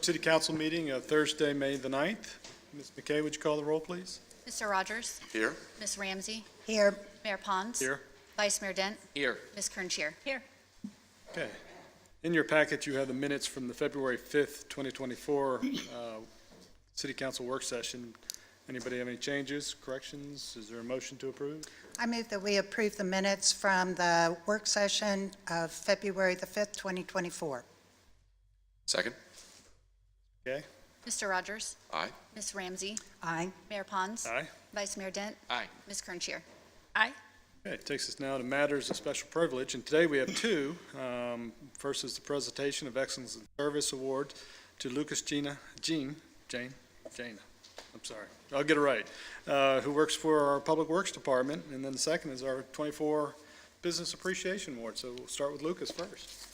City Council meeting of Thursday, May the 9th. Ms. McKay, would you call the roll, please? Mr. Rogers? Here. Ms. Ramsey? Here. Mayor Pons? Here. Vice Mayor Dent? Here. Ms. Kernshire? Here. Okay. In your packet, you have the minutes from the February 5th, 2024 City Council work session. Anybody have any changes, corrections? Is there a motion to approve? I move that we approve the minutes from the work session of February the 5th, 2024. Second. Okay. Mr. Rogers? Aye. Ms. Ramsey? Aye. Mayor Pons? Aye. Vice Mayor Dent? Aye. Ms. Kernshire? Aye. Okay, it takes us now to matters of special privilege, and today we have two. First is the presentation of Excellence in Service Award to Lucas Jenne, I'm sorry, I'll get it right, who works for our Public Works Department, and then the second is our 24 Business Appreciation Award. So we'll start with Lucas first.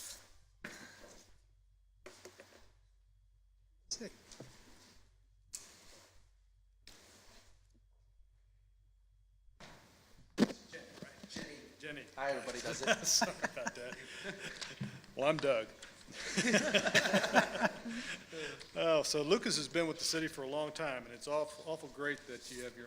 Jenny. Hi, everybody does it. Sorry about that. Well, I'm Doug. So Lucas has been with the city for a long time, and it's awful great that you have your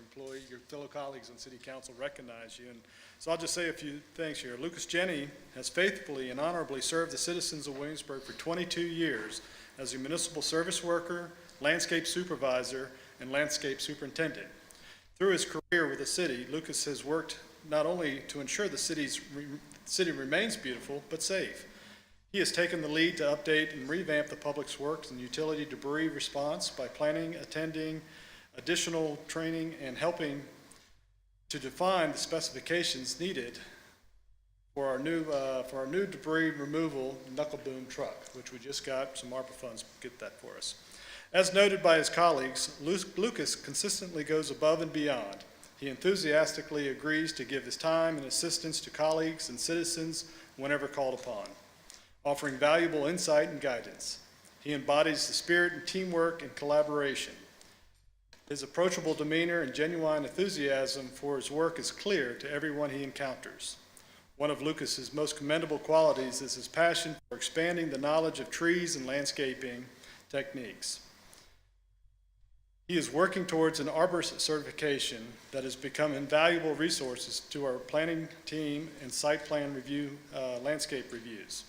fellow colleagues on city council recognize you. And so I'll just say a few things here. Lucas Jenne has faithfully and honorably served the citizens of Williamsburg for 22 years as a municipal service worker, landscape supervisor, and landscape superintendent. Through his career with the city, Lucas has worked not only to ensure the city remains beautiful, but safe. He has taken the lead to update and revamp the public works and utility debris response by planning, attending additional training, and helping to define the specifications needed for our new debris removal knuckle boom truck, which we just got some ARPA funds to get that for us. As noted by his colleagues, Lucas consistently goes above and beyond. He enthusiastically agrees to give his time and assistance to colleagues and citizens whenever called upon, offering valuable insight and guidance. He embodies the spirit and teamwork and collaboration. His approachable demeanor and genuine enthusiasm for his work is clear to everyone he encounters. One of Lucas's most commendable qualities is his passion for expanding the knowledge of trees and landscaping techniques. He is working towards an arborist certification that has become invaluable resources to our planning team and site plan review, landscape reviews,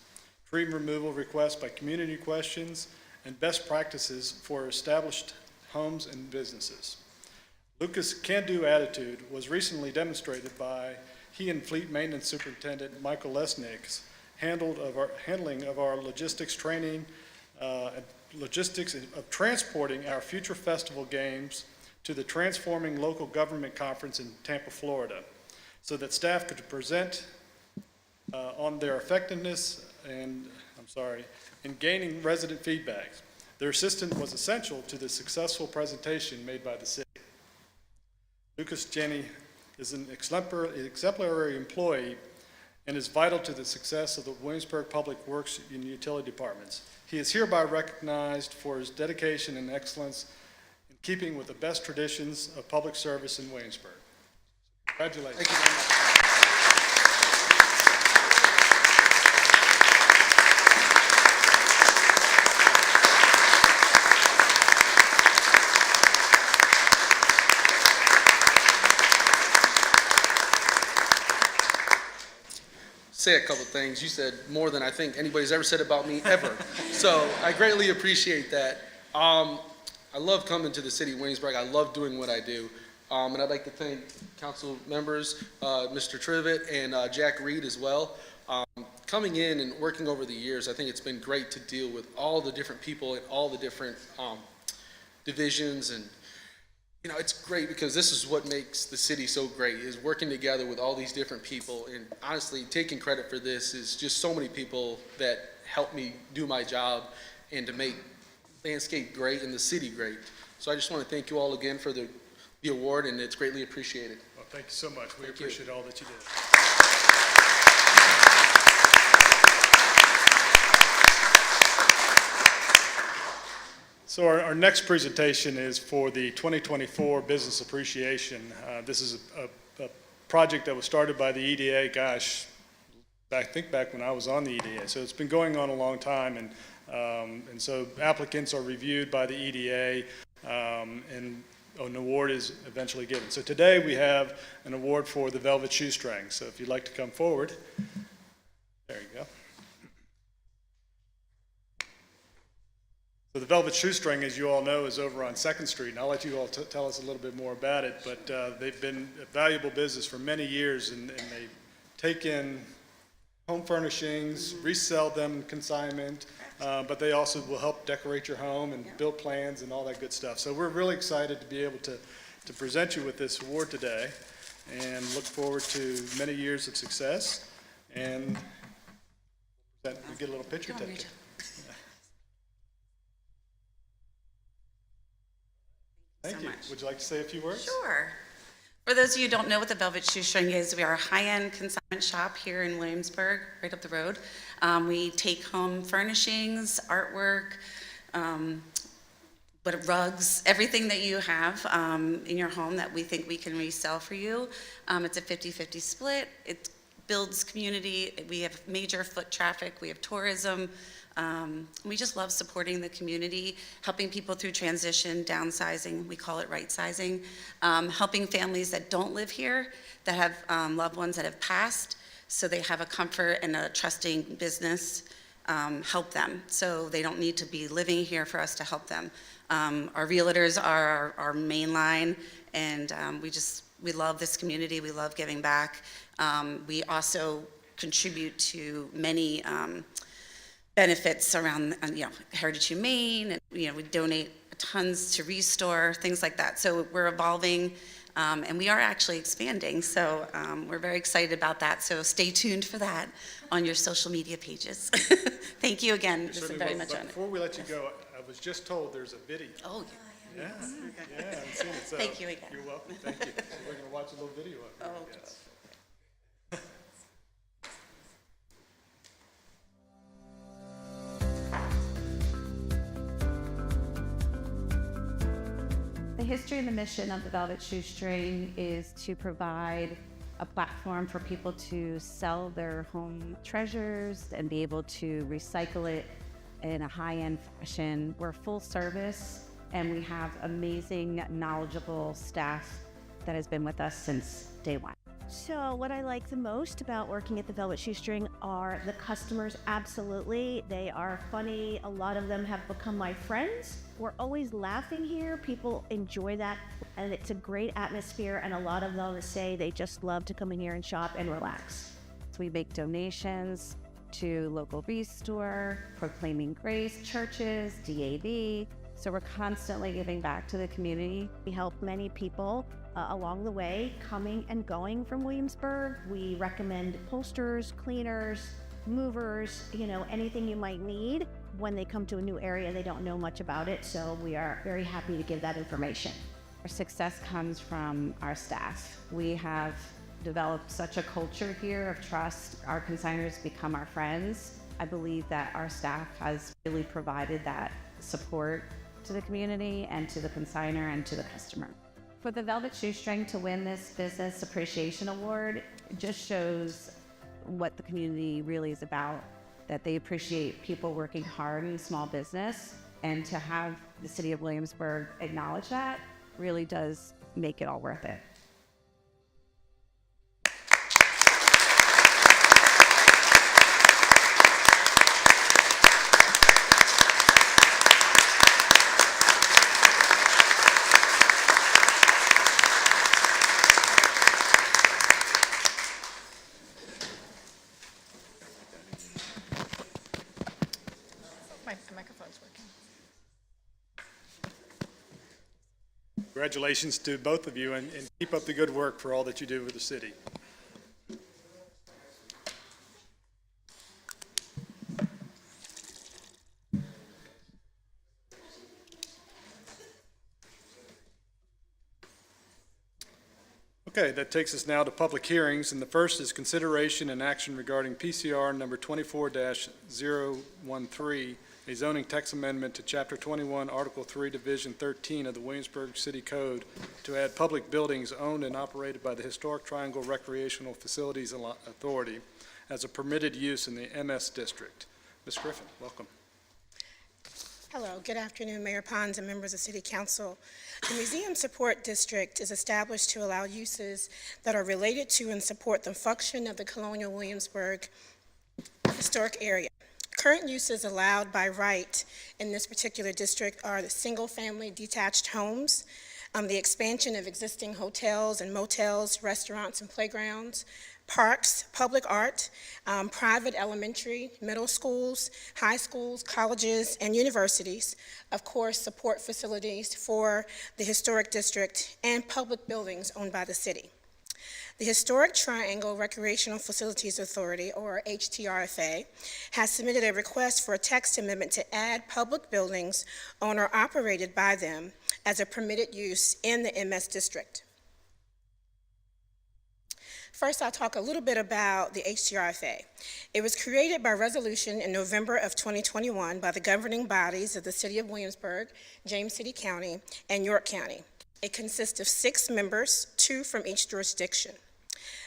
tree removal requests by community questions, and best practices for established homes and businesses. Lucas' can-do attitude was recently demonstrated by he and Fleet Maintenance Superintendent Michael Lesnick's handling of our logistics training, logistics of transporting our future festival games to the Transforming Local Government Conference in Tampa, Florida, so that staff could present on their effectiveness in gaining resident feedback. Their assistance was essential to the successful presentation made by the city. Lucas Jenne is an exemplary employee and is vital to the success of the Williamsburg Public Works and Utility Departments. He is hereby recognized for his dedication and excellence in keeping with the best traditions of public service in Williamsburg. Congratulations. Thank you very much. Say a couple things. You said more than I think anybody's ever said about me ever. So I greatly appreciate that. I love coming to the city of Williamsburg. I love doing what I do. And I'd like to thank council members, Mr. Trivette and Jack Reed as well. Coming in and working over the years, I think it's been great to deal with all the different people and all the different divisions. And you know, it's great because this is what makes the city so great, is working together with all these different people. And honestly, taking credit for this is just so many people that help me do my job and to make landscape great and the city great. So I just want to thank you all again for the award, and it's greatly appreciated. Well, thank you so much. We appreciate all that you did. So our next presentation is for the 2024 Business Appreciation. This is a project that was started by the EDA, I think back when I was on the EDA. So it's been going on a long time, and And so applicants are reviewed by the EDA, and an award is eventually given. So today we have an award for the Velvet Shoestring. So if you'd like to come forward, there you go. So the Velvet Shoestring, as you all know, is over on 2nd Street, and I'll let you all tell us a little bit more about it, but they've been a valuable business for many years, and they take in home furnishings, resell them consignment, but they also will help decorate your home and build plans and all that good stuff. So we're really excited to be able to present you with this award today, and look forward to many years of success, and we get a little picture taken. Thank you. Would you like to say a few words? Sure. For those of you who don't know what the Velvet Shoestring is, we are a high-end consignment shop here in Williamsburg, right up the road. We take home furnishings, artwork, but rugs, everything that you have in your home that we think we can resell for you. It's a 50-50 split. It builds community. We have major foot traffic. We have tourism. We just love supporting the community, helping people through transition, downsizing, we call it right-sizing, helping families that don't live here, that have loved ones that have passed, so they have a comfort and a trusting business, help them. So they don't need to be living here for us to help them. Our realtors are our main line, and we love this community, we love giving back. We also contribute to many benefits around, Heritage Humane, and, we donate tons to Restore, things like that. So we're evolving, and we are actually expanding. So we're very excited about that. So stay tuned for that on your social media pages. Thank you again. This is very much on it. Before we let you go, I was just told there's a video. Oh, Yeah, I haven't seen it. So Thank you again. You're welcome. Thank you. We're going to watch a little video of it. Oh, Yes. The history and the mission of the Velvet Shoestring is to provide a platform for people to sell their home treasures and be able to recycle it in a high-end fashion. We're full service, and we have amazing, knowledgeable staff that has been with us since day one. So what I like the most about working at the Velvet Shoestring are the customers. Absolutely. They are funny. A lot of them have become my friends. We're always laughing here. People enjoy that. And it's a great atmosphere. And a lot of them say they just love to come in here and shop and relax. So we make donations to local Restore, Proclaiming Grace, churches, DAV. So we're constantly giving back to the community. We help many people along the way, coming and going from Williamsburg. We recommend upholsterers, cleaners, movers, anything you might need when they come to a new area. They don't know much about it, so we are very happy to give that information. Our success comes from our staff. We have developed such a culture here of trust. Our consignors become our friends. I believe that our staff has really provided that support to the community and to the consignor and to the customer. For the Velvet Shoestring to win this Business Appreciation Award, it just shows what the community really is about, that they appreciate people working hard in small business, and to have the city of Williamsburg acknowledge that really does make it all worth it. The microphone's working. Congratulations to both of you, and keep up the good work for all that you do with the city. Okay, that takes us now to public hearings, and the first is consideration and action regarding PCR number 24-013, a zoning text amendment to Chapter 21, Article 3, Division 13 of the Williamsburg City Code to add public buildings owned and operated by the Historic Triangle Recreational Facilities Authority as a permitted use in the MS District. Ms. Griffin, welcome. Hello, good afternoon, Mayor Pons and members of City Council. The Museum Support District is established to allow uses that are related to and support the function of the Colonial Williamsburg historic area. Current uses allowed by right in this particular district are the single-family detached homes, the expansion of existing hotels and motels, restaurants and playgrounds, parks, public art, private elementary, middle schools, high schools, colleges, and universities, of course, support facilities for the historic district, and public buildings owned by the city. The Historic Triangle Recreational Facilities Authority, or HTRFA, has submitted a request for a text amendment to add public buildings owned or operated by them as a permitted use in the MS district. First, I'll talk a little bit about the HTRFA. It was created by resolution in November of 2021 by the governing bodies of the City of Williamsburg, James City County, and York County. It consists of 6 members, 2 from each jurisdiction.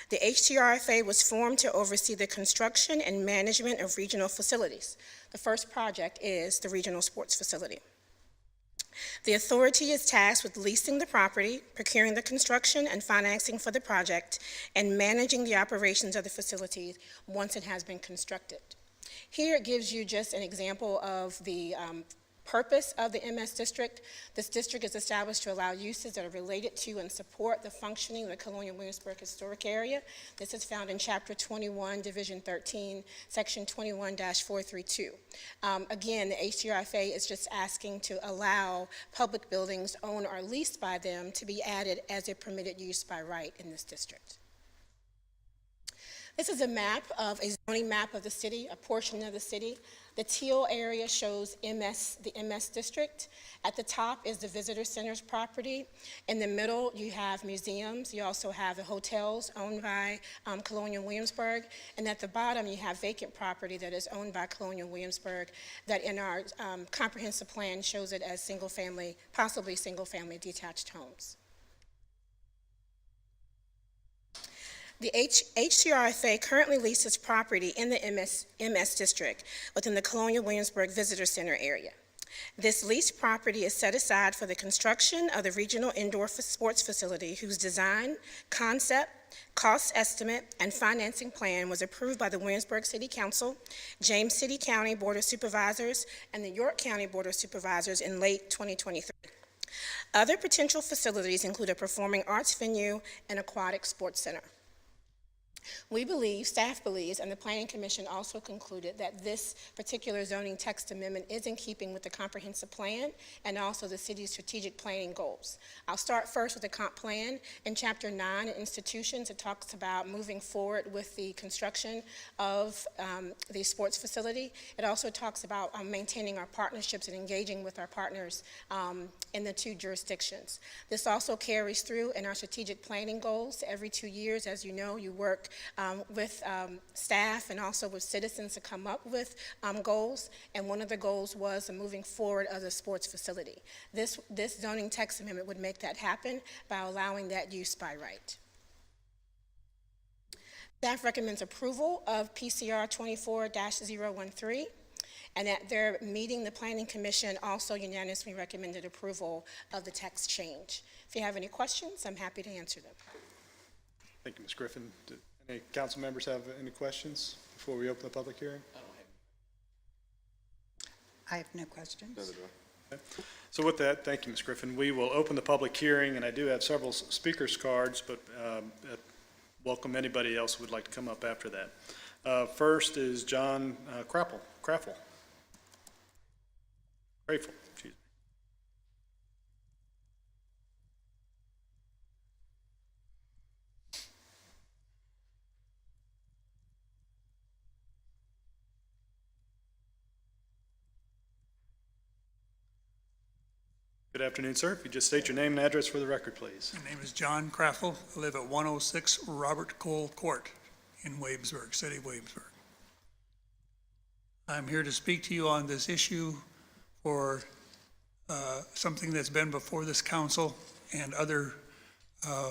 The HTRFA was formed to oversee the construction and management of regional facilities. The first project is the regional sports facility. The authority is tasked with leasing the property, procuring the construction and financing for the project, and managing the operations of the facility once it has been constructed. Here it gives you just an example of the purpose of the MS district. This district is established to allow uses that are related to and support the functioning of the Colonial Williamsburg Historic Area. This is found in Chapter 21, Division 13, Section 21-432. Again, the HTRFA is just asking to allow public buildings owned or leased by them to be added as a permitted use by right in this district. This is a map of a zoning map of the city, a portion of the city. The teal area shows the MS district. At the top is the visitor center's property. In the middle, you have museums. You also have the hotels owned by Colonial Williamsburg. And at the bottom, you have vacant property that is owned by Colonial Williamsburg that in our comprehensive plan shows it as single-family, possibly single-family detached homes. The HTRFA currently leases property in the MS district within the Colonial Williamsburg Visitor Center area. This leased property is set aside for the construction of the regional indoor sports facility whose design, concept, cost estimate, and financing plan was approved by the Williamsburg City Council, James City County Board of Supervisors, and the York County Board of Supervisors in late 2023. Other potential facilities include a performing arts venue and aquatic sports center. We believe, staff believes, and the Planning Commission also concluded that this particular zoning text amendment is in keeping with the comprehensive plan and also the city's strategic planning goals. I'll start first with the comp plan. In Chapter 9, institutions, it talks about moving forward with the construction of the sports facility. It also talks about maintaining our partnerships and engaging with our partners in the 2 jurisdictions. This also carries through in our strategic planning goals. Every 2 years, as you know, you work with staff and also with citizens to come up with goals, and one of the goals was the moving forward of the sports facility. This zoning text amendment would make that happen by allowing that use by right. Staff recommends approval of PCR 24-013, and at their meeting, the Planning Commission also unanimously recommended approval of the text change. If you have any questions, I'm happy to answer them. Thank you, Ms. Griffin. Do any council members have any questions before we open the public hearing? I have no questions. Okay. So with that, thank you, Ms. Griffin. We will open the public hearing, and I do have several speakers cards, but welcome anybody else who would like to come up after that. First is John Craffle. Grateful. Good afternoon, sir. If you just state your name and address for the record, please. My name is John Craffle. I live at 106 Robert Cole Court in Williamsburg, City of Williamsburg. I'm here to speak to you on this issue for something that's been before this council and other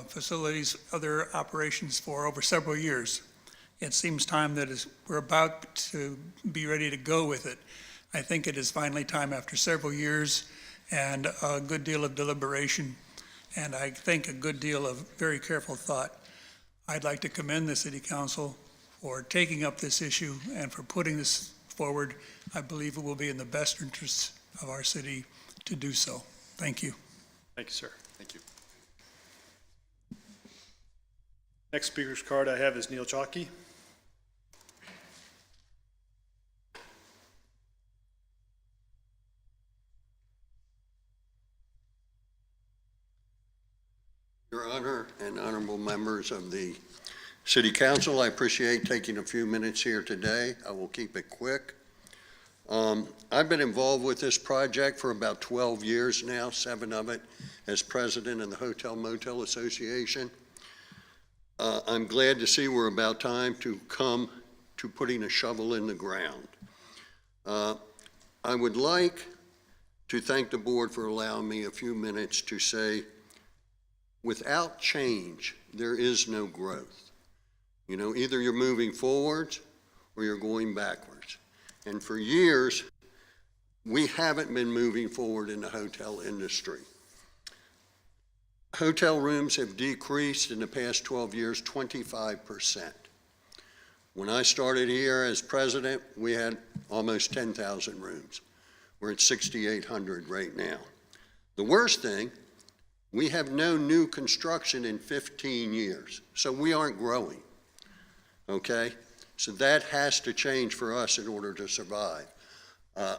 facilities, other operations for over several years. It seems time that we're about to be ready to go with it. I think it is finally time, after several years and a good deal of deliberation, and I think a good deal of very careful thought. I'd like to commend the City Council for taking up this issue and for putting this forward. I believe it will be in the best interests of our city to do so. Thank you. Thank you, sir. Thank you. Next speaker's card I have is Neil Chalky. Your Honor and honorable members of the City Council, I appreciate taking a few minutes here today. I will keep it quick. I've been involved with this project for about 12 years now, 7 of it as president of the Hotel Motel Association. I'm glad to see we're about time to come to putting a shovel in the ground. I would like to thank the board for allowing me a few minutes to say, without change, there is no growth. You know, either you're moving forwards or you're going backwards. And for years, we haven't been moving forward in the hotel industry. Hotel rooms have decreased in the past 12 years 25%. When I started here as president, we had almost 10,000 rooms. We're at 6,800 right now. The worst thing, we have no new construction in 15 years, so we aren't growing, okay? So that has to change for us in order to survive.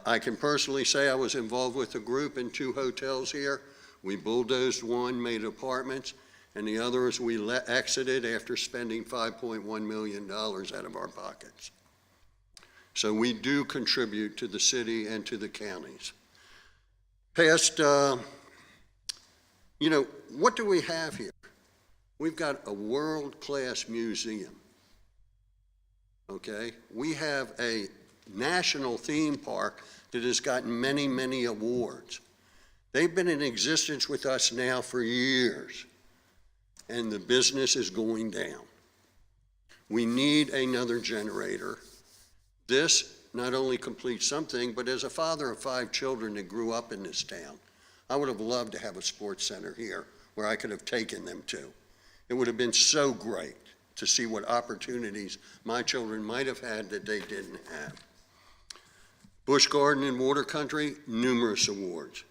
I can personally say I was involved with a group in 2 hotels here. We bulldozed one, made apartments, and the others we exited after spending $5.1 million out of our pockets. So we do contribute to the city and to the counties. Past, you know, what do we have here? We've got a world-class museum, okay? We have a national theme park that has gotten many, many awards. They've been in existence with us now for years, and the business is going down. We need another generator. This not only completes something, but as a father of 5 children that grew up in this town, I would have loved to have a sports center here where I could have taken them to. It would have been so great to see what opportunities my children might have had that they didn't have. Busch Garden and Water Country, numerous awards.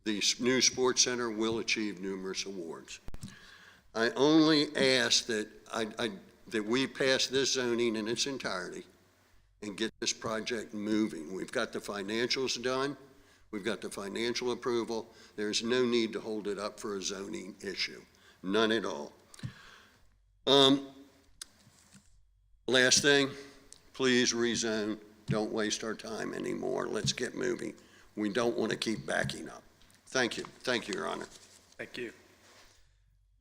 The new sports center will achieve numerous awards. I only ask that that we pass this zoning in its entirety and get this project moving. We've got the financials done. We've got the financial approval. There's no need to hold it up for a zoning issue. None at all. Last thing, please rezone. Don't waste our time anymore. Let's get moving. We don't want to keep backing up. Thank you. Thank you, Your Honor. Thank you.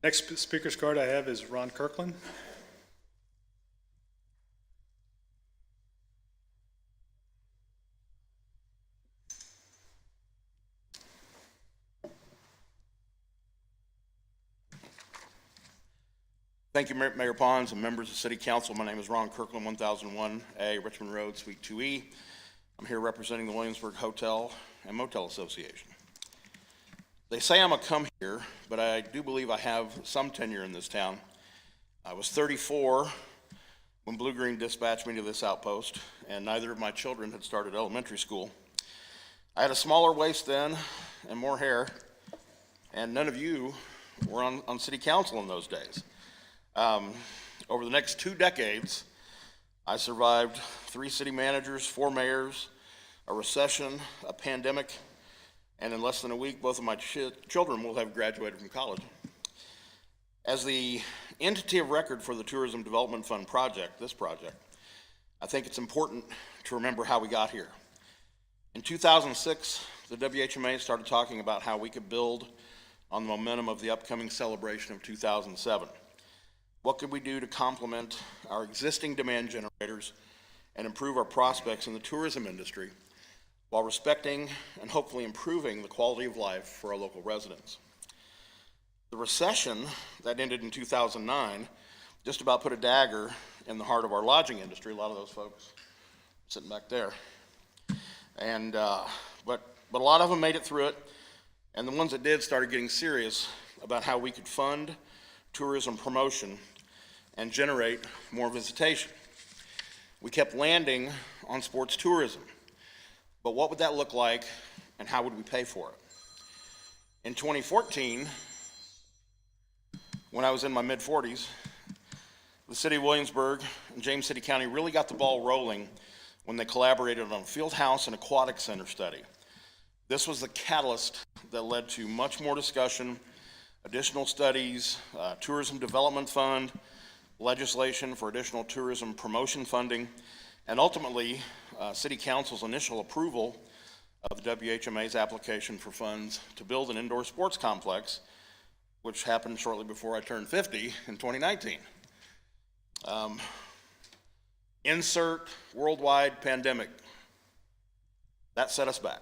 Next speaker's card I have is Ron Kirkland. Thank you, Mayor Pons and members of City Council. My name is Ron Kirkland, 1001A Richmond Road, Suite 2E. I'm here representing the Williamsburg Hotel and Motel Association. They say I'm a come here, but I do believe I have some tenure in this town. I was 34 when Blue Green dispatched me to this outpost, and neither of my children had started elementary school. I had a smaller waist then and more hair, and none of you were on City Council in those days. Over the next 2 decades, I survived 3 city managers, 4 mayors, a recession, a pandemic, and in less than a week, both of my children will have graduated from college. As the entity of record for the Tourism Development Fund project, this project, I think it's important to remember how we got here. In 2006, the WHMA started talking about how we could build on the momentum of the upcoming celebration of 2007. What could we do to complement our existing demand generators and improve our prospects in the tourism industry while respecting and hopefully improving the quality of life for our local residents? The recession that ended in 2009 just about put a dagger in the heart of our lodging industry, a lot of those folks sitting back there. And, but a lot of them made it through it. And the ones that did started getting serious about how we could fund tourism promotion and generate more visitation. We kept landing on sports tourism. But what would that look like and how would we pay for it? In 2014, when I was in my mid-40s, the city of Williamsburg and James City County really got the ball rolling when they collaborated on a field house and aquatic center study. This was the catalyst that led to much more discussion, additional studies, tourism development fund, legislation for additional tourism promotion funding, and ultimately, City Council's initial approval of the WHMA's application for funds to build an indoor sports complex, which happened shortly before I turned 50 in 2019. Insert worldwide pandemic. That set us back.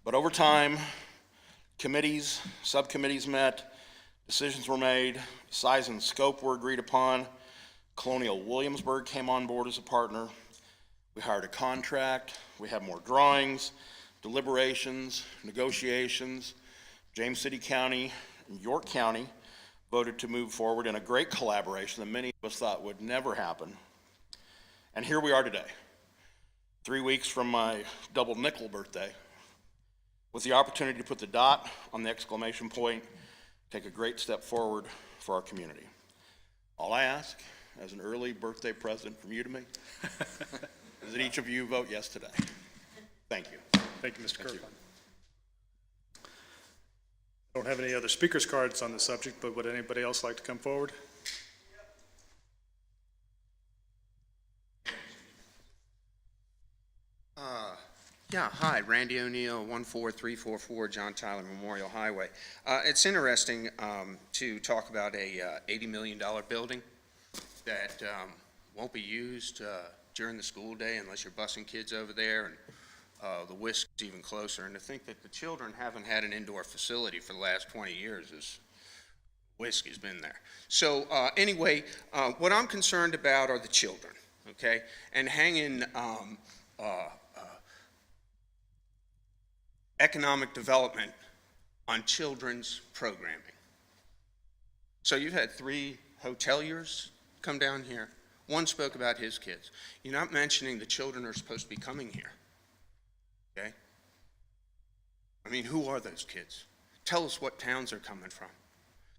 But over time, committees, subcommittees met, decisions were made, size and scope were agreed upon. Colonial Williamsburg came on board as a partner. We hired a contract. We had more drawings, deliberations, negotiations. James City County and York County voted to move forward in a great collaboration that many of us thought would never happen. And here we are today, 3 weeks from my double nickel birthday, with the opportunity to put the dot on the exclamation point, take a great step forward for our community. All I ask, as an early birthday present from you to me, is that each of you vote yes today. Thank you. Thank you, Mr. Kirkland. I don't have any other speakers cards on the subject, but would anybody else like to come forward? Yeah, hi, Randy O'Neill, 14344 John Tyler Memorial Highway. It's interesting to talk about a $80 million building that won't be used during the school day unless you're busing kids over there, and the whisk is even closer. And to think that the children haven't had an indoor facility for the last 20 years is whisk has been there. So anyway, what I'm concerned about are the children, okay, and hanging economic development on children's programming. So you've had 3 hoteliers come down here. One spoke about his kids. You're not mentioning the children are supposed to be coming here, okay? I mean, who are those kids? Tell us what towns they're coming from.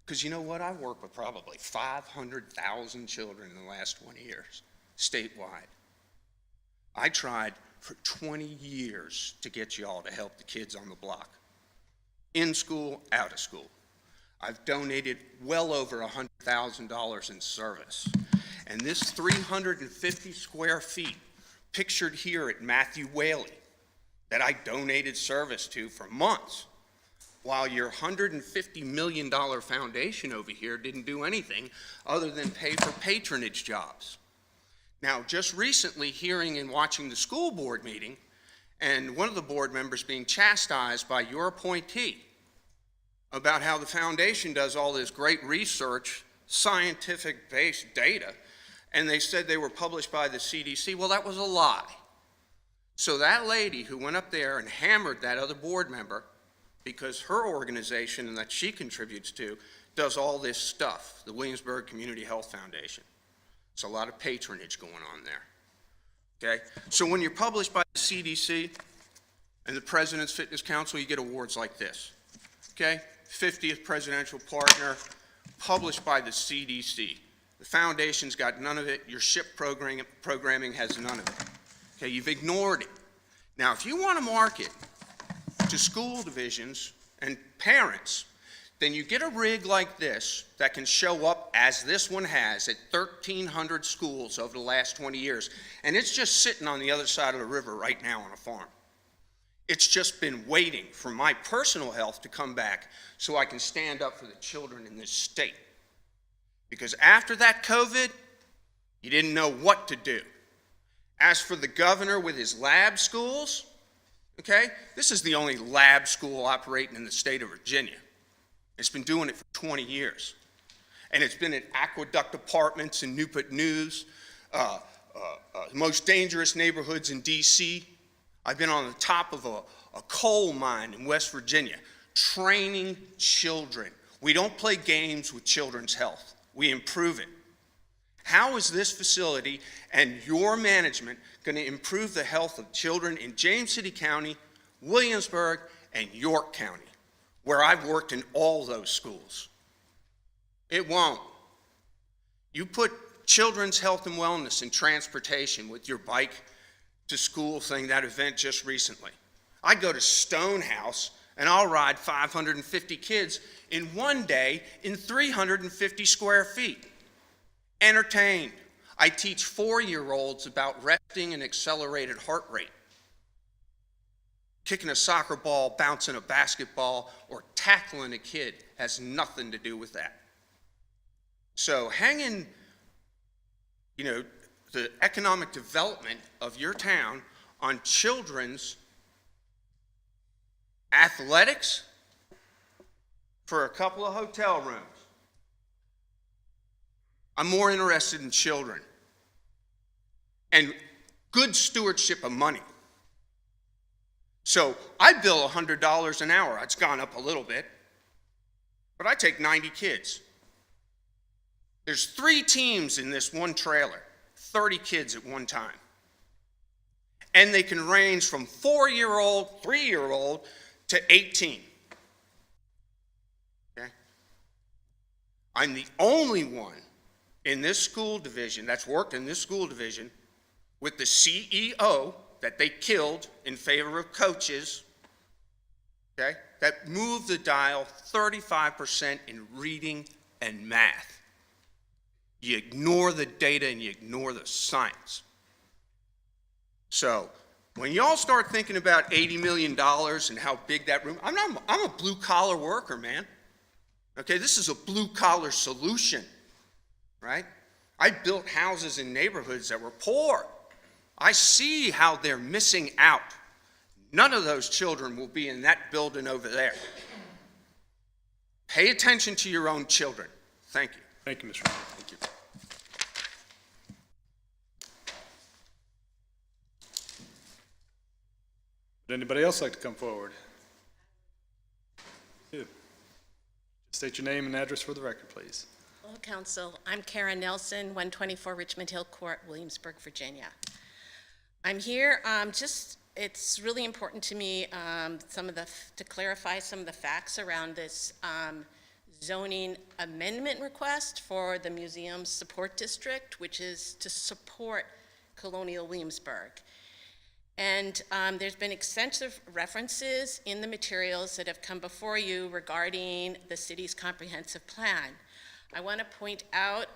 Because you know what? I've worked with probably 500,000 children in the last 20 years, statewide. I tried for 20 years to get y'all to help the kids on the block. In school, out of school. I've donated well over $100,000 in service. And this 350 square feet, pictured here at Matthew Whaley, that I donated service to for months, while your $150 million foundation over here didn't do anything other than pay for patronage jobs. Now, just recently hearing and watching the school board meeting, and one of the board members being chastised by your appointee about how the foundation does all this great research, scientific-based data, and they said they were published by the CDC. Well, that was a lie. So that lady who went up there and hammered that other board member, because her organization and that she contributes to does all this stuff, the Williamsburg Community Health Foundation. It's a lot of patronage going on there, okay? So when you're published by the CDC and the President's Fitness Council, you get awards like this, okay? 50th Presidential Partner, published by the CDC. The foundation's got none of it. Your SHIP programming has none of it. Okay, you've ignored it. Now, if you want to market to school divisions and parents, then you get a rig like this that can show up, as this one has, at 1,300 schools over the last 20 years. And it's just sitting on the other side of the river right now on a farm. It's just been waiting for my personal health to come back so I can stand up for the children in this state. Because after that COVID, you didn't know what to do. As for the governor with his lab schools, okay, this is the only lab school operating in the state of Virginia. It's been doing it for 20 years. And it's been at aqueduct apartments in Newport News, most dangerous neighborhoods in DC. I've been on the top of a coal mine in West Virginia, training children. We don't play games with children's health. We improve it. How is this facility and your management going to improve the health of children in James City County, Williamsburg, and York County, where I've worked in all those schools? It won't. You put children's health and wellness and transportation with your bike to school thing, that event just recently. I go to Stonehouse and I'll ride 550 kids in one day in 350 square feet. Entertained. I teach 4-year-olds about resting and accelerated heart rate. Kicking a soccer ball, bouncing a basketball, or tackling a kid has nothing to do with that. So hanging, the economic development of your town on children's athletics for a couple of hotel rooms. I'm more interested in children and good stewardship of money. So I bill $100 an hour. It's gone up a little bit, but I take 90 kids. There's 3 teams in this one trailer, 30 kids at one time. And they can range from 4-year-old, 3-year-old to 18. Okay? I'm the only one in this school division that's worked in this school division with the CEO that they killed in favor of coaches, okay, that moved the dial 35% in reading and math. You ignore the data and you ignore the science. So when y'all start thinking about $80 million and how big that room, I'm a blue collar worker, man. Okay, this is a blue collar solution, right? I built houses in neighborhoods that were poor. I see how they're missing out. None of those children will be in that building over there. Pay attention to your own children. Thank you. Thank you, Mr. Ryan. Thank you. Would anybody else like to come forward? You. State your name and address for the record, please. Hello, Council. I'm Karen Nelson, 124 Richmond Hill Court, Williamsburg, Virginia. I'm here, it's really important to me to clarify some of the facts around this zoning amendment request for the Museum Support District, which is to support Colonial Williamsburg. And there's been extensive references in the materials that have come before you regarding the city's comprehensive plan. I want to point out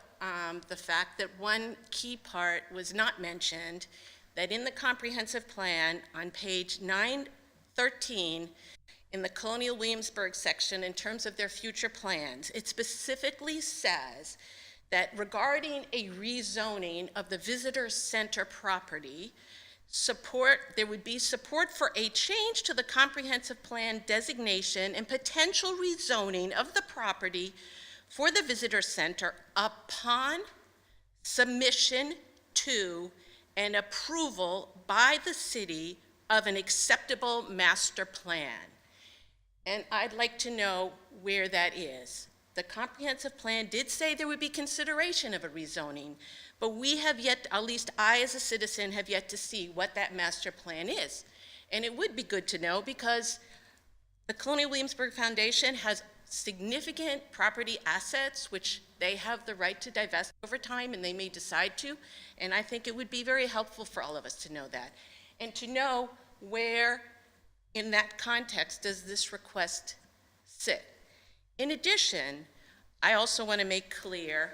the fact that one key part was not mentioned, that in the comprehensive plan on page 913, in the Colonial Williamsburg section, in terms of their future plans, it specifically says that regarding a rezoning of the visitor center property, there would be support for a change to the comprehensive plan designation and potential rezoning of the property for the visitor center upon submission to and approval by the city of an acceptable master plan. And I'd like to know where that is. The comprehensive plan did say there would be consideration of a rezoning, but we have yet, at least I as a citizen, have yet to see what that master plan is. And it would be good to know because the Colonial Williamsburg Foundation has significant property assets which they have the right to divest over time, and they may decide to, and I think it would be very helpful for all of us to know that, and to know where in that context does this request sit. In addition, I also want to make clear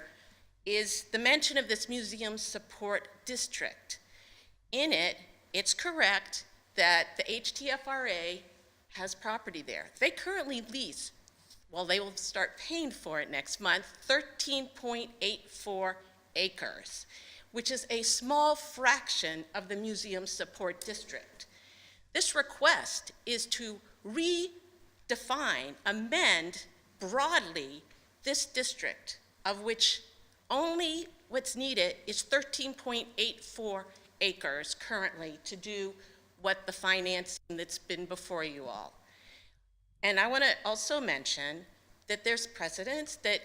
is the mention of this museum support district. In it, it's correct that the HTFRA has property there. They currently lease, well, they will start paying for it next month, 13.84 acres, which is a small fraction of the museum support district. This request is to redefine, amend broadly this district, of which only what's needed is 13.84 acres currently to do what the financing that's been before you all. And I want to also mention that there's precedence that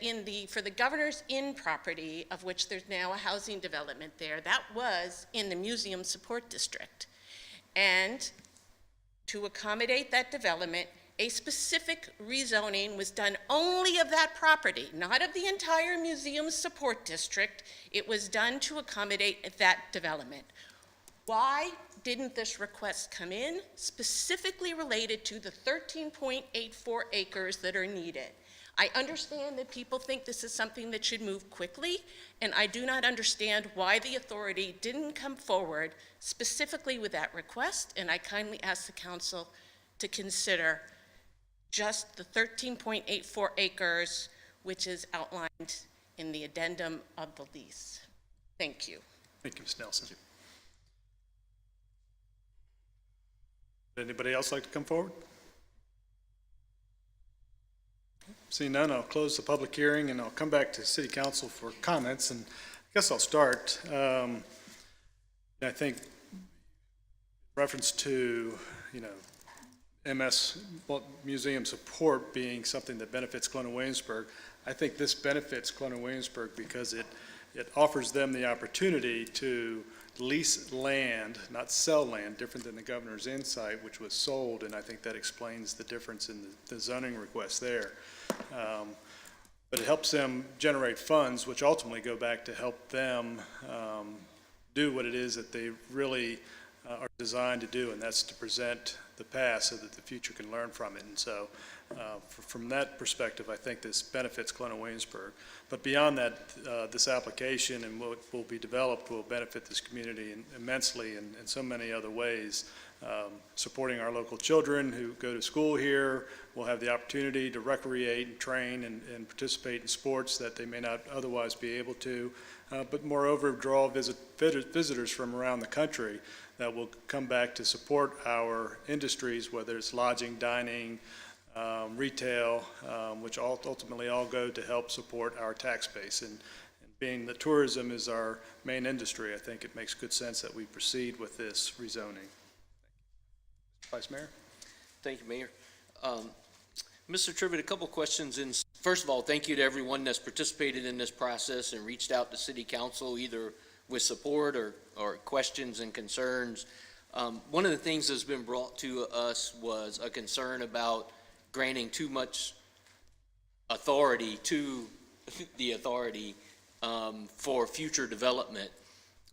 for the Governor's Inn property, of which there's now a housing development there, that was in the Museum Support District. And to accommodate that development, a specific rezoning was done only of that property, not of the entire Museum Support District. It was done to accommodate that development. Why didn't this request come in specifically related to the 13.84 acres that are needed? I understand that people think this is something that should move quickly, and I do not understand why the authority didn't come forward specifically with that request, and I kindly ask the council to consider just the 13.84 acres, which is outlined in the addendum of the lease. Thank you. Thank you, Ms. Nelson. Would anybody else like to come forward? Seeing none, I'll close the public hearing and I'll come back to City Council for comments. And I guess I'll start. I think reference to, MS museum support being something that benefits Colonial Williamsburg. I think this benefits Colonial Williamsburg because it offers them the opportunity to lease land, not sell land, different than the Governor's Inn site, which was sold, and I think that explains the difference in the zoning request there. But it helps them generate funds, which ultimately go back to help them do what it is that they really are designed to do, and that's to present the past so that the future can learn from it. And so from that perspective, I think this benefits Colonial Williamsburg. But beyond that, this application and what will be developed will benefit this community immensely in so many other ways. Supporting our local children who go to school here will have the opportunity to recreate and train and participate in sports that they may not otherwise be able to. But moreover, draw visitors from around the country that will come back to support our industries, whether it's lodging, dining, retail, which ultimately all go to help support our tax base. And being that tourism is our main industry, I think it makes good sense that we proceed with this rezoning. Vice Mayor? Thank you, Mayor. Mr. Trivette, a couple questions. First of all, thank you to everyone that's participated in this process and reached out to City Council either with support or questions and concerns. One of the things that's been brought to us was a concern about granting too much authority to the authority for future development.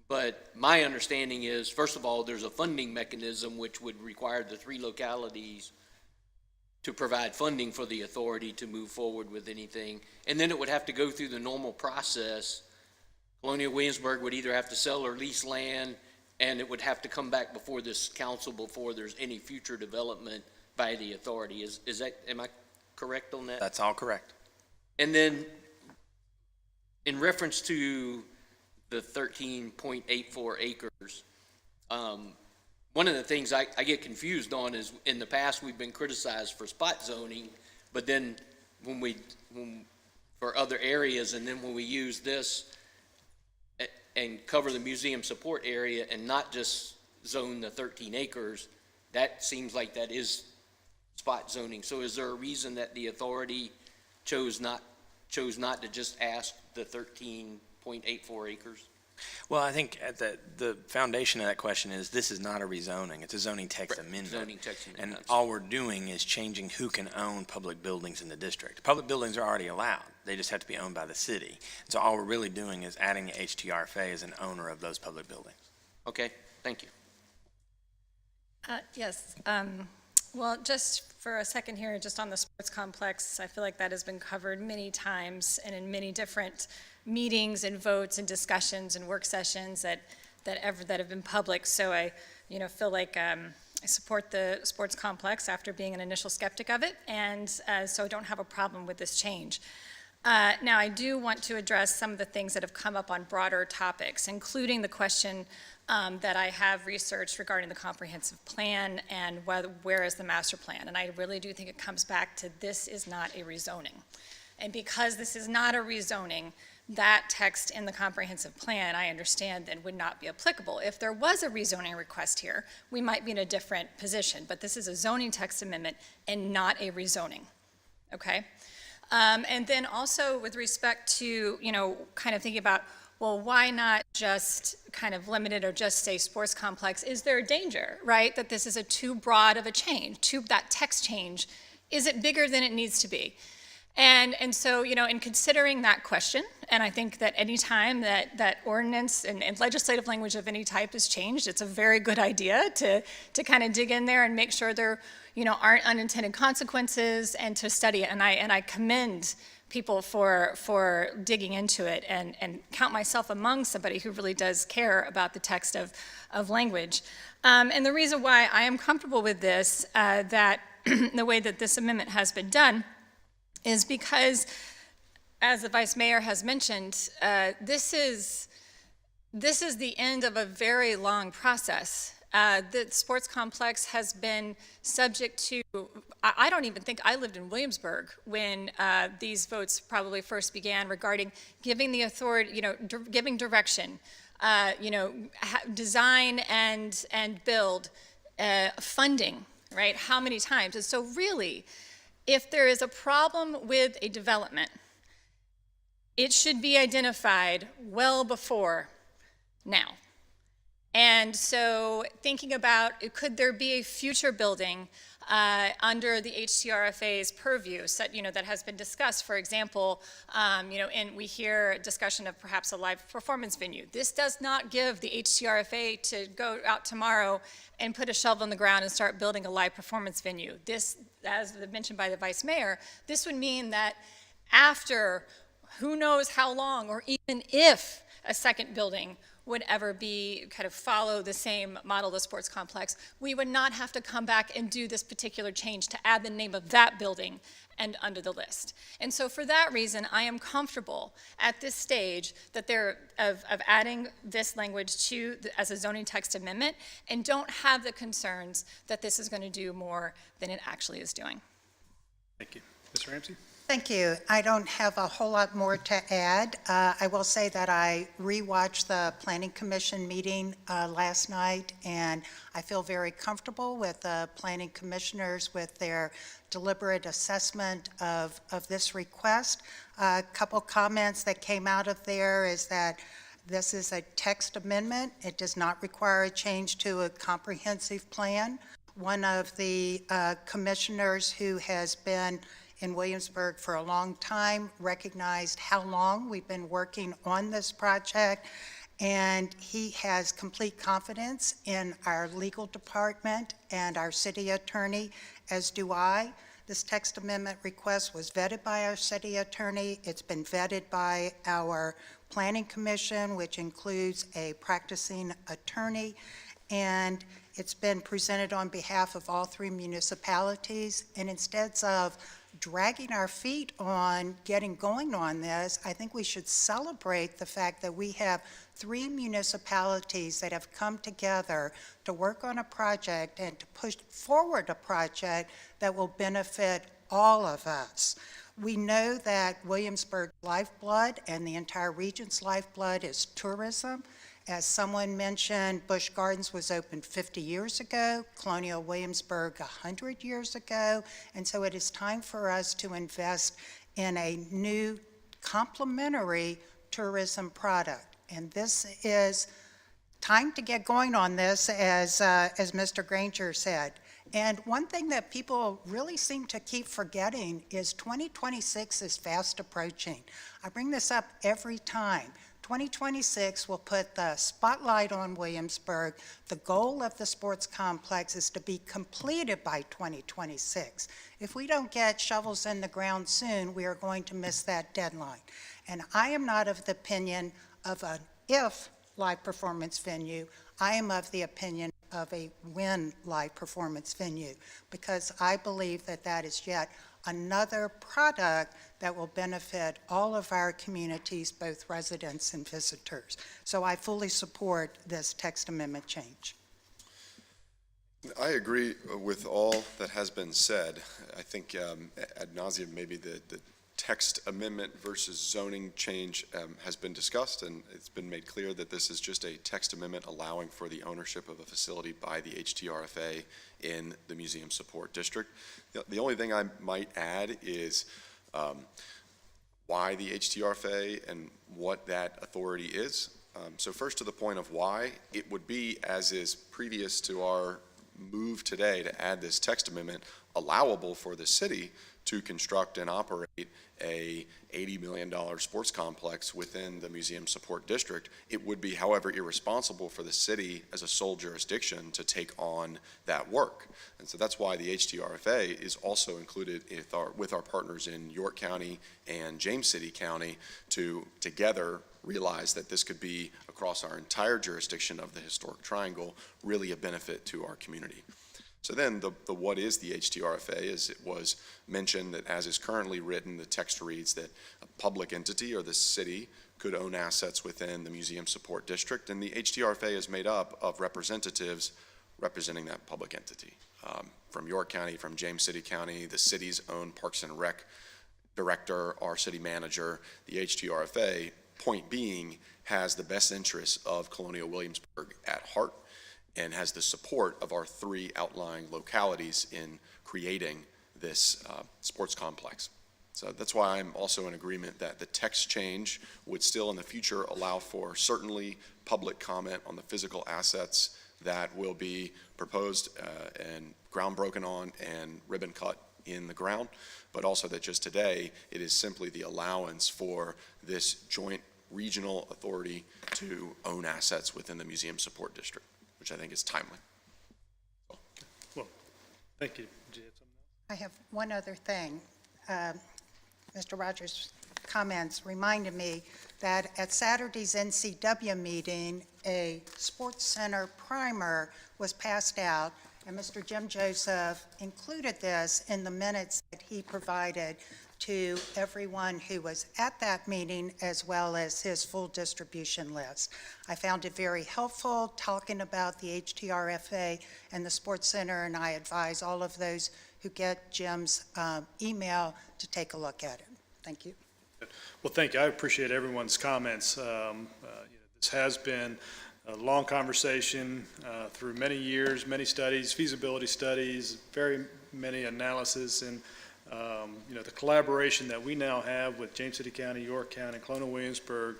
But my understanding is, first of all, there's a funding mechanism which would require the 3 localities to provide funding for the authority to move forward with anything. And then it would have to go through the normal process. Colonial Williamsburg would either have to sell or lease land, and it would have to come back before this council before there's any future development by the authority. Is that, am I correct on that? That's all correct. And then in reference to the 13.84 acres, one of the things I get confused on is in the past we've been criticized for spot zoning, but then for other areas, and then when we use this and cover the museum support area and not just zone the 13 acres, that seems like that is spot zoning. So is there a reason that the authority chose not to just ask the 13.84 acres? Well, I think at the foundation of that question is this is not a rezoning. It's a zoning text amendment. Zoning text amendment. And all we're doing is changing who can own public buildings in the district. Public buildings are already allowed. They just have to be owned by the city. So all we're really doing is adding the HTRFA as an owner of those public buildings. Okay, thank you. Yes. Well, just for a second here, just on the sports complex, I feel like that has been covered many times and in many different meetings and votes and discussions and work sessions that have been public. So I, feel like I support the sports complex after being an initial skeptic of it, and so I don't have a problem with this change. Now, I do want to address some of the things that have come up on broader topics, including the question that I have researched regarding the comprehensive plan and where is the master plan. And I really do think it comes back to this is not a rezoning. And because this is not a rezoning, that text in the comprehensive plan, I understand, then would not be applicable. If there was a rezoning request here, we might be in a different position, but this is a zoning text amendment and not a rezoning, okay? And then also with respect to, kind of thinking about, well, why not just kind of limit it or just say sports complex? Is there a danger, right, that this is a too broad of a change, that text change? Is it bigger than it needs to be? And so, in considering that question, and I think that any time that ordinance and legislative language of any type is changed, it's a very good idea to kind of dig in there and make sure there, aren't unintended consequences, and to study it. And I commend people for digging into it, and count myself among somebody who really does care about the text of language. And the reason why I am comfortable with this, that the way that this amendment has been done, is because, as the Vice Mayor has mentioned, this is the end of a very long process. The sports complex has been subject to, I don't even think I lived in Williamsburg when these votes probably first began regarding giving the authority, giving direction, design and build, funding, right? How many times? And so really, if there is a problem with a development, it should be identified well before now. And so thinking about, could there be a future building under the HCRFA's purview, that has been discussed, for example, and we hear discussion of perhaps a live performance venue. This does not give the HCRFA to go out tomorrow and put a shovel in the ground and start building a live performance venue. This, as mentioned by the Vice Mayor, this would mean that after who knows how long, or even if a second building would ever be kind of follow the same model of the sports complex, we would not have to come back and do this particular change to add the name of that building and under the list. And so for that reason, I am comfortable at this stage that of adding this language as a zoning text amendment, and don't have the concerns that this is going to do more than it actually is doing. Thank you. Ms. Ramsey? Thank you. I don't have a whole lot more to add. I will say that I rewatched the Planning Commission meeting last night, and I feel very comfortable with the planning commissioners with their deliberate assessment of this request. A couple comments that came out of there is that this is a text amendment. It does not require a change to a comprehensive plan. One of the commissioners who has been in Williamsburg for a long time recognized how long we've been working on this project, and he has complete confidence in our legal department and our city attorney, as do I. This text amendment request was vetted by our city attorney. It's been vetted by our planning commission, which includes a practicing attorney, and it's been presented on behalf of all three municipalities. And instead of dragging our feet on getting going on this, I think we should celebrate the fact that we have three municipalities that have come together to work on a project and to push forward a project that will benefit all of us. We know that Williamsburg's lifeblood and the entire region's lifeblood is tourism. As someone mentioned, Busch Gardens was opened 50 years ago, Colonial Williamsburg 100 years ago, and so it is time for us to invest in a new complementary tourism product. And this is time to get going on this, as Mr. Granger said. And one thing that people really seem to keep forgetting is 2026 is fast approaching. I bring this up every time. 2026 will put the spotlight on Williamsburg. The goal of the sports complex is to be completed by 2026. If we don't get shovels in the ground soon, we are going to miss that deadline. And I am not of the opinion of an if live performance venue. I am of the opinion of a when live performance venue, because I believe that that is yet another product that will benefit all of our communities, both residents and visitors. So I fully support this text amendment change. I agree with all that has been said. I think ad nauseum maybe the text amendment versus zoning change has been discussed, and it's been made clear that this is just a text amendment allowing for the ownership of a facility by the HTRFA in the Museum Support District. The only thing I might add is why the HTRFA and what that authority is. So first, to the point of why, it would be, as is previous to our move today to add this text amendment, allowable for the city to construct and operate a $80 million sports complex within the Museum Support District. It would be, however, irresponsible for the city as a sole jurisdiction to take on that work. And so that's why the HTRFA is also included with our partners in York County and James City County to together realize that this could be, across our entire jurisdiction of the Historic Triangle, really a benefit to our community. So then the what is the HTRFA is, it was mentioned that as is currently written, the text reads that a public entity or the city could own assets within the Museum Support District, and the HTRFA is made up of representatives representing that public entity. From York County, from James City County, the city's own Parks and Rec director, our city manager. The HTRFA, point being, has the best interests of Colonial Williamsburg at heart, and has the support of our 3 outlying localities in creating this sports complex. So that's why I'm also in agreement that the text change would still in the future allow for certainly public comment on the physical assets that will be proposed and ground broken on and ribbon cut in the ground, but also that just today it is simply the allowance for this joint regional authority to own assets within the Museum Support District, which I think is timely. Well, thank you. Did you have something else? I have one other thing. Mr. Rogers' comments reminded me that at Saturday's NCW meeting, a sports center primer was passed out, and Mr. Jim Joseph included this in the minutes that he provided to everyone who was at that meeting, as well as his full distribution list. I found it very helpful talking about the HTRFA and the Sports Center, and I advise all of those who get Jim's email to take a look at it. Thank you. Well, thank you. I appreciate everyone's comments. This has been a long conversation through many years, many studies, feasibility studies, very many analysis, and the collaboration that we now have with James City County, York County, and Colonial Williamsburg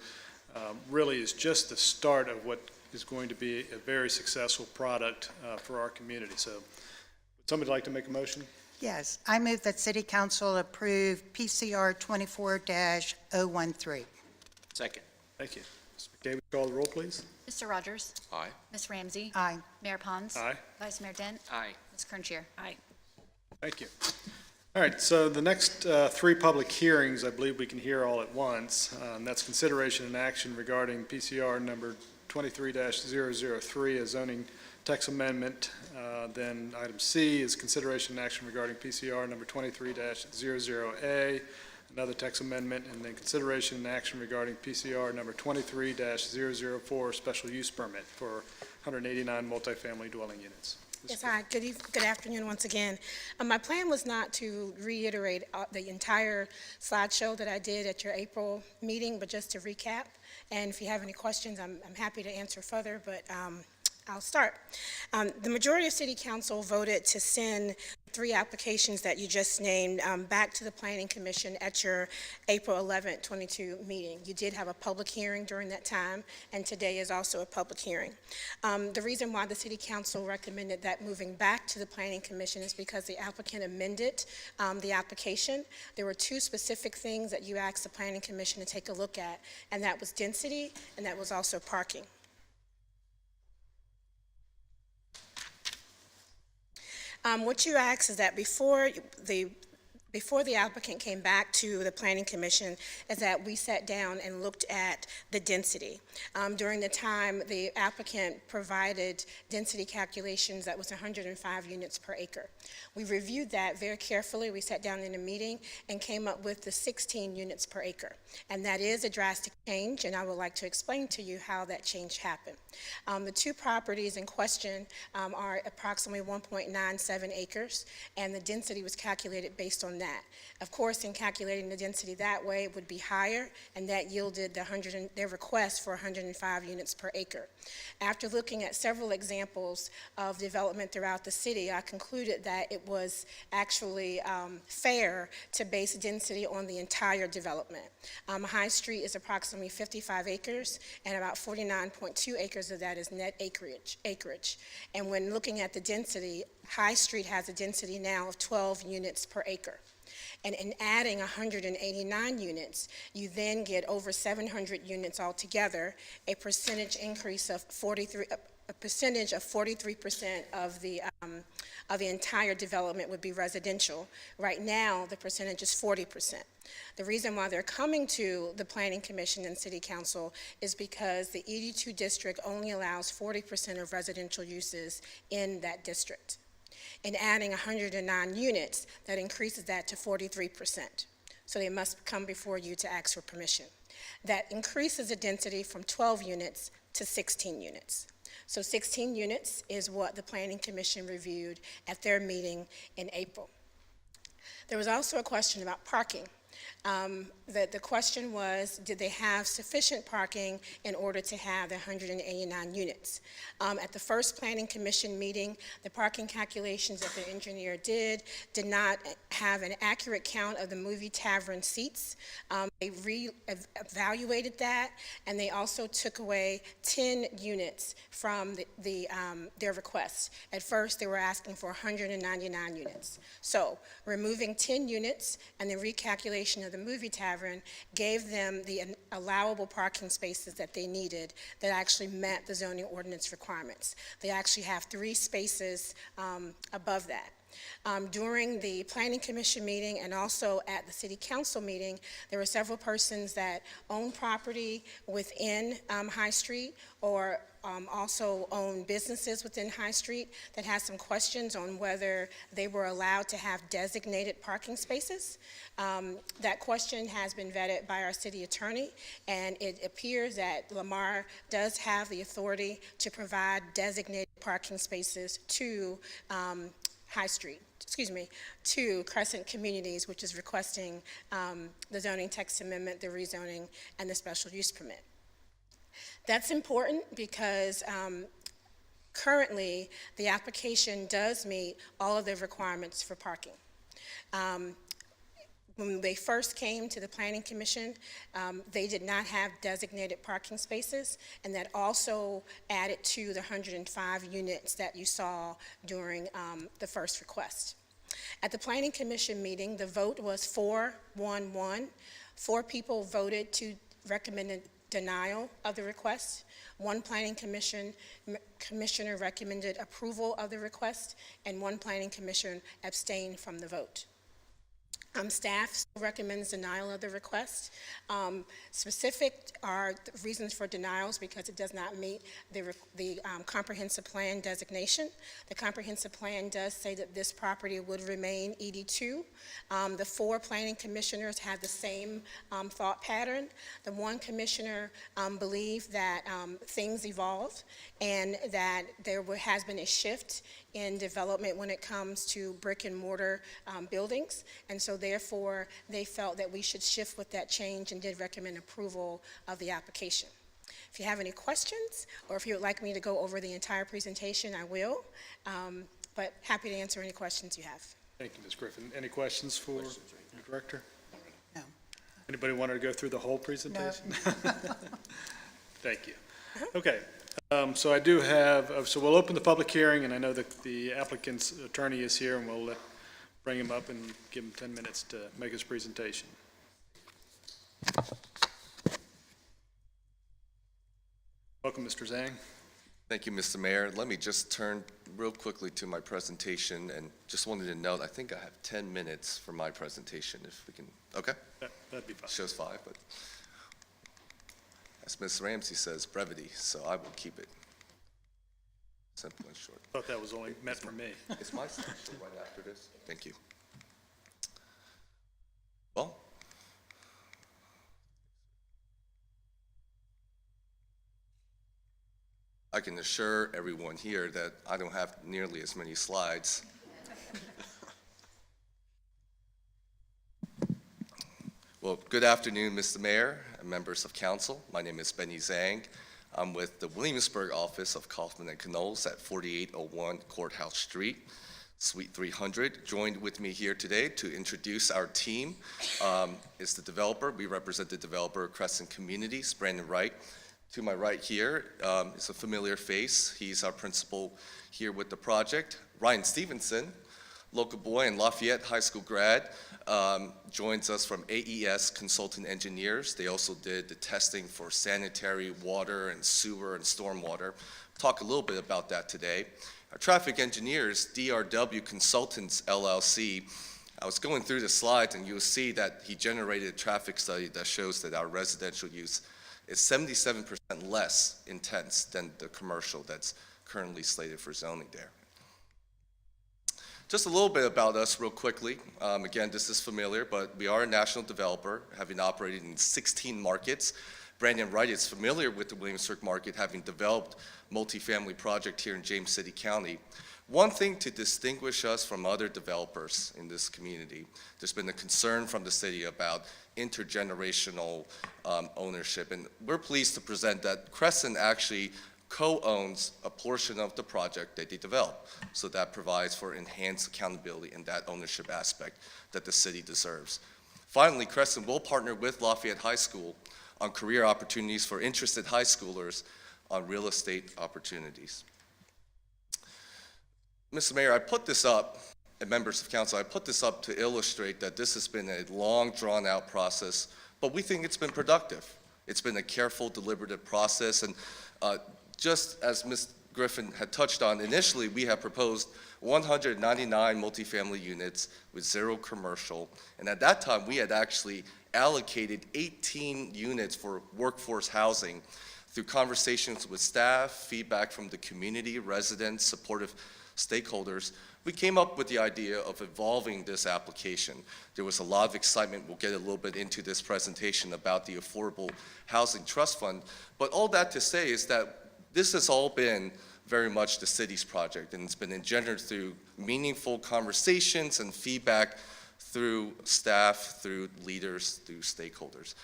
really is just the start of what is going to be a very successful product for our community. So would somebody like to make a motion? Yes, I move that City Council approve PCR 24-013. Second. Thank you. Ms. McKay, would you call the roll, please? Mr. Rogers? Aye. Ms. Ramsey? Aye. Mayor Pons? Aye. Vice Mayor Dent? Aye. Ms. Kernchier? Aye. Thank you. All right, so the next 3 public hearings, I believe we can hear all at once. That's consideration and action regarding PCR number 23-003, a zoning text amendment. Then item C is consideration and action regarding PCR number 23-00A, another text amendment, and then consideration and action regarding PCR number 23-004, special use permit for 189 multifamily dwelling units. Yes, hi. Good afternoon once again. My plan was not to reiterate the entire slideshow that I did at your April meeting, but just to recap. And if you have any questions, I'm happy to answer further, but I'll start. The majority of City Council voted to send 3 applications that you just named back to the Planning Commission at your April 11th, 22 meeting. You did have a public hearing during that time, and today is also a public hearing. The reason why the City Council recommended that moving back to the Planning Commission is because the applicant amended the application. There were 2 specific things that you asked the Planning Commission to take a look at, and that was density, and that was also parking. What you asked is that before the applicant came back to the Planning Commission, is that we sat down and looked at the density. During the time, the applicant provided density calculations that was 105 units per acre. We reviewed that very carefully. We sat down in a meeting and came up with the 16 units per acre. And that is a drastic change, and I would like to explain to you how that change happened. The 2 properties in question are approximately 1.97 acres, and the density was calculated based on that. Of course, in calculating the density that way, it would be higher, and that yielded their request for 105 units per acre. After looking at several examples of development throughout the city, I concluded that it was actually fair to base density on the entire development. High Street is approximately 55 acres, and about 49.2 acres of that is net acreage. And when looking at the density, High Street has a density now of 12 units per acre. And in adding 189 units, you then get over 700 units altogether, a percentage increase of 43%. A percentage of 43% of the entire development would be residential. Right now, the percentage is 40%. The reason why they're coming to the Planning Commission and City Council is because the ED2 district only allows 40% of residential uses in that district. And adding 109 units, that increases that to 43%. So they must come before you to ask for permission. That increases the density from 12 units to 16 units. So 16 units is what the Planning Commission reviewed at their meeting in April. There was also a question about parking. The question was, did they have sufficient parking in order to have the 189 units? At the first Planning Commission meeting, the parking calculations that the engineer did not have an accurate count of the movie tavern seats. They re-evaluated that, and they also took away 10 units from their request. At first, they were asking for 199 units. So removing 10 units and the recalculation of the movie tavern gave them the allowable parking spaces that they needed that actually met the zoning ordinance requirements. They actually have 3 spaces above that. During the Planning Commission meeting and also at the City Council meeting, there were several persons that own property within High Street or also own businesses within High Street that had some questions on whether they were allowed to have designated parking spaces. That question has been vetted by our city attorney, and it appears that Lamar does have the authority to provide designated parking spaces to to Crescent Communities, which is requesting the zoning text amendment, the rezoning, and the special use permit. That's important because currently the application does meet all of the requirements for parking. When they first came to the Planning Commission, they did not have designated parking spaces, and that also added to the 105 units that you saw during the first request. At the Planning Commission meeting, the vote was 4-1-1. 4 people voted to recommend denial of the request. 1 Planning Commissioner recommended approval of the request, and 1 Planning Commissioner abstained from the vote. Staff recommends denial of the request. Specific are the reasons for denials because it does not meet the comprehensive plan designation. The comprehensive plan does say that this property would remain ED2. The 4 planning commissioners had the same thought pattern. The 1 commissioner believed that things evolved and that there has been a shift in development when it comes to brick and mortar buildings, and so therefore they felt that we should shift with that change and did recommend approval of the application. If you have any questions or if you would like me to go over the entire presentation, I will, but happy to answer any questions you have. Thank you, Ms. Griffin. Any questions for the director? No. Anybody want to go through the whole presentation? No. Thank you. Okay. So I do have, so we'll open the public hearing, and I know that the applicant's attorney is here, and we'll bring him up and give him 10 minutes to make his presentation. Welcome, Mr. Zhang. Thank you, Mr. Mayor. Let me just turn real quickly to my presentation, and just wanted to note, I think I have 10 minutes for my presentation, if we can, okay? That'd be fine. Shows 5, but as Ms. Ramsey says, brevity, so I will keep it simple and short. I thought that was only meant for me. It's my section right after this. Thank you. Well, I can assure everyone here that I don't have nearly as many slides. Well, good afternoon, Mr. Mayor and members of council. My name is Benny Zhang. I'm with the Williamsburg office of Kaufman and Knowles at 4801 Courthouse Street, Suite 300. Joined with me here today to introduce our team is the developer. We represent the developer, Crescent Communities, Brandon Wright. To my right here is a familiar face. He's our principal here with the project. Ryan Stevenson, local boy and Lafayette High School grad, joins us from AES Consultant Engineers. They also did the testing for sanitary water and sewer and stormwater. Talk a little bit about that today. Our traffic engineers, DRW Consultants LLC. I was going through the slides and you'll see that he generated a traffic study that shows that our residential use is 77% less intense than the commercial that's currently slated for zoning there. Just a little bit about us real quickly. Again, this is familiar, but we are a national developer, having operated in 16 markets. Brandon Wright is familiar with the Williamsburg market, having developed multifamily project here in James City County. One thing to distinguish us from other developers in this community, there's been a concern from the city about intergenerational ownership, and we're pleased to present that Crescent actually co-owns a portion of the project that they develop. So that provides for enhanced accountability and that ownership aspect that the city deserves. Finally, Crescent will partner with Lafayette High School on career opportunities for interested high schoolers on real estate opportunities. Mr. Mayor, I put this up, and members of council, I put this up to illustrate that this has been a long, drawn-out process, but we think it's been productive. It's been a careful, deliberative process, and just as Ms. Griffin had touched on, initially we have proposed 199 multifamily units with 0 commercial, and at that time we had actually allocated 18 units for workforce housing. Through conversations with staff, feedback from the community, residents, supportive stakeholders, we came up with the idea of evolving this application. There was a lot of excitement. We'll get a little bit into this presentation about the Affordable Housing Trust Fund, but all that to say is that this has all been very much the city's project, and it's been engendered through meaningful conversations and feedback through staff, through leaders, through stakeholders.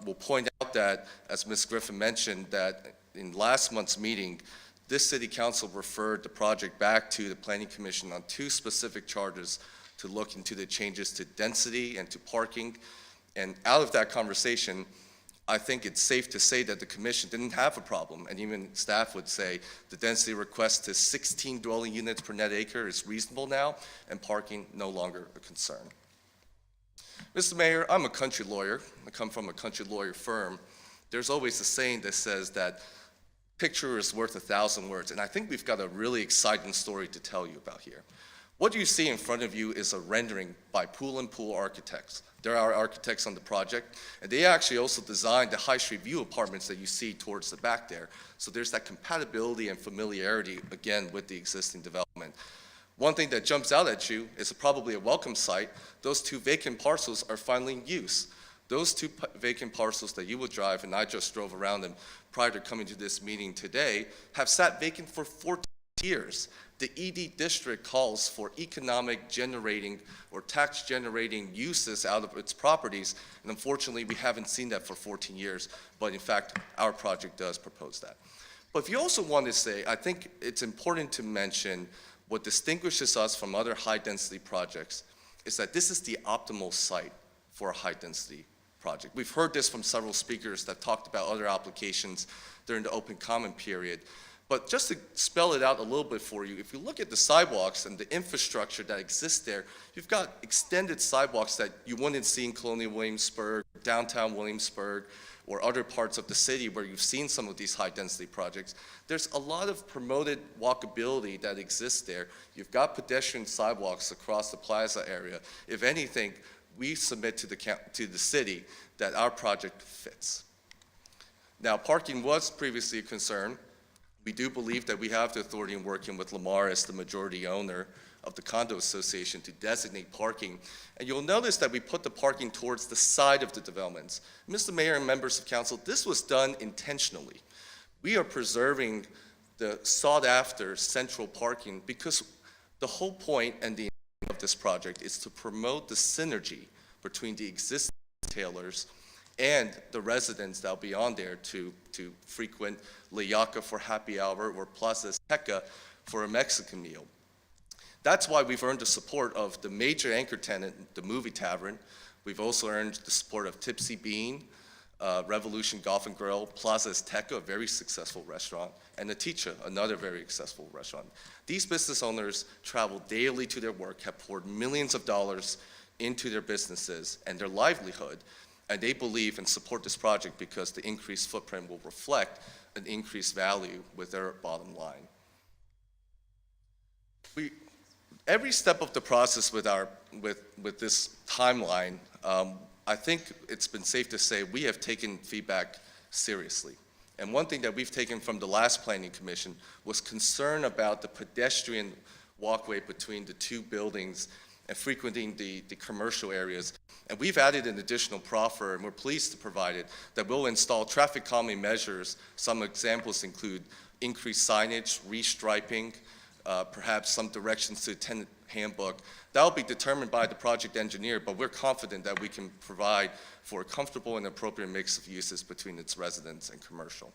We'll point out that, as Ms. Griffin mentioned, that in last month's meeting, this city council referred the project back to the Planning Commission on 2 specific charges to look into the changes to density and to parking. And out of that conversation, I think it's safe to say that the commission didn't have a problem, and even staff would say the density request to 16 dwelling units per net acre is reasonable now, and parking no longer a concern. Mr. Mayor, I'm a country lawyer. I come from a country lawyer firm. There's always a saying that says that picture is worth 1,000 words, and I think we've got a really exciting story to tell you about here. What you see in front of you is a rendering by Pool & Pool Architects. They're our architects on the project, and they actually also designed the High Street View apartments that you see towards the back there. So there's that compatibility and familiarity, again, with the existing development. One thing that jumps out at you is probably a welcome sight. Those 2 vacant parcels are finally in use. Those 2 vacant parcels that you will drive, and I just drove around them prior to coming to this meeting today, have sat vacant for 14 years. The ED district calls for economic generating or tax generating uses out of its properties, and unfortunately we haven't seen that for 14 years, but in fact our project does propose that. But if you also want to say, I think it's important to mention what distinguishes us from other high density projects is that this is the optimal site for a high density project. We've heard this from several speakers that talked about other applications during the open comment period. But just to spell it out a little bit for you, if you look at the sidewalks and the infrastructure that exists there, you've got extended sidewalks that you wouldn't see in Colonial Williamsburg, downtown Williamsburg, or other parts of the city where you've seen some of these high-density projects. There's a lot of promoted walkability that exists there. You've got pedestrian sidewalks across the plaza area. If anything, we submit to the city that our project fits. Now, parking was previously a concern. We do believe that we have the authority in working with Lamar as the majority owner of the condo association to designate parking. And you'll notice that we put the parking towards the side of the developments. Mr. Mayor and members of council, this was done intentionally. We are preserving the sought-after central parking because the whole point and the intent of this project is to promote the synergy between the existing retailers and the residents that'll be on there to frequent La Yaca for happy hour or Plaza Azteca for a Mexican meal. That's why we've earned the support of the major anchor tenant, the Movie Tavern. We've also earned the support of Tipsy Bean, Revolution Golf and Grill, Plaza Azteca, a very successful restaurant, and the Ticha, another very successful restaurant. These business owners travel daily to their work, have poured millions of dollars into their businesses and their livelihood, and they believe and support this project because the increased footprint will reflect an increased value with their bottom line. Every step of the process with this timeline, I think it's been safe to say we have taken feedback seriously. And one thing that we've taken from the last Planning Commission was concern about the pedestrian walkway between the two buildings and frequenting the commercial areas. And we've added an additional proffer, and we're pleased to provide it, that will install traffic calming measures. Some examples include increased signage, restriping, perhaps some directions to the tenant handbook. That'll be determined by the project engineer, but we're confident that we can provide for a comfortable and appropriate mix of uses between its residents and commercial.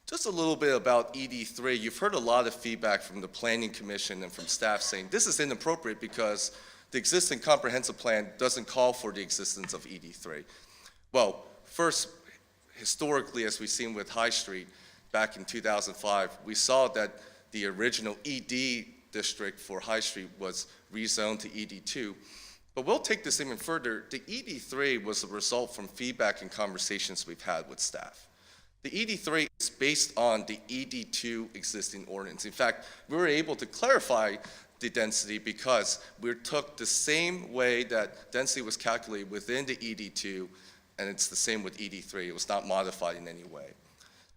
Just a little bit about ED3. You've heard a lot of feedback from the Planning Commission and from staff saying this is inappropriate because the existing comprehensive plan doesn't call for the existence of ED3. Well, first, historically, as we've seen with High Street back in 2005, we saw that the original ED district for High Street was rezoned to ED2. But we'll take this even further. The ED3 was a result from feedback and conversations we've had with staff. The ED3 is based on the ED2 existing ordinance. In fact, we were able to clarify the density because we took the same way that density was calculated within the ED2, and it's the same with ED3. It was not modified in any way.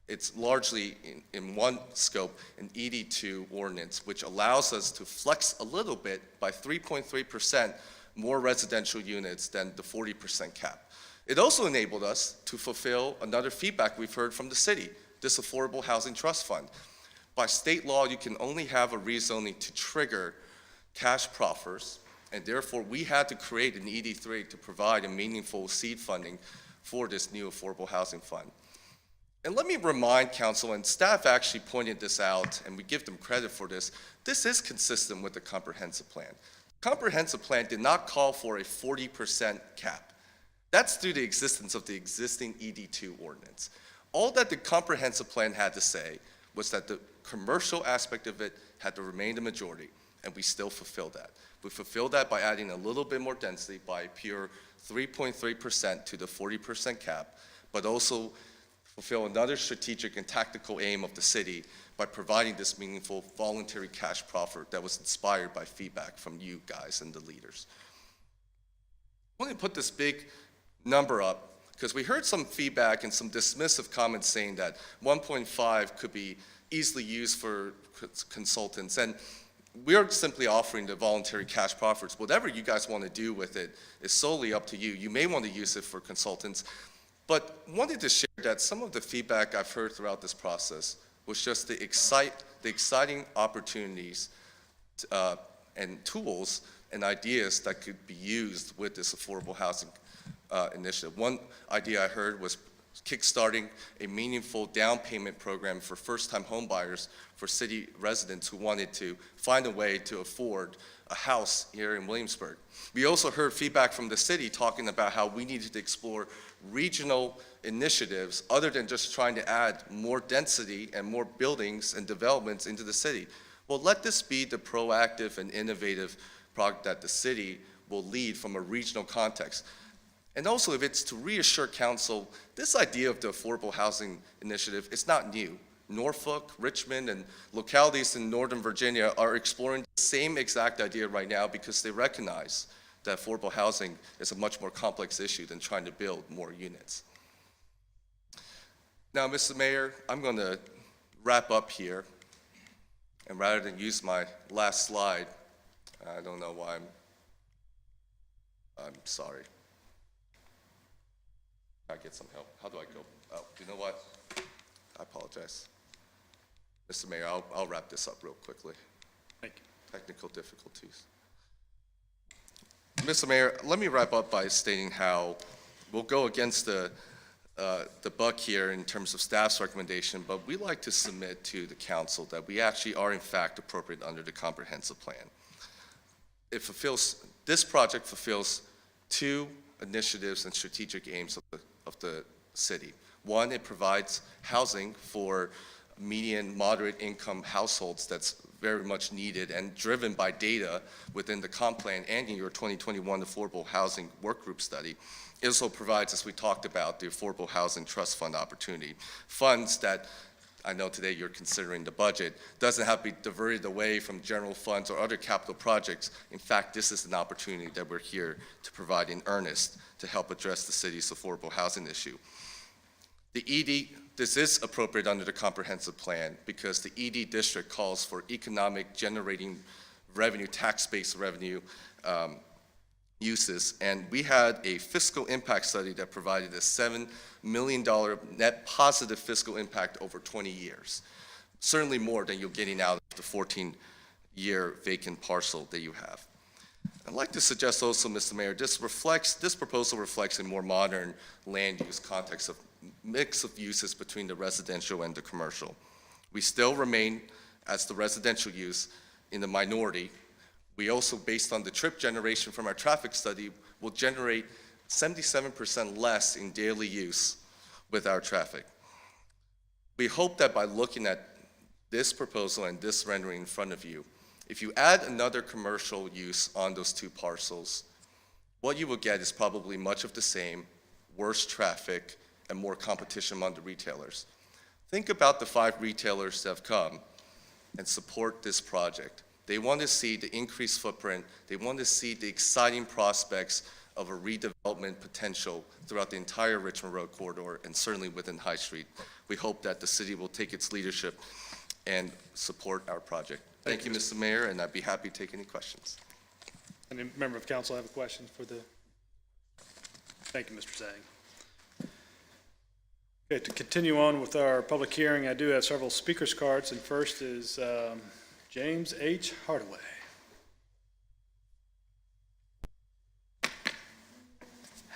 It's largely, in one scope, an ED2 ordinance, which allows us to flex a little bit by 3.3% more residential units than the 40% cap. It also enabled us to fulfill another feedback we've heard from the city, this Affordable Housing Trust Fund. By state law, you can only have a rezoning to trigger cash proffers, and therefore we had to create an ED3 to provide a meaningful seed funding for this new Affordable Housing Fund. And let me remind council, and staff actually pointed this out, and we give them credit for this, this is consistent with the comprehensive plan. The comprehensive plan did not call for a 40% cap. That's through the existence of the existing ED2 ordinance. All that the comprehensive plan had to say was that the commercial aspect of it had to remain the majority, and we still fulfilled that. We fulfilled that by adding a little bit more density by a pure 3.3% to the 40% cap, but also fulfill another strategic and tactical aim of the city by providing this meaningful voluntary cash proffer that was inspired by feedback from you guys and the leaders. I want to put this big number up because we heard some feedback and some dismissive comments saying that 1.5 could be easily used for consultants, and we're simply offering the voluntary cash proffers. Whatever you guys want to do with it is solely up to you. You may want to use it for consultants, but wanted to share that some of the feedback I've heard throughout this process was just the exciting opportunities and tools and ideas that could be used with this affordable housing initiative. One idea I heard was kickstarting a meaningful down payment program for first-time home buyers for city residents who wanted to find a way to afford a house here in Williamsburg. We also heard feedback from the city talking about how we needed to explore regional initiatives other than just trying to add more density and more buildings and developments into the city. Well, let this be the proactive and innovative product that the city will lead from a regional context. And also, if it's to reassure council, this idea of the affordable housing initiative is not new. Norfolk, Richmond, and localities in Northern Virginia are exploring the same exact idea right now because they recognize that affordable housing is a much more complex issue than trying to build more units. Now, Mr. Mayor, I'm going to wrap up here. And rather than use my last slide, I don't know why I'm sorry. I get some help. How do I go? Oh, you know what? I apologize. Mr. Mayor, I'll wrap this up real quickly. Thank you. Technical difficulties. Mr. Mayor, let me wrap up by stating how we'll go against the buck here in terms of staff's recommendation, but we like to submit to the council that we actually are in fact appropriate under the comprehensive plan. This project fulfills two initiatives and strategic aims of the city. One, it provides housing for median moderate income households that's very much needed and driven by data within the comp plan and in your 2021 Affordable Housing Work Group study. It also provides, as we talked about, the Affordable Housing Trust Fund opportunity. Funds that, I know today you're considering the budget, doesn't have to be diverted away from general funds or other capital projects. In fact, this is an opportunity that we're here to provide in earnest to help address the city's affordable housing issue. The ED, this is appropriate under the comprehensive plan because the ED district calls for economic generating revenue, tax-based revenue uses. And we had a fiscal impact study that provided a $7 million net positive fiscal impact over 20 years. Certainly more than you're getting out of the 14-year vacant parcel that you have. I'd like to suggest also, Mr. Mayor, this proposal reflects a more modern land use context of mix of uses between the residential and the commercial. We still remain, as the residential use, in the minority. We also, based on the trip generation from our traffic study, will generate 77% less in daily use with our traffic. We hope that by looking at this proposal and this rendering in front of you, if you add another commercial use on those two parcels, what you will get is probably much of the same, worse traffic, and more competition among the retailers. Think about the 5 retailers that have come and support this project. They want to see the increased footprint. They want to see the exciting prospects of a redevelopment potential throughout the entire Richmond Road corridor and certainly within High Street. We hope that the city will take its leadership and support our project. Thank you, Mr. Mayor, and I'd be happy to take any questions. Any member of council have a question for the? Thank you, Mr. Zhang. Okay, to continue on with our public hearing, I do have several speakers cards, and first is James H. Hardaway.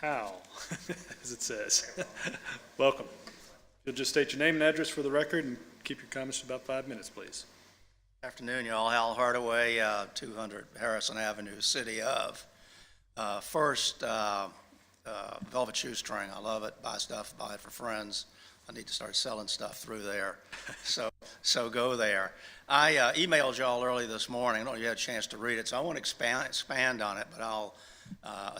Hal, as it says. Welcome. You'll just state your name and address for the record and keep your comments to about 5 minutes, please. Afternoon, y'all. Hal Hardaway, 200 Harrison Avenue, City of. First, Velvet Shoestring. I love it. Buy stuff, buy it for friends. I need to start selling stuff through there. So go there. I emailed y'all early this morning. I don't know if you had a chance to read it, so I won't expand on it, but I'll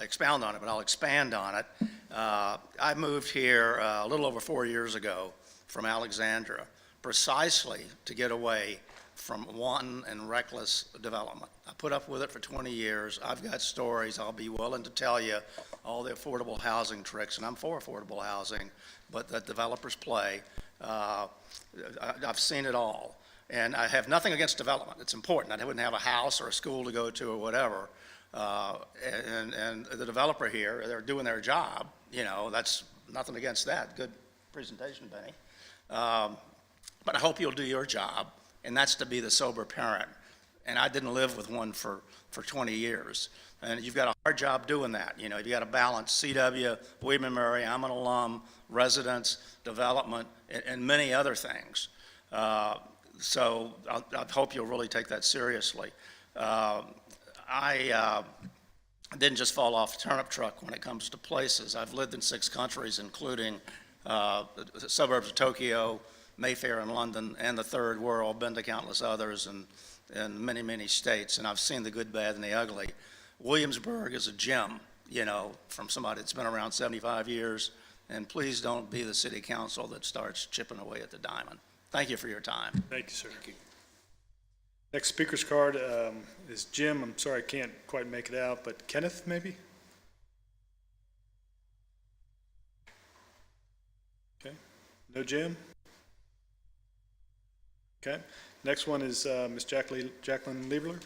expand on it. I moved here a little over 4 years ago from Alexandria, precisely to get away from wanton and reckless development. I put up with it for 20 years. I've got stories. I'll be willing to tell you all the affordable housing tricks, and I'm for affordable housing, but that developers play. I've seen it all. And I have nothing against development. It's important. I wouldn't have a house or a school to go to or whatever. And the developer here, they're doing their job. You know, that's nothing against that. Good presentation, Benny. But I hope you'll do your job, and that's to be the sober parent. And I didn't live with one for 20 years. And you've got a hard job doing that. You know, you've got to balance CW, William and Mary, I'm an alum, residents, development, and many other things. So I hope you'll really take that seriously. I didn't just fall off the turnip truck when it comes to places. I've lived in 6 countries, including the suburbs of Tokyo, Mayfair in London, and the Third World, been to countless others in many, many states, and I've seen the good, bad, and the ugly. Williamsburg is a gem, you know, from somebody that's been around 75 years, and please don't be the city council that starts chipping away at the diamond. Thank you for your time. Thank you, sir. Thank you. Next speaker's card is Jim. I'm sorry I can't quite make it out, but Kenneth, maybe? Okay. No Jim? Okay. Next one is Ms. Jacqueline Lieberler.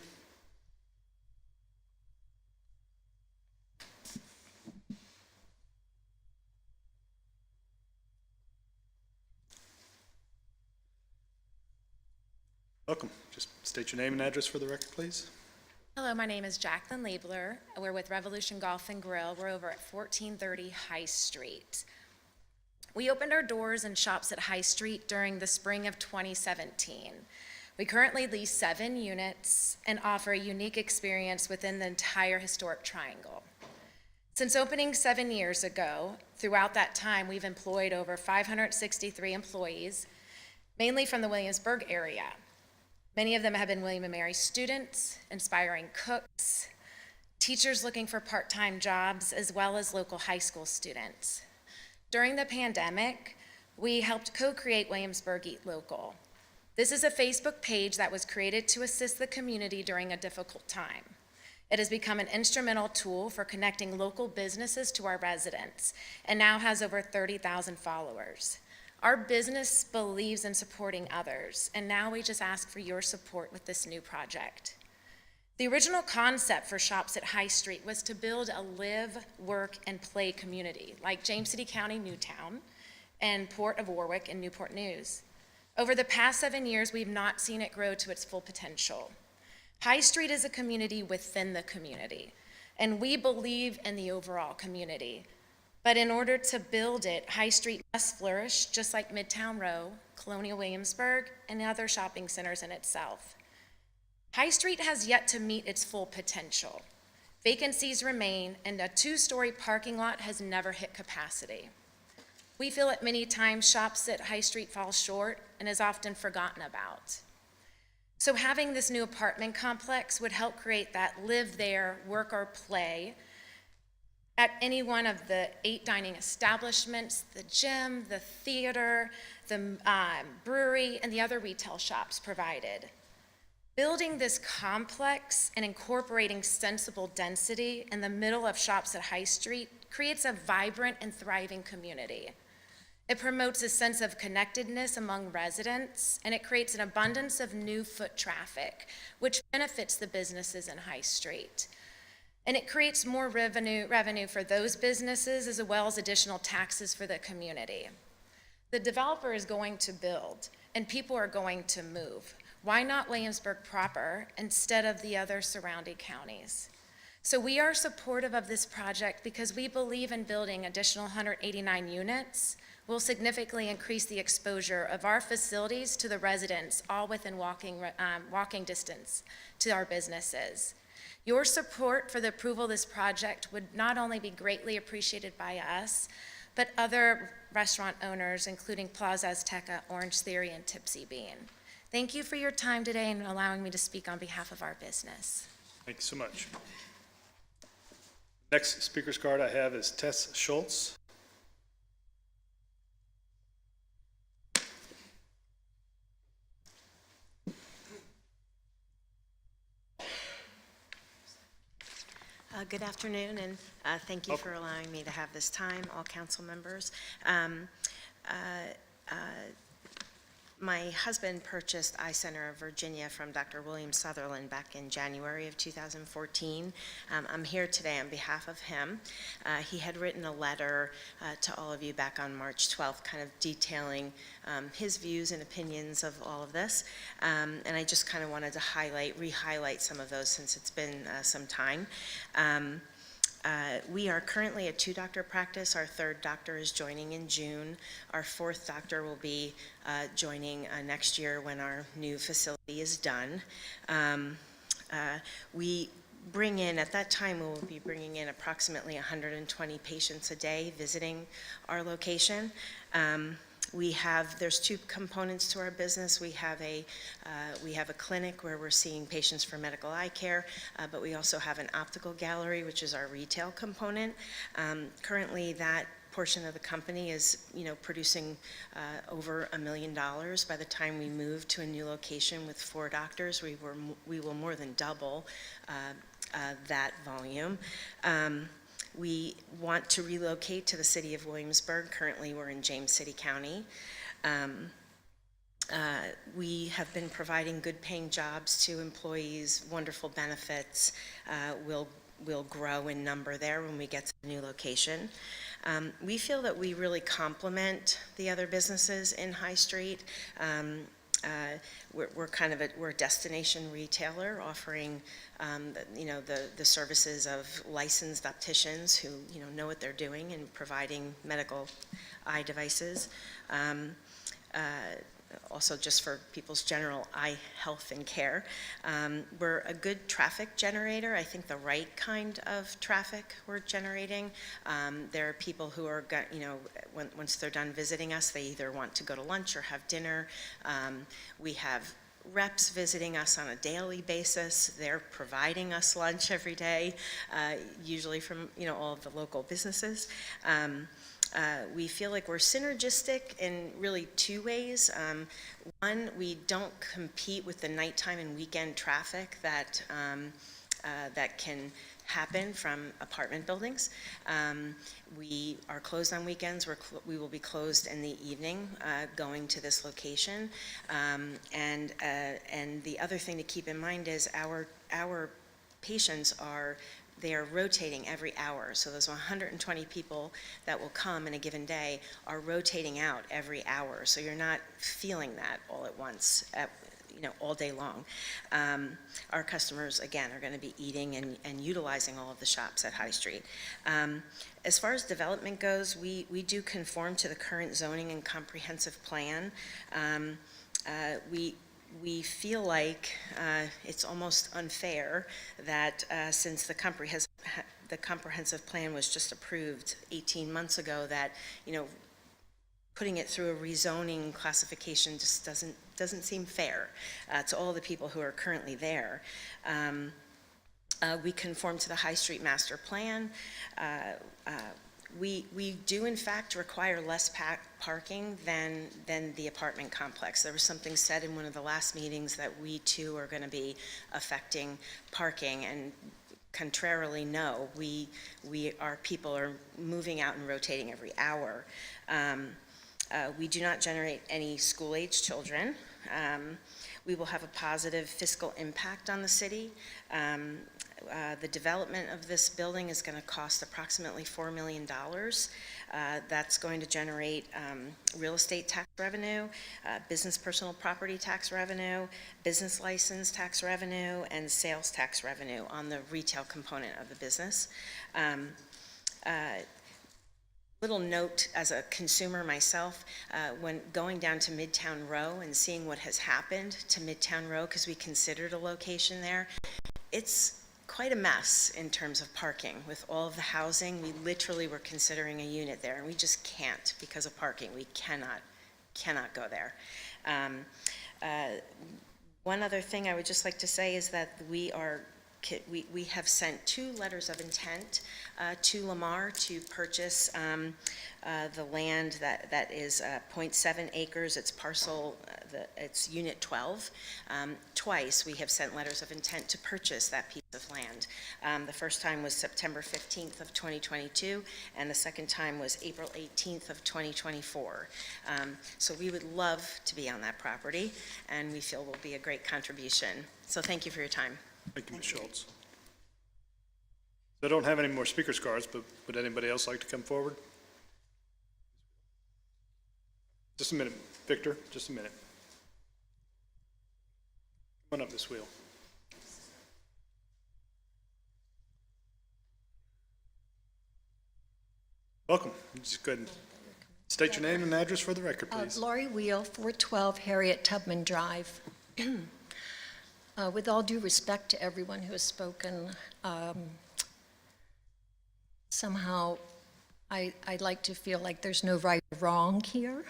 Welcome. Just state your name and address for the record, please. Hello, my name is Jacqueline Liebler. We're with Revolution Golf and Grill. We're over at 1430 High Street. We opened our doors and shops at High Street during the spring of 2017. We currently lease 7 units and offer a unique experience within the entire historic triangle. Since opening 7 years ago, throughout that time, we've employed over 563 employees, mainly from the Williamsburg area. Many of them have been William & Mary students, inspiring cooks, teachers looking for part-time jobs, as well as local high school students. During the pandemic, we helped co-create Williamsburg Eat Local. This is a Facebook page that was created to assist the community during a difficult time. It has become an instrumental tool for connecting local businesses to our residents and now has over 30,000 followers. Our business believes in supporting others, and now we just ask for your support with this new project. The original concept for Shops at High Street was to build a live, work, and play community, like James City County, Newtown, and Port of Warwick and Newport News. Over the past 7 years, we've not seen it grow to its full potential. High Street is a community within the community, and we believe in the overall community. But in order to build it, High Street must flourish, just like Midtown Row, Colonial Williamsburg, and other shopping centers in itself. High Street has yet to meet its full potential. Vacancies remain, and a 2-story parking lot has never hit capacity. We feel at many times Shops at High Street fall short and is often forgotten about. So having this new apartment complex would help create that live there, work or play at any one of the 8 dining establishments, the gym, the theater, the brewery, and the other retail shops provided. Building this complex and incorporating sensible density in the middle of Shops at High Street creates a vibrant and thriving community. It promotes a sense of connectedness among residents, and it creates an abundance of new foot traffic, which benefits the businesses in High Street. And it creates more revenue for those businesses, as well as additional taxes for the community. The developer is going to build, and people are going to move. Why not Williamsburg proper instead of the other surrounding counties? So we are supportive of this project because we believe in building additional 189 units will significantly increase the exposure of our facilities to the residents, all within walking distance to our businesses. Your support for the approval of this project would not only be greatly appreciated by us, but other restaurant owners, including Plaza Azteca, Orange Theory, and Tipsy Bean. Thank you for your time today and allowing me to speak on behalf of our business. Thank you so much. Next speaker's card I have is Tess Schultz. Good afternoon, and thank you for allowing me to have this time, all council members. My husband purchased Eye Center of Virginia from Dr. William Sutherland back in January of 2014. I'm here today on behalf of him. He had written a letter to all of you back on March 12th, kind of detailing his views and opinions of all of this. And I just kind of wanted to re-highlight some of those since it's been some time. We are currently a 2-doctor practice. Our 3rd doctor is joining in June. Our 4th doctor will be joining next year when our new facility is done. We bring in, at that time, we will be bringing in approximately 120 patients a day visiting our location. There's 2 components to our business. We have a clinic where we're seeing patients for medical eye care, but we also have an optical gallery, which is our retail component. Currently, that portion of the company is, producing over $1 million. By the time we move to a new location with 4 doctors, we will more than double that volume. We want to relocate to the city of Williamsburg. Currently, we're in James City County. We have been providing good-paying jobs to employees, wonderful benefits. We'll grow in number there when we get to the new location. We feel that we really complement the other businesses in High Street. we're kind of we're a destination retailer offering, the services of licensed opticians who, know what they're doing and providing medical eye devices. Also just for people's general eye health and care. We're a good traffic generator, I think the right kind of traffic we're generating. There are people who are, once they're done visiting us, they either want to go to lunch or have dinner. We have reps visiting us on a daily basis. They're providing us lunch every day, usually from, all of the local businesses. We feel like we're synergistic in really two ways. One, we don't compete with the nighttime and weekend traffic that can happen from apartment buildings. We are closed on weekends. We will be closed in the evening going to this location. And the other thing to keep in mind is our patients they are rotating every hour. So those 120 people that will come in a given day are rotating out every hour. So you're not feeling that all at once, all day long. Our customers, again, are going to be eating and utilizing all of the shops at High Street. As far as development goes, we do conform to the current zoning and comprehensive plan. We feel like it's almost unfair that since the comprehensive plan was just approved 18 months ago, that putting it through a rezoning classification just doesn't seem fair to all the people who are currently there. We conform to the High Street Master Plan. We do in fact require less parking than the apartment complex. There was something said in one of the last meetings that we too are going to be affecting parking, and contrarily, no. Our people are moving out and rotating every hour. We do not generate any school-age children. We will have a positive fiscal impact on the city. The development of this building is going to cost approximately $4 million. That's going to generate real estate tax revenue, business personal property tax revenue, business license tax revenue, and sales tax revenue on the retail component of the business. Little note as a consumer myself, when going down to Midtown Row and seeing what has happened to Midtown Row, because we considered a location there, it's quite a mess in terms of parking. With all of the housing, we literally were considering a unit there, and we just can't because of parking. We cannot go there. One other thing I would just like to say is that we have sent 2 letters of intent to Lamar to purchase the land that is 0.7 acres. It's parcel, it's Unit 12. Twice we have sent letters of intent to purchase that piece of land. The first time was September 15th of 2022, and the second time was April 18th of 2024. So we would love to be on that property, and we feel will be a great contribution. So thank you for your time. Thank you, Ms. Schultz. I don't have any more speakers cards, but would anybody else like to come forward? Just a minute, Victor, just a minute. Come on up, Ms. Wheel. Welcome. Just go ahead and state your name and address for the record, please. Lori Wheel, 412 Harriet Tubman Drive. With all due respect to everyone who has spoken, somehow I like to feel like there's no right or wrong here,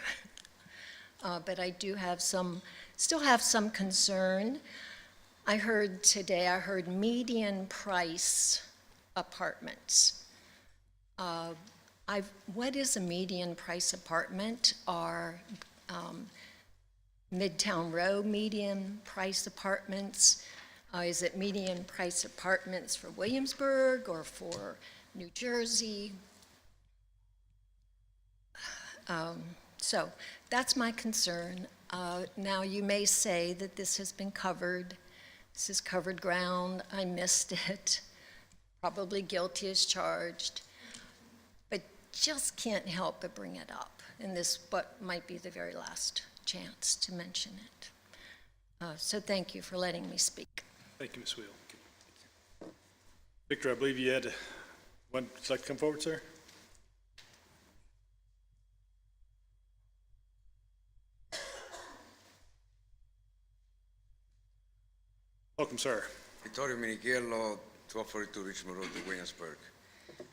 but I do have still have some concern. I heard median price apartments. What is a median price apartment? Are Midtown Row median price apartments? Is it median price apartments for Williamsburg or for New Jersey? So that's my concern. Now you may say that this has been covered. This is covered ground. I missed it. Probably guilty as charged. But just can't help but bring it up. And this what might be the very last chance to mention it. So thank you for letting me speak. Thank you, Ms. Wheel. Victor, I believe you had one, would you like to come forward, sir? Welcome, sir. Vittorio Minichello, 1242 Richmond Road, Williamsburg.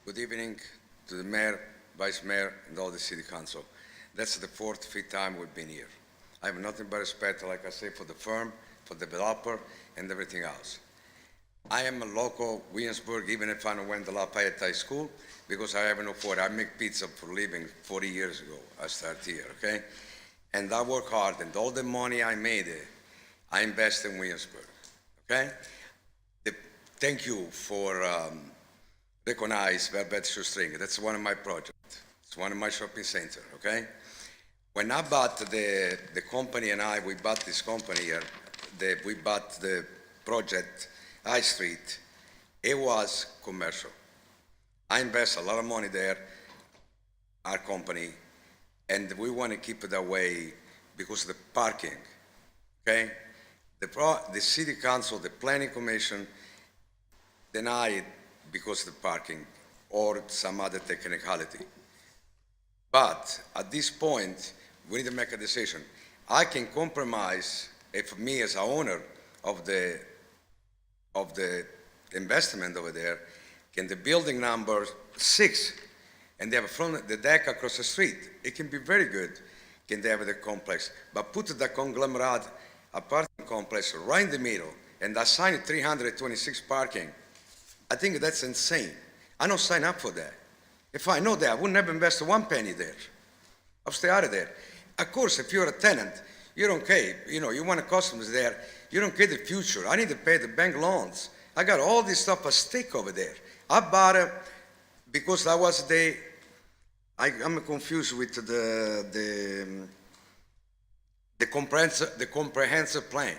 Good evening to the mayor, vice mayor, and all the city council. That's the fourth, fifth time we've been here. I have nothing but respect, like I say, for the firm, for the developer, and everything else. I am a local Williamsburg, even if I went to Lafayette High School, because I haven't afforded. I make pizza for a living 40 years ago. I started here, okay? And I work hard, and all the money I made, I invest in Williamsburg, okay? Thank you for recognize Velvet Shoestring. That's one of my projects. It's one of my shopping center, okay? When I bought the company and we bought this company here, we bought the project High Street, it was commercial. I invest a lot of money there, our company, and we want to keep it that way because of the parking, okay? The city council, the planning commission, denied because of the parking or some other technicality. But at this point, we need to make a decision. I can compromise if me as a owner of the investment over there, can the building number 6, and they have the deck across the street. It can be very good, can they have the complex. But put the conglomerate apartment complex right in the middle and assign 326 parking. I think that's insane. I don't sign up for that. If I know that, I would never invest one penny there. I'll stay out of there. Of course, if you're a tenant, you don't care. You want customers there. You don't care the future. I need to pay the bank loans. I got all this stuff at stake over there. I bought it because that was I'm confused with the comprehensive plan.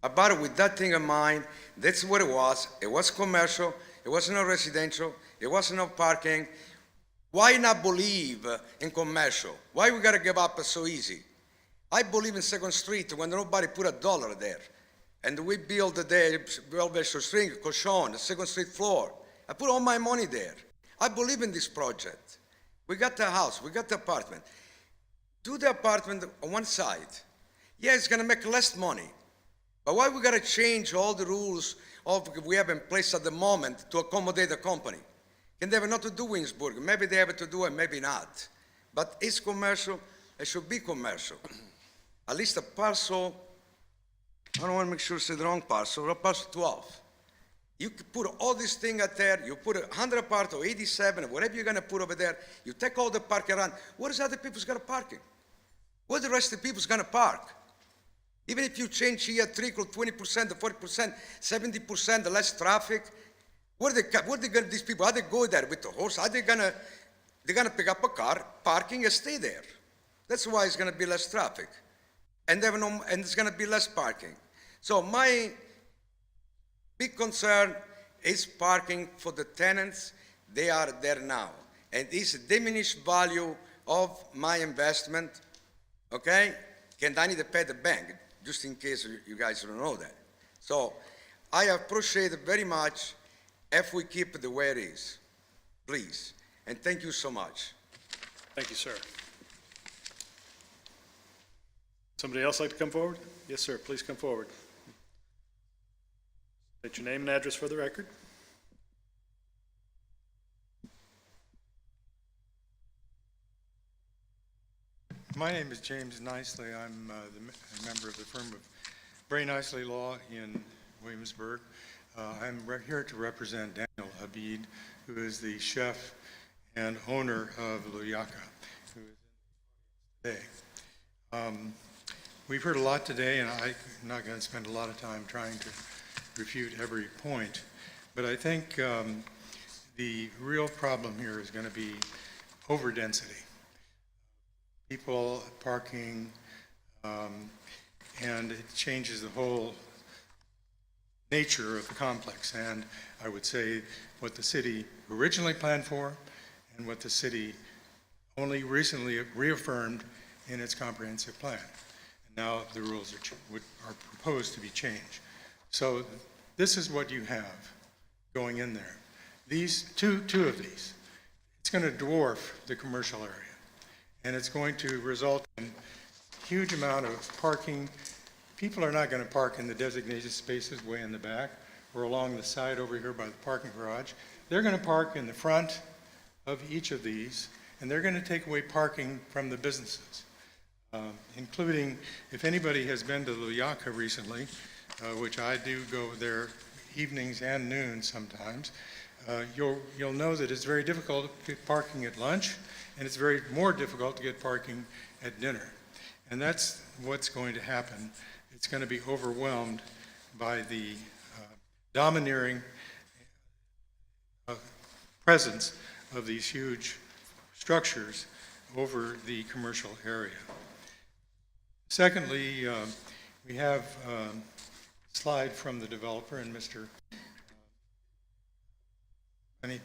I bought it with that thing in mind. That's what it was. It was commercial. It wasn't no residential. It wasn't no parking. Why not believe in commercial? Why we gotta give up so easy? I believe in 2nd Street when nobody put $1 there. And we built the Velvet Shoestring, Cochon, the 2nd Street floor. I put all my money there. I believe in this project. We got the house, we got the apartment. Do the apartment on one side. Yeah, it's gonna make less money. But why we gotta change all the rules we have in place at the moment to accommodate the company? Can they have not to do Williamsburg? Maybe they have to do it, maybe not. But it's commercial, it should be commercial. At least a parcel, I don't want to make sure it's the wrong parcel, a parcel 12. You could put all this thing out there, you put 100 apartments or 87, whatever you're gonna put over there, you take all the parking around. What is other people's gonna parking? Where the rest of the people's gonna park? Even if you change here, trickle 20%, 40%, 70%, less traffic, where they gonna, these people, are they go there with the horse? Are they gonna pick up a car, parking, and stay there? That's why it's gonna be less traffic. And it's gonna be less parking. So my big concern is parking for the tenants. They are there now. And it's a diminished value of my investment, okay? And I need to pay the bank, just in case you guys don't know that. So I appreciate it very much if we keep it the way it is, please. And thank you so much. Thank you, sir. Somebody else like to come forward? Yes, sir, please come forward. State your name and address for the record. My name is James Nicely. I'm a member of the firm of Bray Nicely Law in Williamsburg. I'm here to represent Daniel Habib, who is the chef and owner of Luyaka, who is in today. We've heard a lot today, and I'm not going to spend a lot of time trying to refute every point, but I think the real problem here is going to be overdensity. People, parking, and it changes the whole nature of the complex. And I would say what the city originally planned for and what the city only recently reaffirmed in its comprehensive plan. And Now the rules are proposed to be changed. So this is what you have going in there. These, two of these, it's going to dwarf the commercial area. And it's going to result in huge amount of parking. People are not going to park in the designated spaces way in the back or along the side over here by the parking garage. They're going to park in the front of each of these, and they're going to take away parking from the businesses, including, if anybody has been to Luyaka recently, which I do go there evenings and noons sometimes, you'll know that it's very difficult to get parking at lunch, and it's more difficult to get parking at dinner. And that's what's going to happen. It's going to be overwhelmed by the domineering presence of these huge structures over the commercial area. Secondly, we have a slide from the developer, and Mr.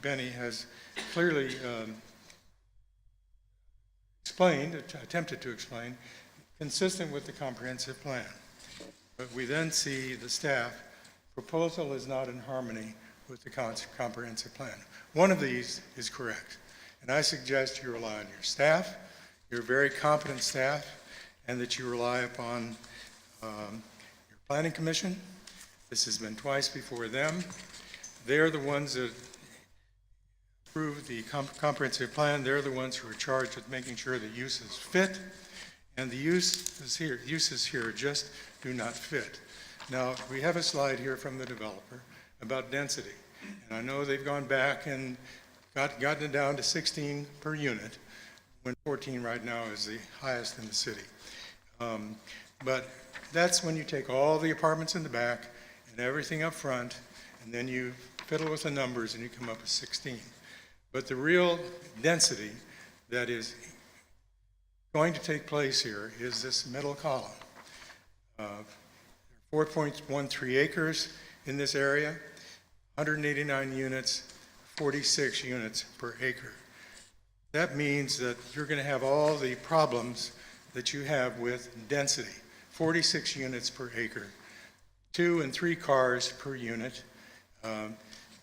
Benny has clearly attempted to explain, consistent with the comprehensive plan. But we then see the staff proposal is not in harmony with the comprehensive plan. One of these is correct, and I suggest you rely on your staff, your very competent staff, and that you rely upon your planning commission. This has been twice before them. They're the ones that approve the comprehensive plan. They're the ones who are charged with making sure the uses fit, and the uses here just do not fit. Now, we have a slide here from the developer about density, and I know they've gone back and gotten it down to 16 per unit, when 14 right now is the highest in the city. But that's when you take all the apartments in the back and everything up front, and then you fiddle with the numbers and you come up with 16. But the real density that is going to take place here is this middle column. 4.13 acres in this area, 189 units, 46 units per acre. That means that you're going to have all the problems that you have with density. 46 units per acre, 2 and 3 cars per unit,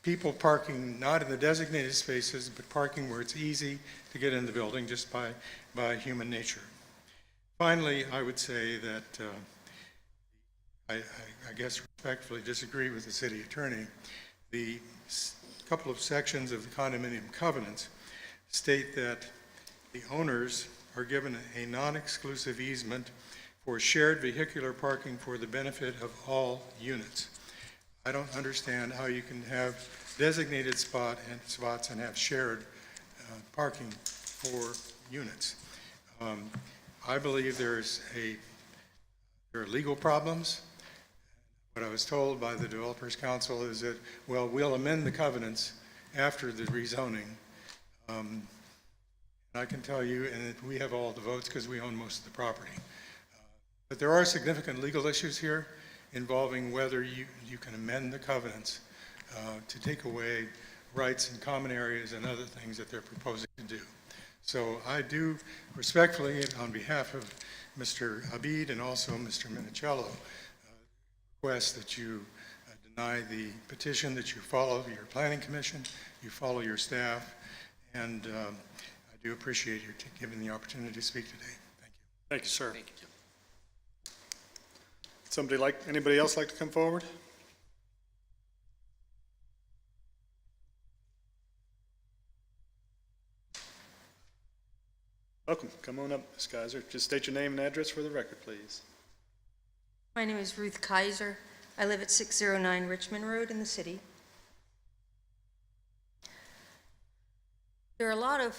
people parking not in the designated spaces, but parking where it's easy to get in the building just by human nature. Finally, I would say that I guess respectfully disagree with the city attorney. The couple of sections of the condominium covenants state that the owners are given a non-exclusive easement for shared vehicular parking for the benefit of all units. I don't understand how you can have designated spots and have shared parking for units. I believe there are legal problems. What I was told by the Developers Council is that, well, we'll amend the covenants after the rezoning. And I can tell you, and we have all the votes because we own most of the property. But there are significant legal issues here involving whether you can amend the covenants to take away rights in common areas and other things that they're proposing to do. So I do respectfully, on behalf of Mr. Abid and also Mr. Minicello, request that you deny the petition, that you follow your planning commission, you follow your staff, and I do appreciate your giving the opportunity to speak today. Thank you. Thank you, sir. Thank you. Anybody else like to come forward? Welcome. Come on up, Ms. Kaiser. Just state your name and address for the record, please. My name is Ruth Kaiser. I live at 609 Richmond Road in the city. There are a lot of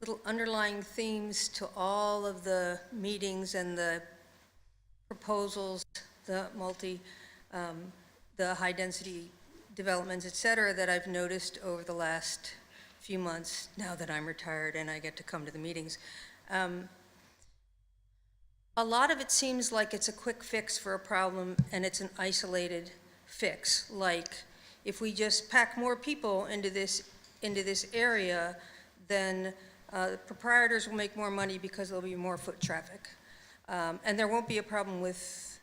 little underlying themes to all of the meetings and the proposals, the the high-density developments, et cetera, that I've noticed over the last few months, now that I'm retired and I get to come to the meetings. A lot of it seems like it's a quick fix for a problem, and it's an isolated fix. Like, if we just pack more people into this area, then the proprietors will make more money because there'll be more foot traffic. And there won't be a problem with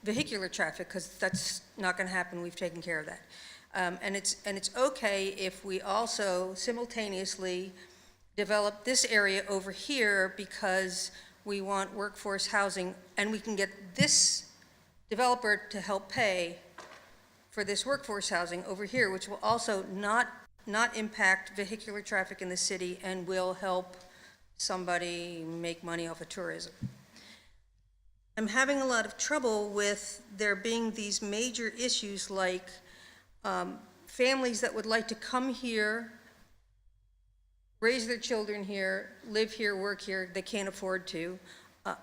vehicular traffic, because that's not going to happen. We've taken care of that. And it's okay if we also simultaneously develop this area over here, because we want workforce housing, and we can get this developer to help pay for this workforce housing over here, which will also not impact vehicular traffic in the city and will help somebody make money off of tourism. I'm having a lot of trouble with there being these major issues like families that would like to come here, raise their children here, live here, work here, they can't afford to,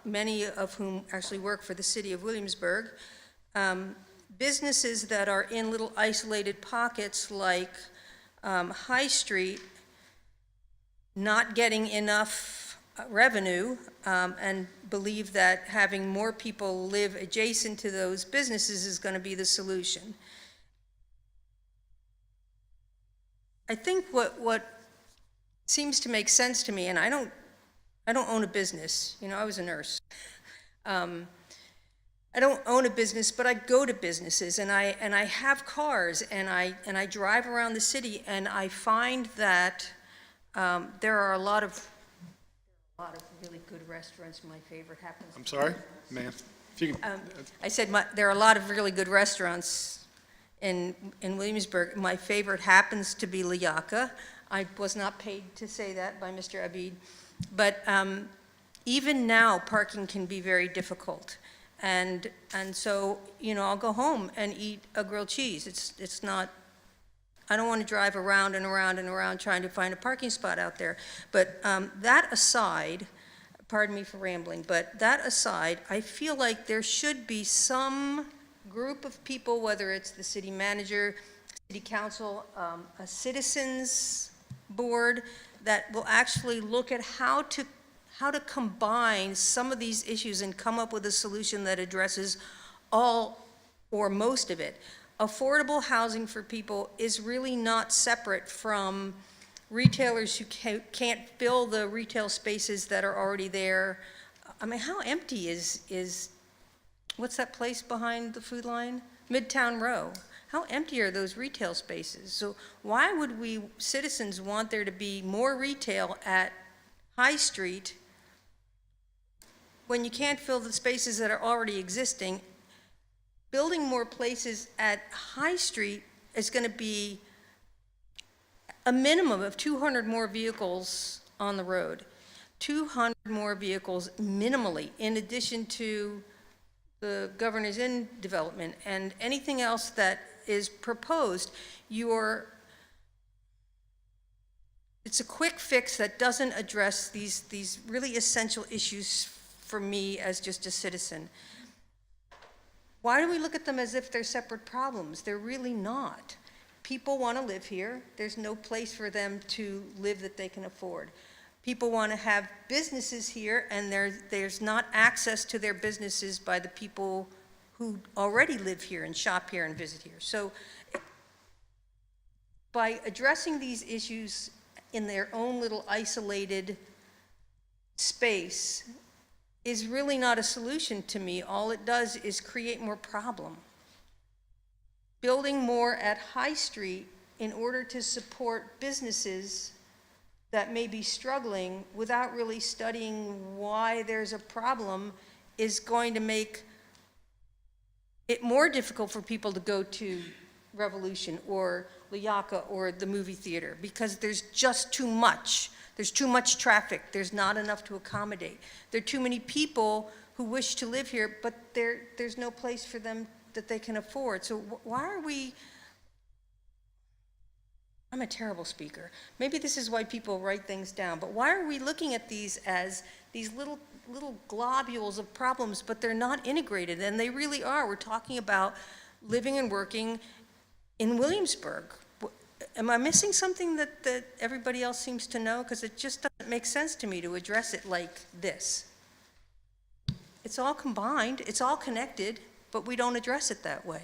many of whom actually work for the city of Williamsburg. Businesses that are in little isolated pockets like High Street, not getting enough revenue, and believe that having more people live adjacent to those businesses is going to be the solution. I think what seems to make sense to me, and I don't own a business. You know, I was a nurse. I don't own a business, but I go to businesses, and I have cars, and I drive around the city, and I find that there are a lot of really good restaurants. My favorite happens. I'm sorry, ma'am. If you can, I said there are a lot of really good restaurants in Williamsburg. My favorite happens to be Layaka. I was not paid to say that by Mr. Abid, but even now, parking can be very difficult. And so, you know, I'll go home and eat a grilled cheese. It's not, I don't want to drive around and around and around trying to find a parking spot out there. But that aside, pardon me for rambling, but that aside, I feel like there should be some group of people, whether it's the city manager, city council, a citizens board, that will actually look at how to combine some of these issues and come up with a solution that addresses all or most of it. Affordable housing for people is really not separate from retailers who can't fill the retail spaces that are already there. I mean, how empty is what's that place behind the Food Line? Midtown Row. How empty are those retail spaces? So why would we citizens want there to be more retail at High Street when you can't fill the spaces that are already existing? Building more places at High Street is going to be a minimum of 200 more vehicles on the road. 200 more vehicles minimally, in addition to the Governor's Inn development and anything else that is proposed. It's a quick fix that doesn't address these really essential issues for me as just a citizen. Why do we look at them as if they're separate problems? They're really not. People want to live here. There's no place for them to live that they can afford. People want to have businesses here, and there's not access to their businesses by the people who already live here and shop here and visit here. So by addressing these issues in their own little isolated space is really not a solution to me. All it does is create more problem. Building more at High Street in order to support businesses that may be struggling without really studying why there's a problem is going to make it more difficult for people to go to Revolution or Layaka or the movie theater, because there's just too much. There's too much traffic. There's not enough to accommodate. There are too many people who wish to live here, but there's no place for them that they can afford. So why are we, I'm a terrible speaker. Maybe this is why people write things down, but why are we looking at these as these little globules of problems, but they're not integrated, and they really are. We're talking about living and working in Williamsburg. Am I missing something that everybody else seems to know? Because it just doesn't make sense to me to address it like this. It's all combined, it's all connected, but we don't address it that way.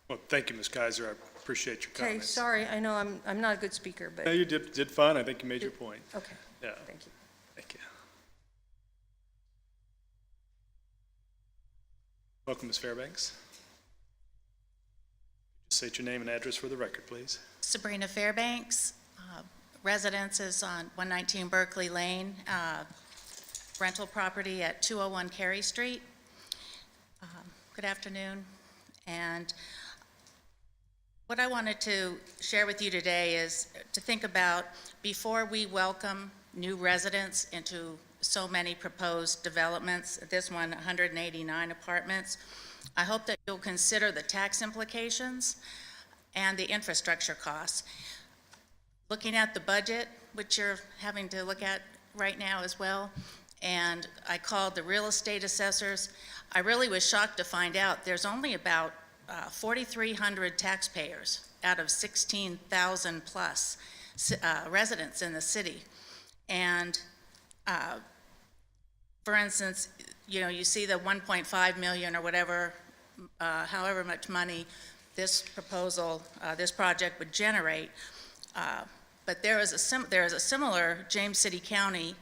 well, thank you, Ms. Kaiser. I appreciate your Okay, comments. sorry, I know I'm not a good speaker, but. No, you did fine. I think you made your point. Okay, Yeah. thank you. Thank you. Welcome, Ms. Fairbanks. State your name and address for the record, please. Sabrina Fairbanks, residence is on 119 Berkeley Lane, rental property at 201 Cary Street. Good afternoon. And what I wanted to share with you today is to think about, before we welcome new residents into so many proposed developments, this one 189 apartments, I hope that you'll consider the tax implications and the infrastructure costs. Looking at the budget, which you're having to look at right now as well, and I called the real estate assessors. I really was shocked to find out there's only about 4,300 taxpayers out of 16,000 plus residents in the city. And for instance, you know, you see the 1.5 million or whatever, however much money this proposal, this project would generate. But there is a similar James City County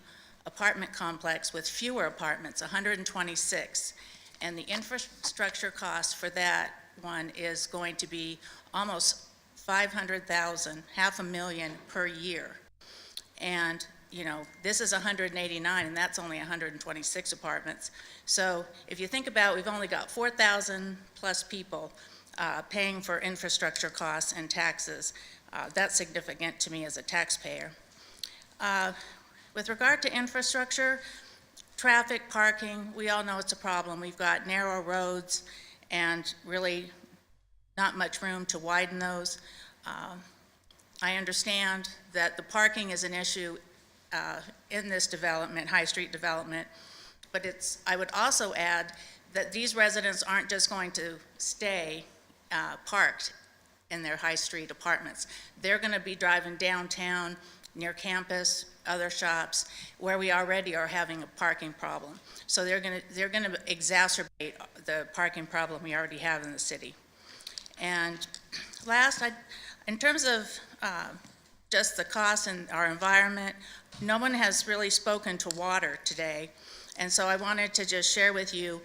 apartment complex with fewer apartments, 126. And the infrastructure cost for that one is going to be almost 500,000, $500,000 per year. And you know, this is 189, and that's only 126 apartments. So if you think about, we've only got 4,000 plus people paying for infrastructure costs and taxes. That's significant to me as a taxpayer. With regard to infrastructure, traffic, parking, we all know it's a problem. We've got narrow roads and really not much room to widen those. I understand that the parking is an issue in this development, High Street development, but I would also add that these residents aren't just going to stay parked in their High Street apartments. They're going to be driving downtown, near campus, other shops, where we already are having a parking problem. So they're going to exacerbate the parking problem we already have in the city. And last, in terms of just the costs and our environment, no one has really spoken to water today. And so I wanted to just share with you,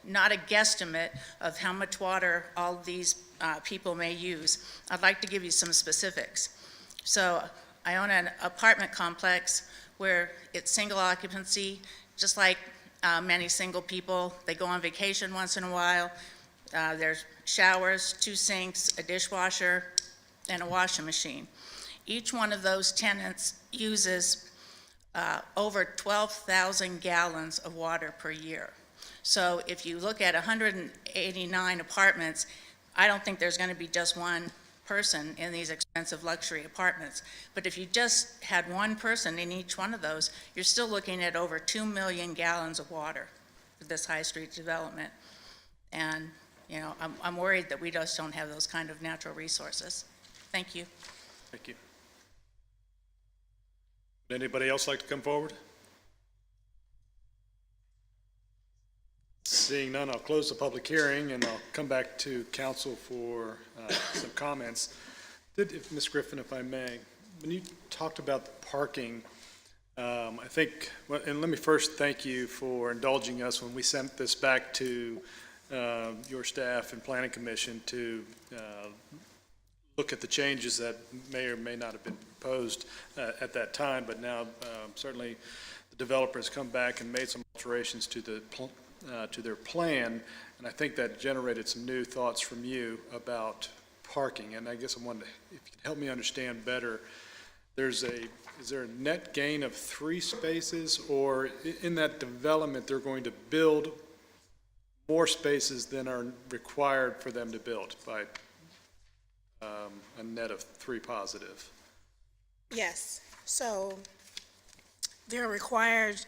not a guesstimate of how much water all these people may use. I'd like to give you some specifics. So I own an apartment complex where it's single occupancy, just like many single people. They go on vacation once in a while. There's showers, 2 sinks, a dishwasher, and a washing machine. Each one of those tenants uses over 12,000 gallons of water per year. So if you look at 189 apartments, I don't think there's going to be just one person in these expensive luxury apartments. But if you just had one person in each one of those, you're still looking at over 2 million gallons of water for this High Street development. And, you know, I'm worried that we just don't have those kind of natural resources. Thank you. Thank you. Would anybody else like to come forward? Seeing none, I'll close the public hearing and I'll come back to council for some comments. Ms. Griffin, if I may, when you talked about the parking, I think, and let me first thank you for indulging us when we sent this back to your staff and planning commission to look at the changes that may or may not have been proposed at that time, but now certainly the developers come back and made some alterations to their plan, and I think that generated some new thoughts from you about parking. And I guess I wondered if you could help me understand better. Is there a net gain of 3 spaces, or in that development they're going to build more spaces than are required for them to build by a net of 3 positive? Yes, so they're required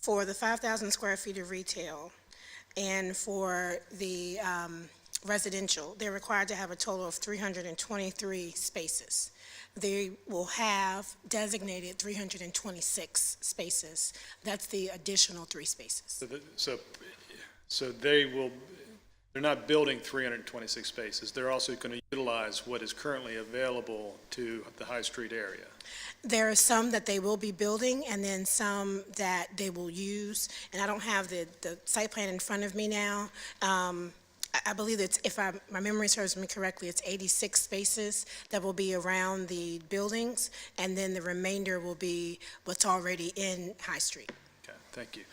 for the 5,000 square feet of retail and for the residential, they're required to have a total of 323 spaces. They will have designated 326 spaces. That's the additional 3 spaces. So they're they're not building 326 spaces. They're also going to utilize what is currently available to the High Street area. There are some that they will be building, and then some that they will use. And I don't have the site plan in front of me now. I believe it's, my memory serves me correctly, it's 86 spaces that will be around the buildings, and then the remainder will be what's already in High Street. Okay, thank you.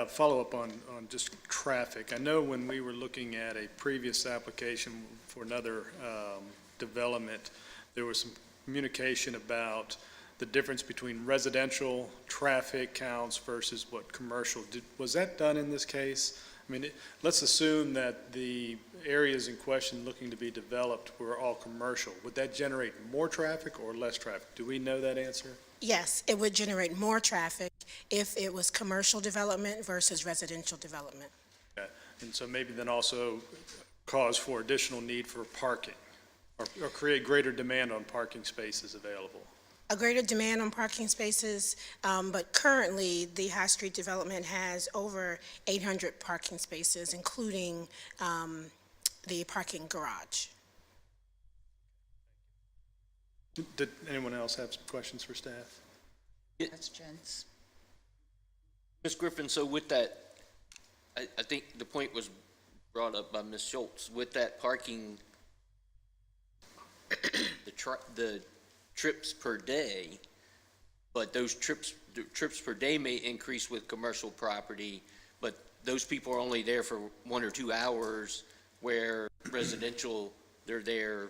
Follow up on just traffic. I know when we were looking at a previous application for another development, there was some communication about the difference between residential traffic counts versus what commercial. Was that done in this case? I mean, let's assume that the areas in question looking to be developed were all commercial. Would that generate more traffic or less traffic? Do we know that answer? Yes, it would generate more traffic if it was commercial development versus residential development. Okay. And so maybe then also cause for additional need for parking or create greater demand on parking spaces available. A greater demand on parking spaces, but currently the High Street development has over 800 parking spaces, including the parking garage. Did anyone else have some questions for staff? Questions? Ms. Griffin, so with that, I think the point was brought up by Ms. Schultz, with that parking, the trips per day, but those trips per day may increase with commercial property, but those people are only there for 1 or 2 hours, where residential, they're there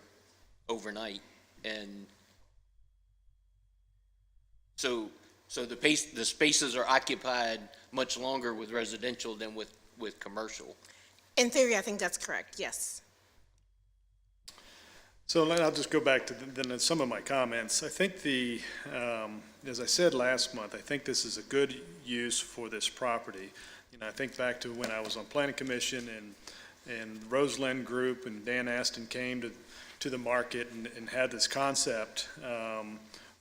overnight. And so the spaces are occupied much longer with residential than with commercial. In theory, I think that's correct, yes. So I'll just go back to then some of my comments. I think as I said last month, I think this is a good use for this property. You know, I think back to when I was on Planning Commission and Rosalind Group and Dan Aston came to the market and had this concept,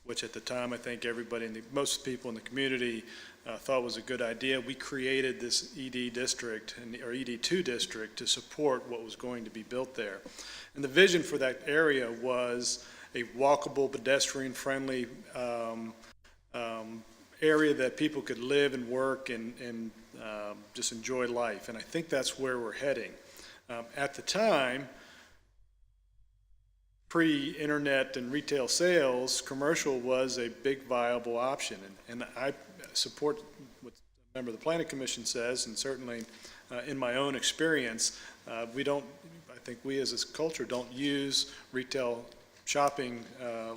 which at the time I think everybody, most people in the community thought was a good idea. We created this ED district, or ED2 district, to support what was going to be built there. And the vision for that area was a walkable, pedestrian-friendly area that people could live and work and just enjoy life. And I think that's where we're heading. At the time, pre-internet and retail sales, commercial was a big viable option. And I support what a member of the Planning Commission says, and certainly in my own experience, I think we as a culture don't use retail shopping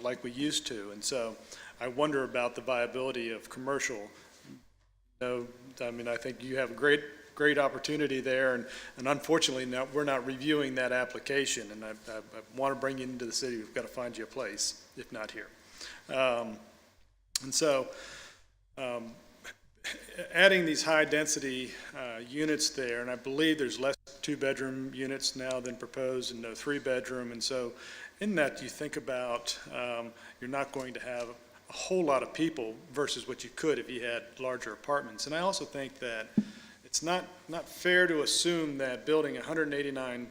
like we used to. And so I wonder about the viability of commercial. I think you have a great opportunity there, and unfortunately, we're not reviewing that application, and I want to bring you into the city. We've got to find you a place, if not here. And so adding these high-density units there, and I believe there's less two-bedroom units now than proposed and no three-bedroom, and so in that you think about you're not going to have a whole lot of people versus what you could if you had larger apartments. And I also think that it's not fair to assume that building 189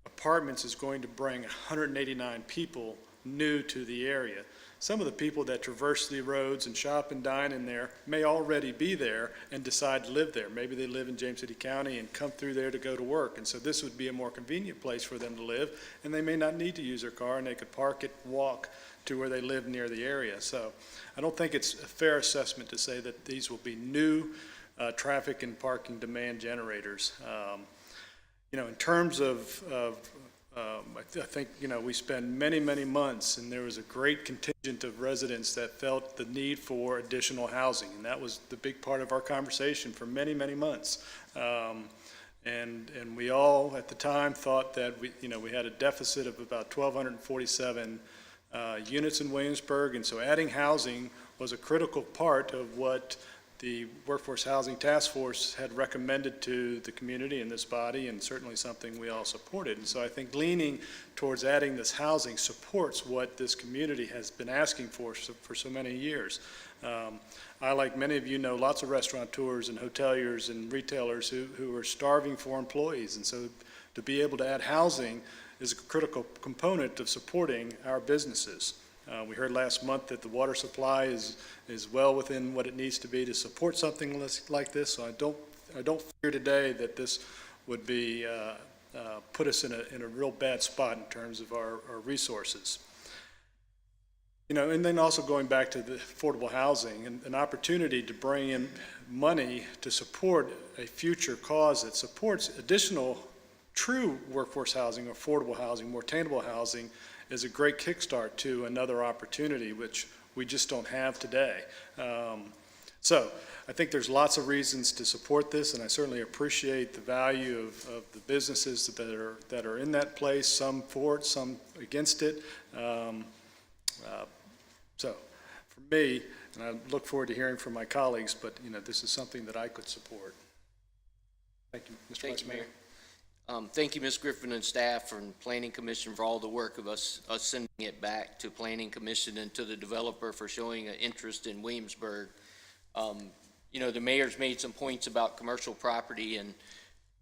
apartments is going to bring 189 people new to the area. Some of the people that traverse the roads and shop and dine in there may already be there and decide to live there. Maybe they live in James City County and come through there to go to work. And so this would be a more convenient place for them to live, and they may not need to use their car, and they could park it, walk to where they live near the area. So I don't think it's a fair assessment to say that these will be new traffic and parking demand generators. In terms of I think, we spent many, many months, and there was a great contingent of residents that felt the need for additional housing, and that was the big part of our conversation for many, many months. And we all, at the time, thought that we had a deficit of about 1,247 units in Williamsburg, and so adding housing was a critical part of what the Workforce Housing Task Force had recommended to the community and this body, and certainly something we all supported. And so I think leaning towards adding this housing supports what this community has been asking for so many years. I, like many of you, know lots of restaurateurs and hoteliers and retailers who are starving for employees, and so to be able to add housing is a critical component of supporting our businesses. We heard last month that the water supply is well within what it needs to be to support something like this, so I don't fear today that this would be, put us in a real bad spot in terms of our resources. You know, and then also going back to the affordable housing, and an opportunity to bring in money to support a future cause that supports additional true workforce housing, affordable housing, more attainable housing, is a great kickstart to another opportunity, which we just don't have today. So I think there's lots of reasons to support this, and I certainly appreciate the value of the businesses that are in that place, some for it, some against it. So for me, and I look forward to hearing from my colleagues, but you know, this is something that I could support. Thank you, Mr. Vice Mayor. Thank you, Ms. Griffin and staff and Planning Commission for all the work of us sending it back to Planning Commission and to the developer for showing an interest in Williamsburg. You know, the mayor's made some points about commercial property, and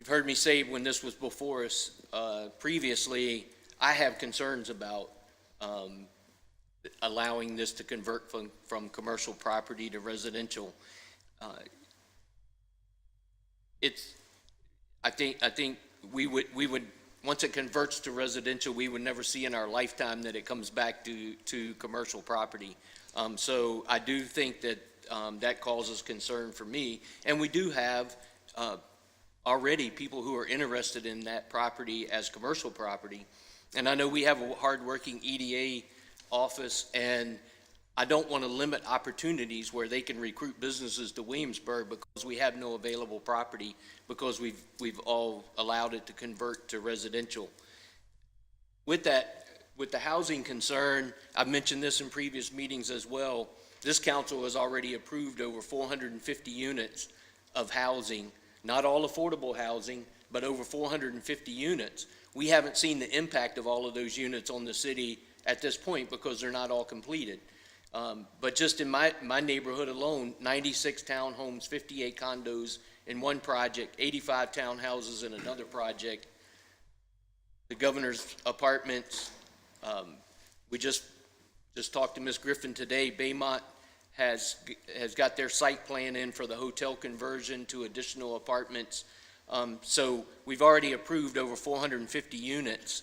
you've heard me say when this was before us previously, I have concerns about allowing this to convert from commercial property to residential. I think we would once it converts to residential, we would never see in our lifetime that it comes back to commercial property. So I do think that that causes concern for me. And we do have already people who are interested in that property as commercial property. And I know we have a hardworking EDA office, and I don't want to limit opportunities where they can recruit businesses to Williamsburg because we have no available property, because we've all allowed it to convert to residential. With that, with the housing concern, I've mentioned this in previous meetings as well. This council has already approved over 450 units of housing, not all affordable housing, but over 450 units. We haven't seen the impact of all of those units on the city at this point because they're not all completed. But just in my neighborhood alone, 96 townhomes, 58 condos in one project, 85 townhouses in another project. The governor's apartments, we just talked to Ms. Griffin today. Baymont has got their site plan in for the hotel conversion to additional apartments. So we've already approved over 450 units.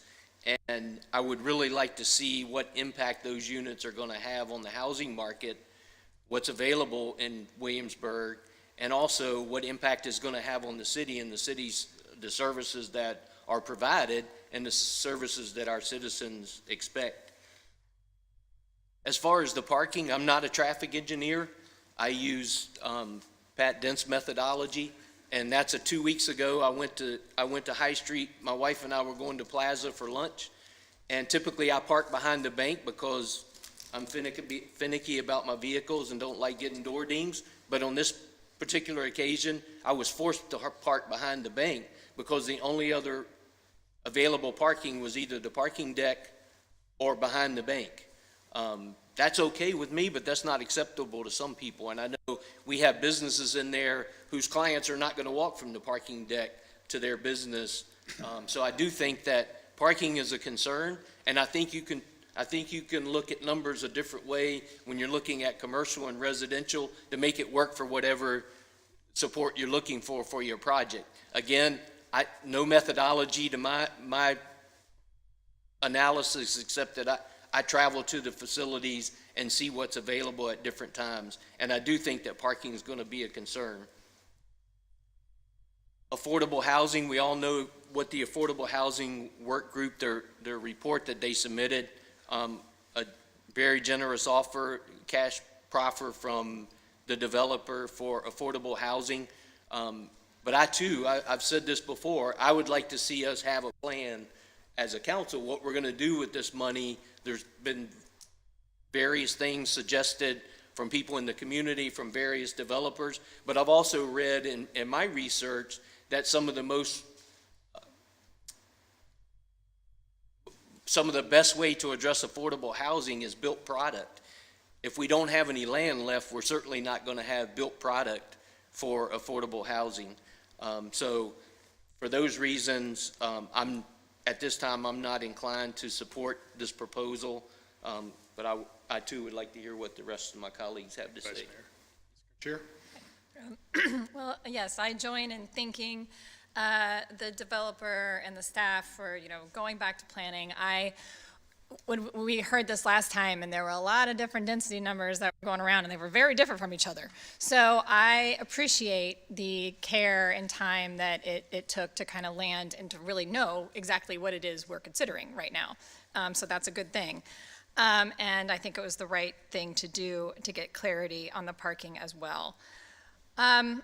And I would really like to see what impact those units are going to have on the housing market, what's available in Williamsburg, and also what impact is going to have on the city and the services that are provided and the services that our citizens expect. As far as the parking, I'm not a traffic engineer. I use Pat Dent's methodology. And that's 2 weeks ago. I went to High Street. My wife and I were going to Plaza for lunch, and typically I park behind the bank because I'm finicky about my vehicles and don't like getting door dings. But on this particular occasion, I was forced to park behind the bank because the only other available parking was either the parking deck or behind the bank. That's okay with me, but that's not acceptable to some people. And I know we have businesses in there whose clients are not going to walk from the parking deck to their business. So I do think that parking is a concern, and I think you can look at numbers a different way when you're looking at commercial and residential to make it work for whatever support you're looking for your project. Again, no methodology to my analysis except that I travel to the facilities and see what's available at different times. And I do think that parking is going to be a concern. Affordable housing, we all know what the Affordable Housing Work Group, their report that they submitted, a very generous offer, cash proffer from the developer for affordable housing. But I've said this before, I would like to see us have a plan as a council, what we're going to do with this money. There's been various things suggested from people in the community, from various developers, but I've also read in my research that some of the best way to address affordable housing is built product. If we don't have any land left, we're certainly not going to have built product for affordable housing. So For those reasons, at this time, I'm not inclined to support this proposal, but I too would like to hear what the rest of my colleagues have to Vice say. Mayor. Chair? Well, yes, I join in thanking the developer and the staff for, going back to planning. When we heard this last time, and there were a lot of different density numbers that were going around, and they were very different from each other. So I appreciate the care and time that it took to kind of land and to really know exactly what it is we're considering right now. So that's a good thing. And I think it was the right thing to do to get clarity on the parking as well. I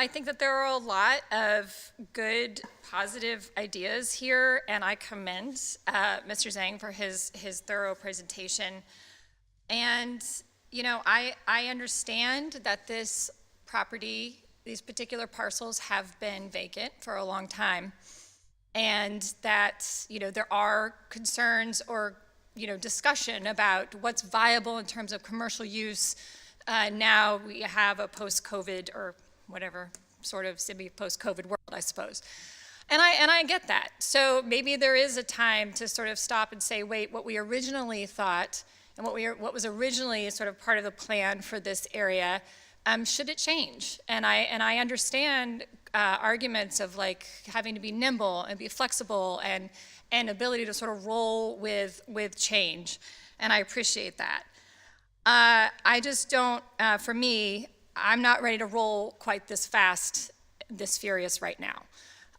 think that there are a lot of good, positive ideas here, and I commend Mr. Zhang for his thorough presentation. And, I understand that this property, these particular parcels have been vacant for a long time, and that, there are concerns or, discussion about what's viable in terms of commercial use. Now we have a post-COVID or whatever sort of semi-post-COVID world, I suppose. And I get that. So maybe there is a time to sort of stop and say, wait, what we originally thought and what was originally sort of part of the plan for this area, should it change? And I understand arguments of like having to be nimble and be flexible and ability to sort of roll with change. And I appreciate that. I just don't, for me, I'm not ready to roll quite this fast, this furious right now.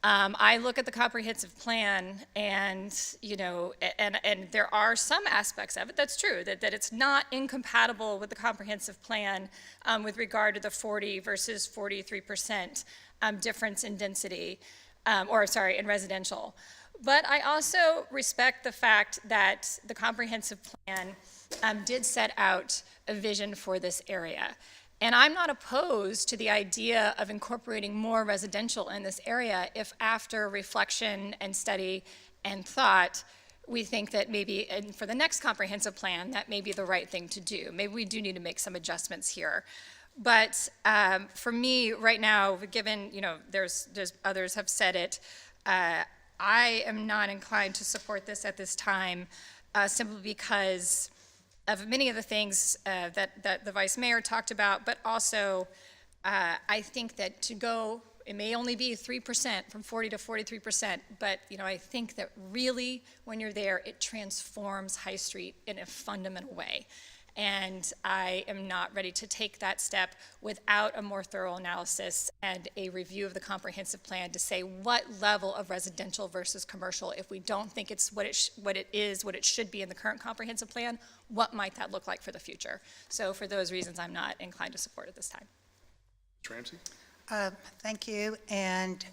I look at the comprehensive plan and, and there are some aspects of it, that's true, that it's not incompatible with the comprehensive plan with regard to the 40 versus 43% difference in density, in residential. But I also respect the fact that the comprehensive plan did set out a vision for this area. And I'm not opposed to the idea of incorporating more residential in this area if after reflection and study and thought, we think that maybe, and for the next comprehensive plan, that may be the right thing to do. Maybe we do need to make some adjustments here. But for me, right now, given, there's others have said it, I am not inclined to support this at this time, simply because of many of the things that the Vice Mayor talked about, but also I think that to go, it may only be 3% from 40 to 43%, but I think that really when you're there, it transforms High Street in a fundamental way. And I am not ready to take that step without a more thorough analysis and a review of the comprehensive plan to say what level of residential versus commercial, if we don't think it's what it should be in the current comprehensive plan, what might that look like for the future? So for those reasons, I'm not inclined to support it this time. Ramsey? Thank you, and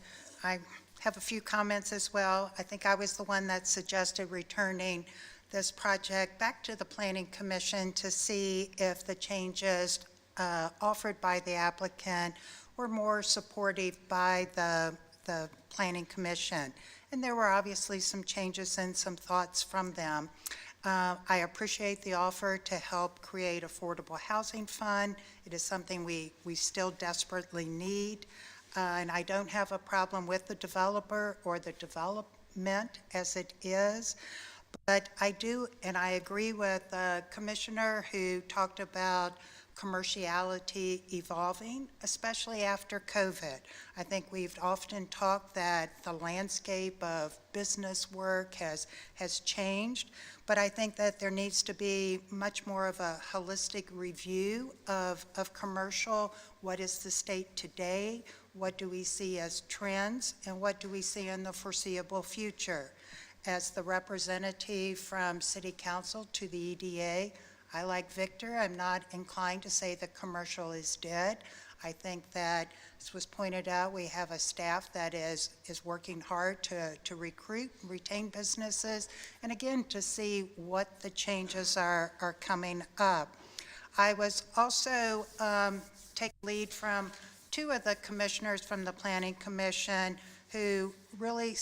I have a few comments as well. I think I was the one that suggested returning this project back to the Planning Commission to see if the changes offered by the applicant were more supportive by the Planning Commission. And there were obviously some changes and some thoughts from them. I appreciate the offer to help create affordable housing fund. It is something we still desperately need. And I don't have a problem with the developer or the development as it is. But I do, and I agree with the commissioner who talked about commerciality evolving, especially after COVID. I think we've often talked that the landscape of business work has changed, but I think that there needs to be much more of a holistic review of commercial. What is the state today? What do we see as trends? And what do we see in the foreseeable future? As the representative from City Council to the EDA, I, like Victor, I'm not inclined to say that commercial is dead. I think that, as was pointed out, we have a staff that is working hard to recruit, retain businesses, and again, to see what the changes are coming up. I was also taking lead from two of the commissioners from the Planning Commission who really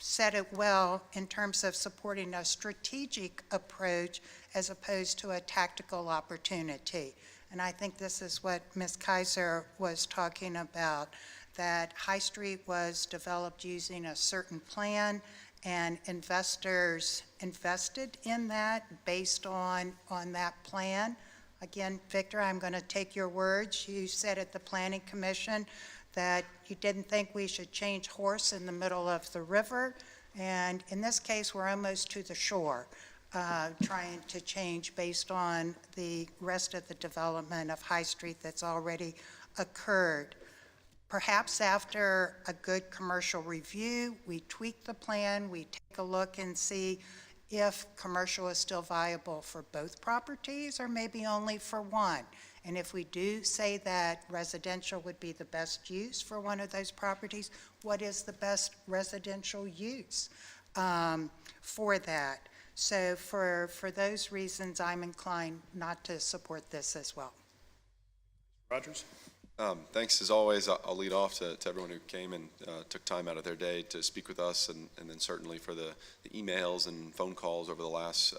said it well in terms of supporting a strategic approach as opposed to a tactical opportunity. And I think this is what Ms. Kaiser was talking about, that High Street was developed using a certain plan, and investors invested in that based on that plan. Again, Victor, I'm going to take your words. You said at the Planning Commission that you didn't think we should change horse in the middle of the river, and in this case, we're almost to the shore, trying to change based on the rest of the development of High Street that's already occurred. Perhaps after a good commercial review, we tweak the plan, we take a look and see if commercial is still viable for both properties or maybe only for one. And if we do say that residential would be the best use for one of those properties, what is the best residential use for that? So for those reasons, I'm inclined not to support this as well. Rogers? Thanks as always. I'll lead off to everyone who came and took time out of their day to speak with us, and then certainly for the emails and phone calls over the last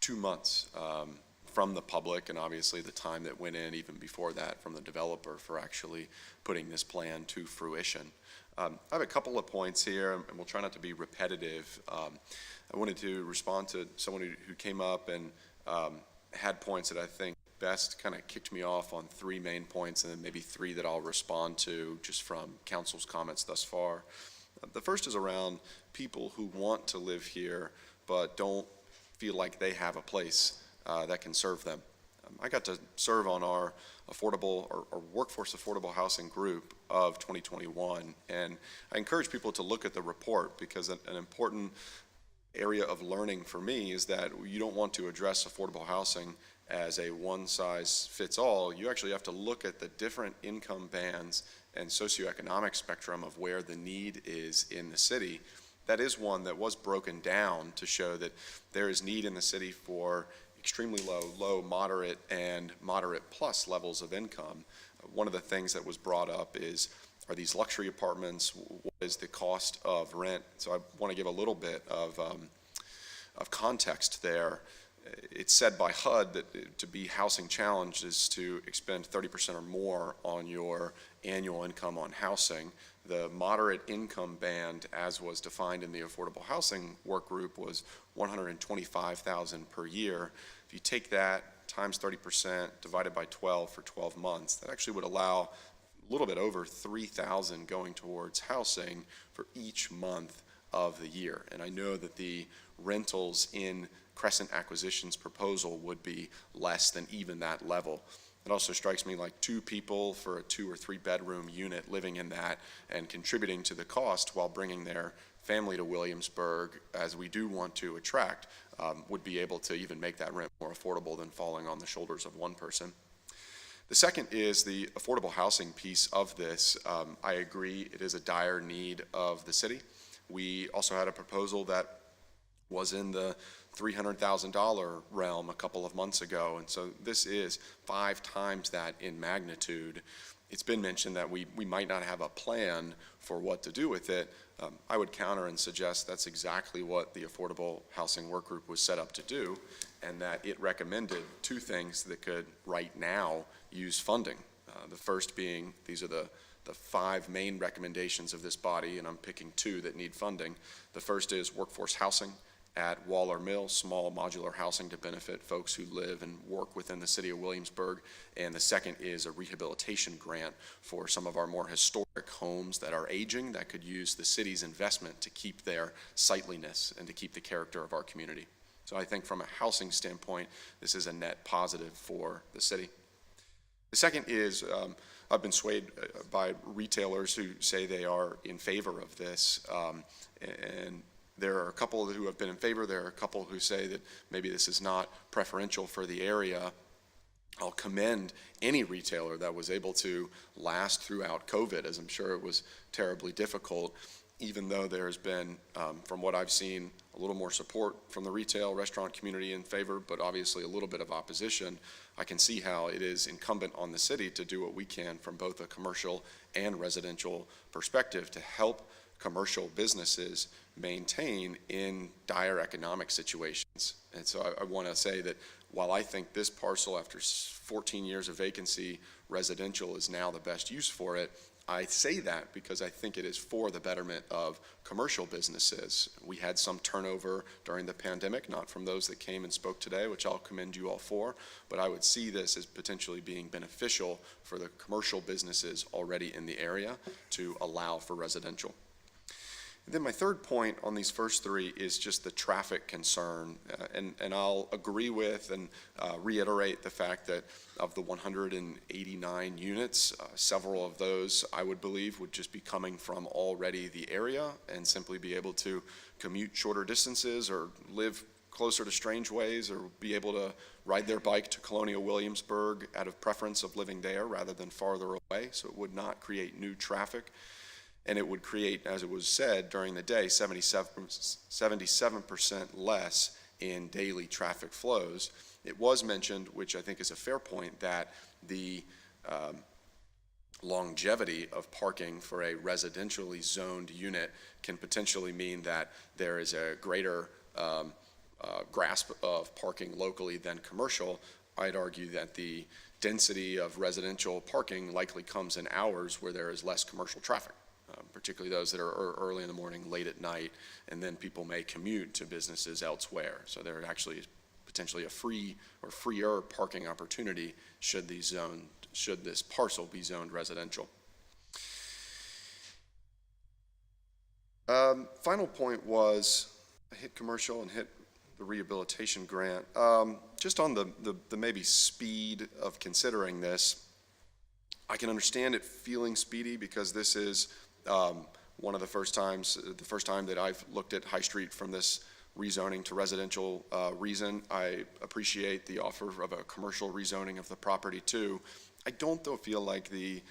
2 months from the public, and obviously the time that went in even before that from the developer for actually putting this plan to fruition. I have a couple of points here, and we'll try not to be repetitive. I wanted to respond to someone who came up and had points that I think best kind of kicked me off on 3 main points, and then maybe 3 that I'll respond to just from council's comments thus far. The first is around people who want to live here but don't feel like they have a place that can serve them. I got to serve on our affordable or workforce affordable housing group of 2021, and I encourage people to look at the report, because an important area of learning for me is that you don't want to address affordable housing as a one-size-fits-all. You actually have to look at the different income bands and socioeconomic spectrum of where the need is in the city. That is one that was broken down to show that there is need in the city for extremely low, moderate, and moderate plus levels of income. One of the things that was brought up is, are these luxury apartments? What is the cost of rent? So I want to give a little bit of context there. It's said by HUD that to be housing challenged is to expend 30% or more on your annual income on housing. The moderate income band, as was defined in the affordable housing work group, was $125,000 per year. If you take that times 30% divided by 12 for 12 months, that actually would allow a little bit over $3,000 going towards housing for each month of the year. And I know that the rentals in Crescent Acquisition's proposal would be less than even that level. It also strikes me like 2 people for a 2 or 3 bedroom unit living in that and contributing to the cost while bringing their family to Williamsburg, as we do want to attract, would be able to even make that rent more affordable than falling on the shoulders of one person. The second is the affordable housing piece of this. I agree, it is a dire need of the city. We also had a proposal that was in the $300,000 realm a couple of months ago, and so this is 5 times that in magnitude. It's been mentioned that we might not have a plan for what to do with it. I would counter and suggest that's exactly what the Affordable Housing Work Group was set up to do, and that it recommended 2 things that could right now use funding. The first being, these are the 5 main recommendations of this body, and I'm picking 2 that need funding. The first is workforce housing at Waller Mill, small modular housing to benefit folks who live and work within the city of Williamsburg. And the second is a rehabilitation grant for some of our more historic homes that are aging that could use the city's investment to keep their sightliness and to keep the character of our community. So I think from a housing standpoint, this is a net positive for the city. The second is, I've been swayed by retailers who say they are in favor of this, and there are a couple who have been in favor. There are a couple who say that maybe this is not preferential for the area. I'll commend any retailer that was able to last throughout COVID, as I'm sure it was terribly difficult, even though there's been, from what I've seen, a little more support from the retail restaurant community in favor, but obviously a little bit of opposition. I can see how it is incumbent on the city to do what we can from both a commercial and residential perspective to help commercial businesses maintain in dire economic situations. And so I want to say that while I think this parcel, after 14 years of vacancy, residential is now the best use for it, I say that because I think it is for the betterment of commercial businesses. We had some turnover during the pandemic, not from those that came and spoke today, which I'll commend you all for, but I would see this as potentially being beneficial for the commercial businesses already in the area to allow for residential. And then my third point on these first three is just the traffic concern, and I'll agree with and reiterate the fact that of the 189 units, several of those I would believe would just be coming from already the area and simply be able to commute shorter distances or live closer to strange ways or be able to ride their bike to Colonial Williamsburg out of preference of living there rather than farther away, so it would not create new traffic. And it would create, as it was said during the day, 77% less in daily traffic flows. It was mentioned, which I think is a fair point, that the longevity of parking for a residentially zoned unit can potentially mean that there is a greater grasp of parking locally than commercial. I'd argue that the density of residential parking likely comes in hours where there is less commercial traffic. Particularly those that are early in the morning, late at night, and then people may commute to businesses elsewhere. So there actually is potentially a free or freer parking opportunity should this parcel be zoned residential. Final point was I hit commercial and hit the rehabilitation grant. Just on the maybe speed of considering this, I can understand it feeling speedy because this is one of the first time that I've looked at High Street from this rezoning to residential reason. I appreciate the offer of a commercial rezoning of the property too. I don't though feel like the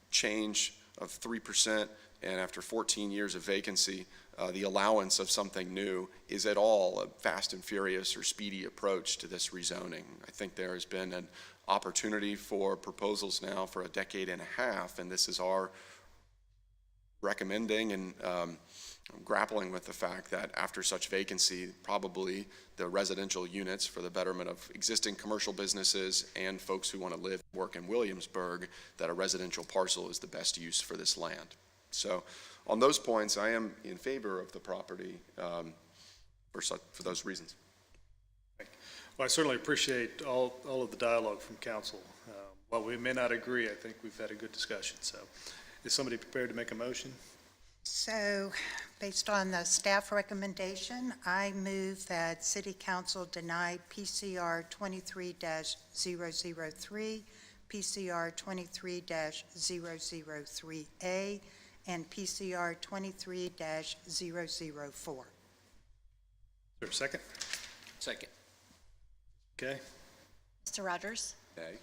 change of 3% and after 14 years of vacancy, the allowance of something new is at all a fast and furious or speedy approach to this rezoning. I think there has been an opportunity for proposals now for a decade and a half, and this is our recommending and grappling with the fact that after such vacancy, probably the residential units for the betterment of existing commercial businesses and folks who want to live and work in Williamsburg, that a residential parcel is the best use for this land. So on those points, I am in favor of the property for those reasons. Well, I certainly appreciate all of the dialogue from council. While we may not agree, I think we've had a good discussion. So is somebody prepared to make a motion? So, based on the staff recommendation, I move that City Council deny PCR 23-003, PCR 23-003A, and PCR 23-004. Is there a second? Second. Okay. Mr. Rogers? Aye.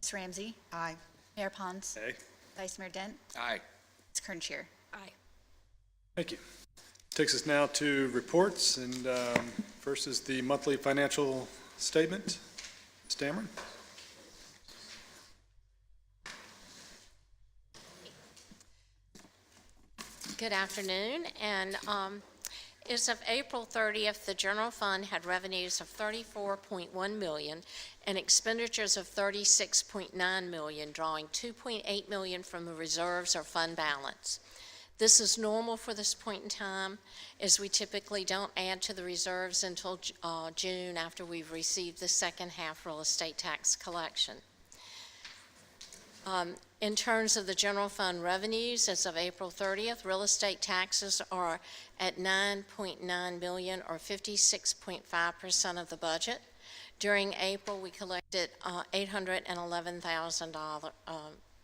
Ms. Ramsey? Aye. Mayor Pons? Aye. Vice Mayor Dent? Aye. Ms. Kernshire? Aye. Thank you. Takes us now to reports, and first is the monthly financial statement. Ms. Dameron? Good afternoon, and as of April 30th, the general fund had revenues of $34.1 million and expenditures of $36.9 million, drawing $2.8 million from the reserves or fund balance. This is normal for this point in time, as we typically don't add to the reserves until June after we've received the second half real estate tax collection. In terms of the general fund revenues, as of April 30th, real estate taxes are at $9.9 million, or 56.5% of the budget. During April, we collected $811,000,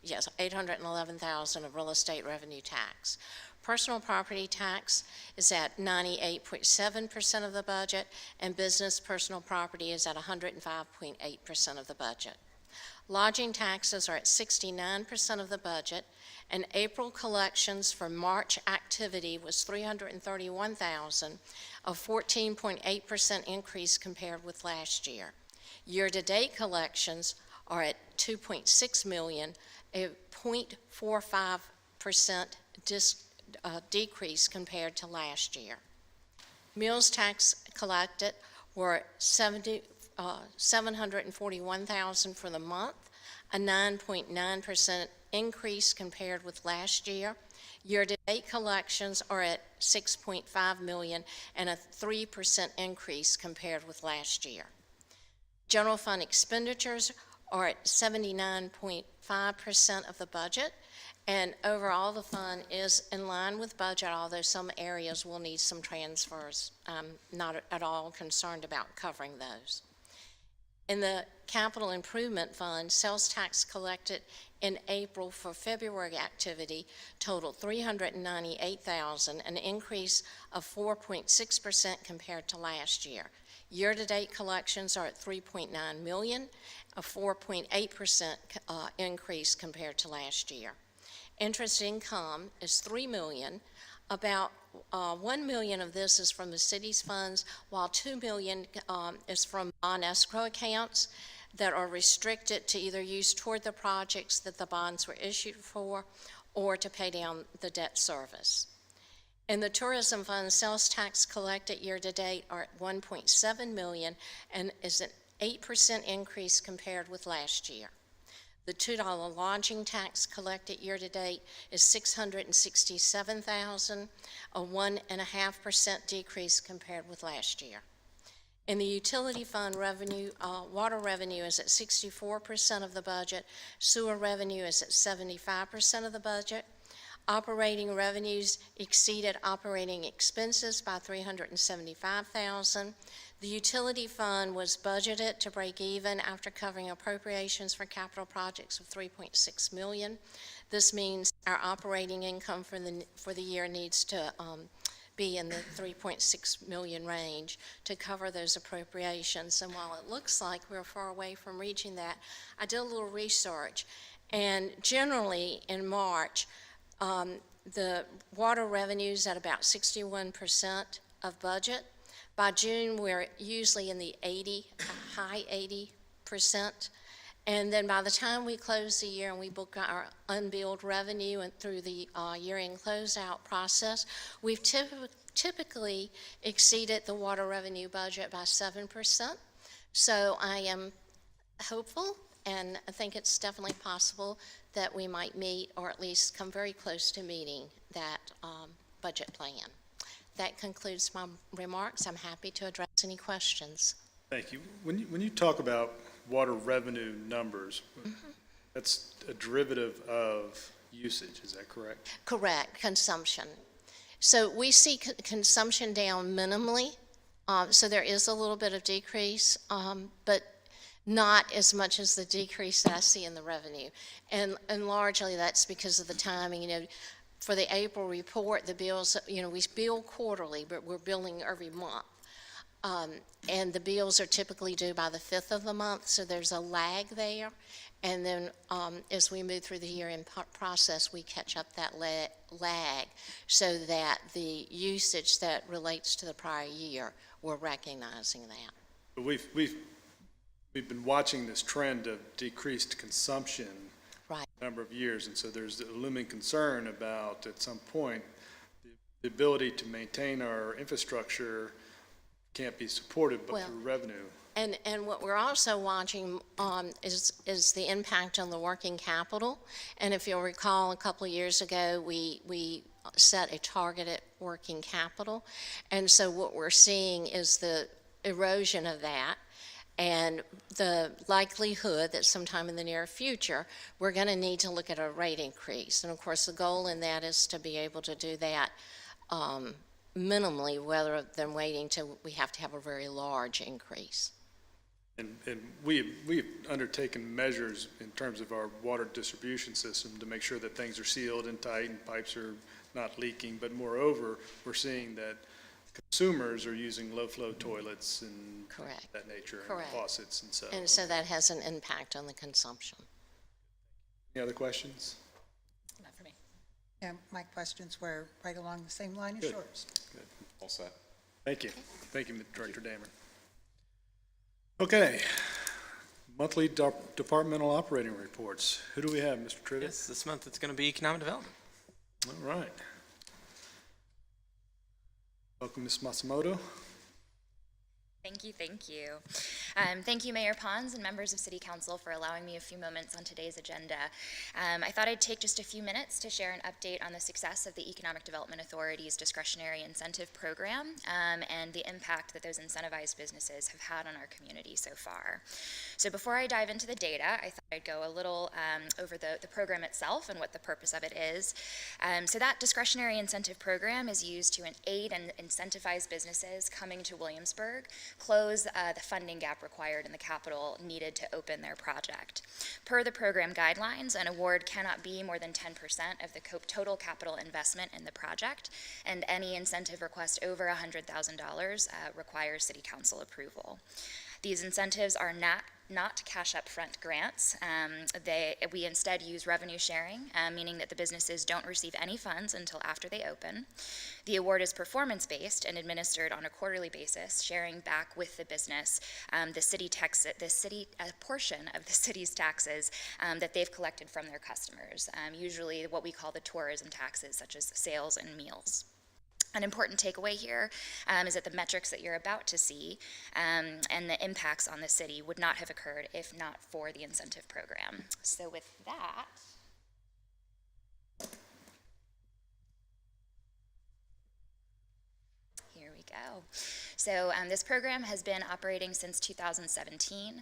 $811,000 of real estate revenue tax. Personal property tax is at 98.7% of the budget, and business personal property is at 105.8% of the budget. Lodging taxes are at 69% of the budget, and April collections for March activity was $331,000, a 14.8% increase compared with last year. Year-to-date collections are at $2.6 million, a 0.45% decrease compared to last year. Meals tax collected were $741,000 for the month, a 9.9% increase compared with last year. Year-to-date collections are at $6.5 million and a 3% increase compared with last year. General fund expenditures are at 79.5% of the budget, and overall the fund is in line with budget, although some areas will need some transfers. I'm not at all concerned about covering those. In the capital improvement fund, sales tax collected in April for February activity totaled $398,000, an increase of 4.6% compared to last year. Year-to-date collections are at $3.9 million, a 4.8% increase compared to last year. Interest income is $3 million. About $1 million of this is from the city's funds, while $2 million is from bond escrow accounts that are restricted to either use toward the projects that the bonds were issued for or to pay down the debt service. In the tourism fund, sales tax collected year-to-date are at $1.7 million and is an 8% increase compared with last year. The $2 lodging tax collected year-to-date is $667,000, a 1.5% decrease compared with last year. In the utility fund revenue, water revenue is at 64% of the budget, sewer revenue is at 75% of the budget. Operating revenues exceeded operating expenses by $375,000. The utility fund was budgeted to break even after covering appropriations for capital projects of $3.6 million. This means our operating income for the year needs to be in the $3.6 million range to cover those appropriations. And while it looks like we're far away from reaching that, I did a little research, and generally in March, the water revenue's at about 61% of budget. By June, we're usually in the high 80%. And then by the time we close the year and we book our unbilled revenue and through the year-end closeout process, we've typically exceeded the water revenue budget by 7%. So I am hopeful, and I think it's definitely possible that we might meet or at least come very close to meeting that budget plan. That concludes my remarks. I'm happy to address any questions. Thank you. When you talk about water revenue numbers, that's a derivative of usage, is that correct? Correct, consumption. So we see consumption down minimally, so there is a little bit of decrease, but not as much as the decrease that I see in the revenue. And largely that's because of the timing. You know, for the April report, the bills, you know, we bill quarterly, but we're billing every month. And the bills are typically due by the 5th of the month, so there's a lag there. And then as we move through the year-end process, we catch up that lag so that the usage that relates to the prior year, we're recognizing that. But we've been watching this trend of decreased consumption right. a number of years, and so there's a looming concern about, at some point, the ability to maintain our infrastructure can't be supported but through revenue. And what we're also watching is the impact on the working capital. And if you'll recall, a couple of years ago, we set a targeted working capital. And so what we're seeing is the erosion of that and the likelihood that sometime in the near future, we're going to need to look at a rate increase. And of course, the goal in that is to be able to do that minimally, rather than waiting till we have to have a very large increase. And we've undertaken measures in terms of our water distribution system to make sure that things are sealed and tight and pipes are not leaking. But moreover, we're seeing that consumers are using low-flow toilets and Correct. that nature, Correct. and faucets, and so. And so that has an impact on the consumption. Any other questions? Not for me. Yeah, my questions were right along the same line as Good. yours. Good. All set. Thank you. Thank you, Director Dameron. Okay. Monthly departmental operating reports. Who do we have, Mr. Trivette? Yes, this month it's going to be economic development. All right. Welcome, Ms. Matsumoto. Thank you, thank you. Thank you, Mayor Pons and members of City Council for allowing me a few moments on today's agenda. I thought I'd take just a few minutes to share an update on the success of the Economic Development Authority's discretionary incentive program and the impact that those incentivized businesses have had on our community so far. So before I dive into the data, I thought I'd go a little over the program itself and what the purpose of it is. So that discretionary incentive program is used to aid and incentivize businesses coming to Williamsburg close the funding gap required in the capital needed to open their project. Per the program guidelines, an award cannot be more than 10% of the total capital investment in the project, and any incentive request over $100,000 requires City Council approval. These incentives are not cash upfront grants. We instead use revenue sharing, meaning that the businesses don't receive any funds until after they open. The award is performance-based and administered on a quarterly basis, sharing back with the business a portion of the city's taxes that they've collected from their customers, usually what we call the tourism taxes, such as sales and meals. An important takeaway here is that the metrics that you're about to see and the impacts on the city would not have occurred if not for the incentive program. So with that, here we go. So this program has been operating since 2017.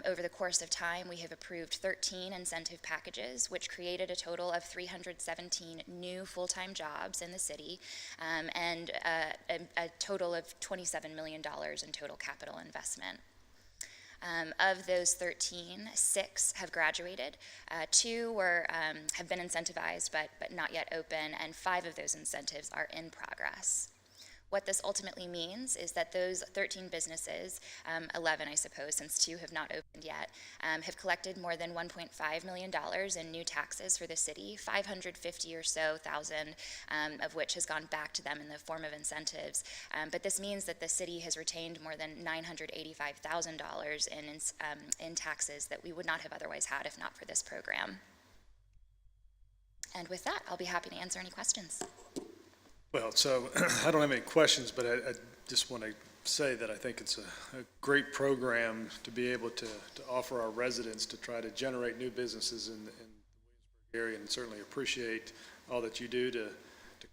Over the course of time, we have approved 13 incentive packages, which created a total of 317 new full-time jobs in the city, and a total of $27 million in total capital investment. Of those 13, 6 have graduated, 2 have been incentivized but not yet open, and 5 of those incentives are in progress. What this ultimately means is that those 13 businesses, 11 I suppose, since 2 have not opened yet, have collected more than $1.5 million in new taxes for the city, 550 or so thousand of which has gone back to them in the form of incentives. But this means that the city has retained more than $985,000 in taxes that we would not have otherwise had if not for this program. And with that, I'll be happy to answer any questions. Well, so I don't have any questions, but I just want to say that I think it's a great program to be able to offer our residents to try to generate new businesses in the Williamsburg area, and certainly appreciate all that you do to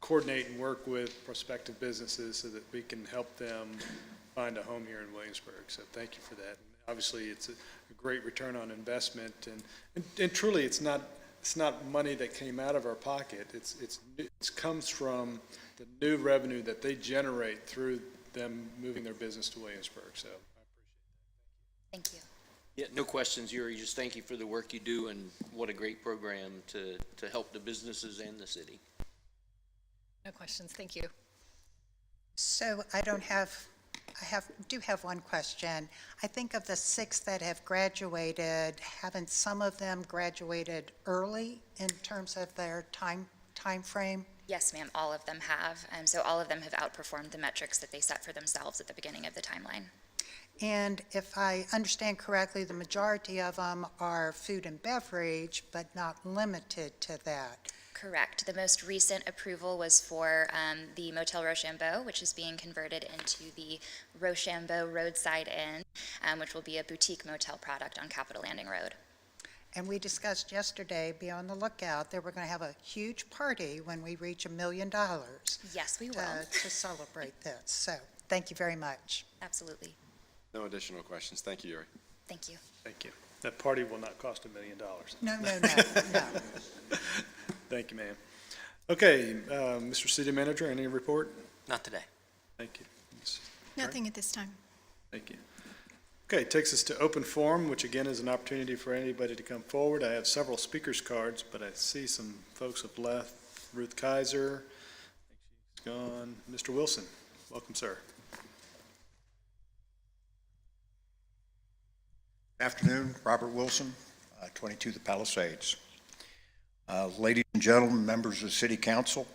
coordinate and work with prospective businesses so that we can help them find a home here in Williamsburg. So thank you for that. And obviously, it's a great return on investment, and truly, it's not money that came out of our pocket. It comes from the new revenue that they generate through them moving their business to Williamsburg. So I appreciate that. Thank you. Yeah, no questions, Yuri. Just thank you for the work you do, and what a great program to help the businesses and the city. No questions, thank you. So I do have one question. I think of the 6 that have graduated, haven't some of them graduated early in terms of their time frame? Yes, ma'am, all of them have. So all of them have outperformed the metrics that they set for themselves at the beginning of the timeline. And if I understand correctly, the majority of them are food and beverage, but not limited to that. Correct. The most recent approval was for the Motel Rochambeau, which is being converted into the Rochambeau Roadside Inn, which will be a boutique motel product on Capitol Landing Road. And we discussed yesterday, be on the lookout, that we're going to have a huge party when we reach $1 million. Yes, we will. To celebrate this. So thank you very much. Absolutely. No additional questions. Thank you, Yuri. Thank you. Thank you. That party will not cost $1 million. No. Thank you, ma'am. Okay, Mr. City Manager, any report? Not today. Thank you. Nothing at this time. Thank you. Okay, takes us to open forum, which again is an opportunity for anybody to come forward. I have several speakers cards, but I see some folks have left. Ruth Kaiser, I think she's gone. Mr. Wilson, welcome, sir. Afternoon, Robert Wilson, 22 The Palisades. Ladies and gentlemen, members of the City Council,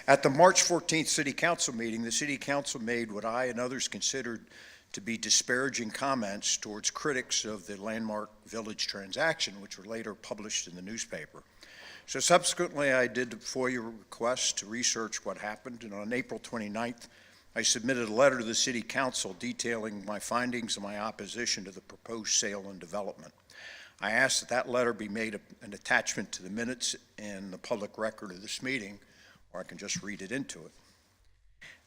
at the March 14th City Council meeting, the City Council made what I and others considered to be disparaging comments towards critics of the Landmark Village transaction, which were later published in the newspaper. So subsequently, I did the FOIA request to research what happened, and on April 29th, I submitted a letter to the City Council detailing my findings and my opposition to the proposed sale and development. I asked that that letter be made an attachment to the minutes in the public record of this meeting, or I can just read it into it.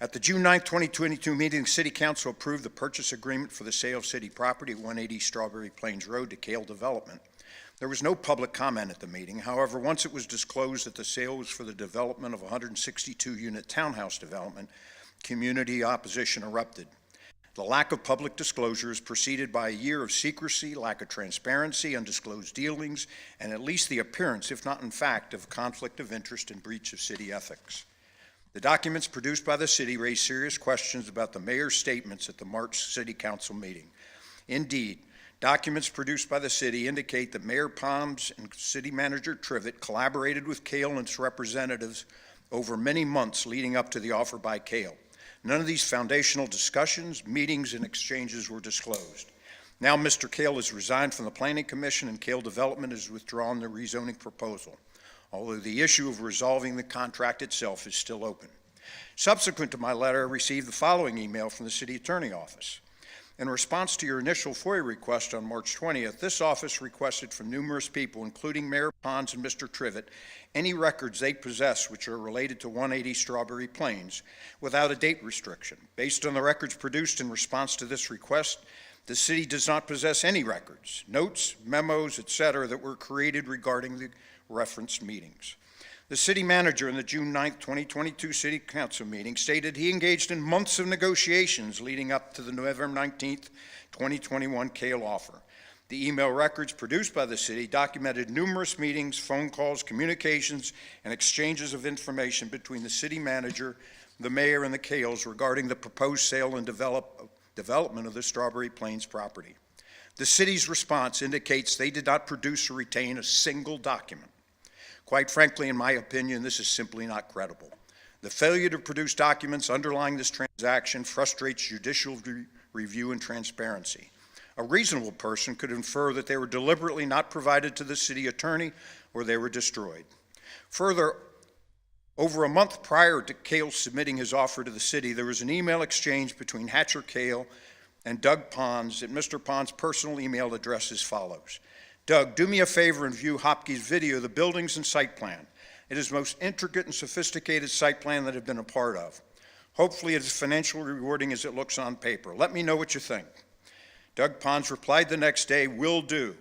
At the June 9, 2022 meeting, the City Council approved the purchase agreement for the sale of city property at 180 Strawberry Plains Road to Kale Development. There was no public comment at the meeting. However, once it was disclosed that the sale was for the development of a 162-unit townhouse development, community opposition erupted. The lack of public disclosure is preceded by a year of secrecy, lack of transparency, undisclosed dealings, and at least the appearance, if not in fact, of conflict of interest and breach of city ethics. The documents produced by the city raise serious questions about the mayor's statements at the March City Council meeting. Indeed, documents produced by the city indicate that Mayor Pons and City Manager Trivette collaborated with Kale and its representatives over many months leading up to the offer by Kale. None of these foundational discussions, meetings, and exchanges were disclosed. Now Mr. Kale has resigned from the Planning Commission and Kale Development has withdrawn the rezoning proposal, although the issue of resolving the contract itself is still open. Subsequent to my letter, I received the following email from the City Attorney Office. In response to your initial FOIA request on March 20th, this office requested from numerous people, including Mayor Pons and Mr. Trivette, any records they possess which are related to 180 Strawberry Plains without a date restriction. Based on the records produced in response to this request, the city does not possess any records, notes, memos, etc. that were created regarding the referenced meetings. The city manager in the June 9, 2022 City Council meeting stated he engaged in months of negotiations leading up to the November 19, 2021 Kale offer. The email records produced by the city documented numerous meetings, phone calls, communications, and exchanges of information between the city manager, the mayor, and the Kales regarding the proposed sale and development of the Strawberry Plains property. The city's response indicates they did not produce or retain a single document. Quite frankly, in my opinion, this is simply not credible. The failure to produce documents underlying this transaction frustrates judicial review and transparency. A reasonable person could infer that they were deliberately not provided to the city attorney or they were destroyed. Further, over a month prior to Kale submitting his offer to the city, there was an email exchange between Hatcher Kale and Doug Pons at Mr. Pons' personal email address as follows. Doug, do me a favor and view Hopke's video, the buildings and site plan. It is the most intricate and sophisticated site plan that I've been a part of. Hopefully it is financially rewarding as it looks on paper. Let me know what you think. Doug Pons replied the next day, will do.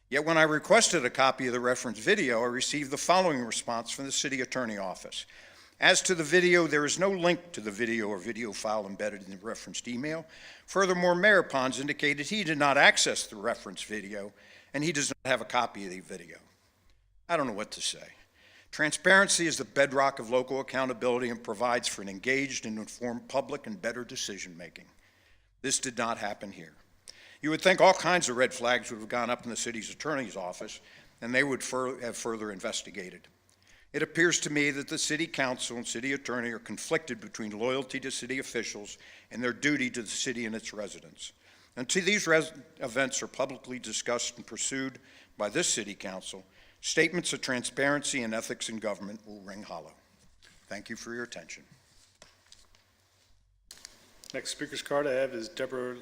Yet when I requested a copy of the reference video, I received the following response from the city attorney office. As to the video, there is no link to the video or video file embedded in the referenced email. Furthermore, Mayor Pons indicated he did not access the reference video and he does not have a copy of the video. I don't know what to say. Transparency is the bedrock of local accountability and provides for an engaged and informed public and better decision-making. This did not happen here. You would think all kinds of red flags would have gone up in the city's attorney's office and they would have further investigated. It appears to me that the city council and city attorney are conflicted between loyalty to city officials and their duty to the city and its residents. Until these events are publicly discussed and pursued by this city council, statements of transparency and ethics in government will ring hollow. Thank you for your attention. Next speaker's card I have is Deborah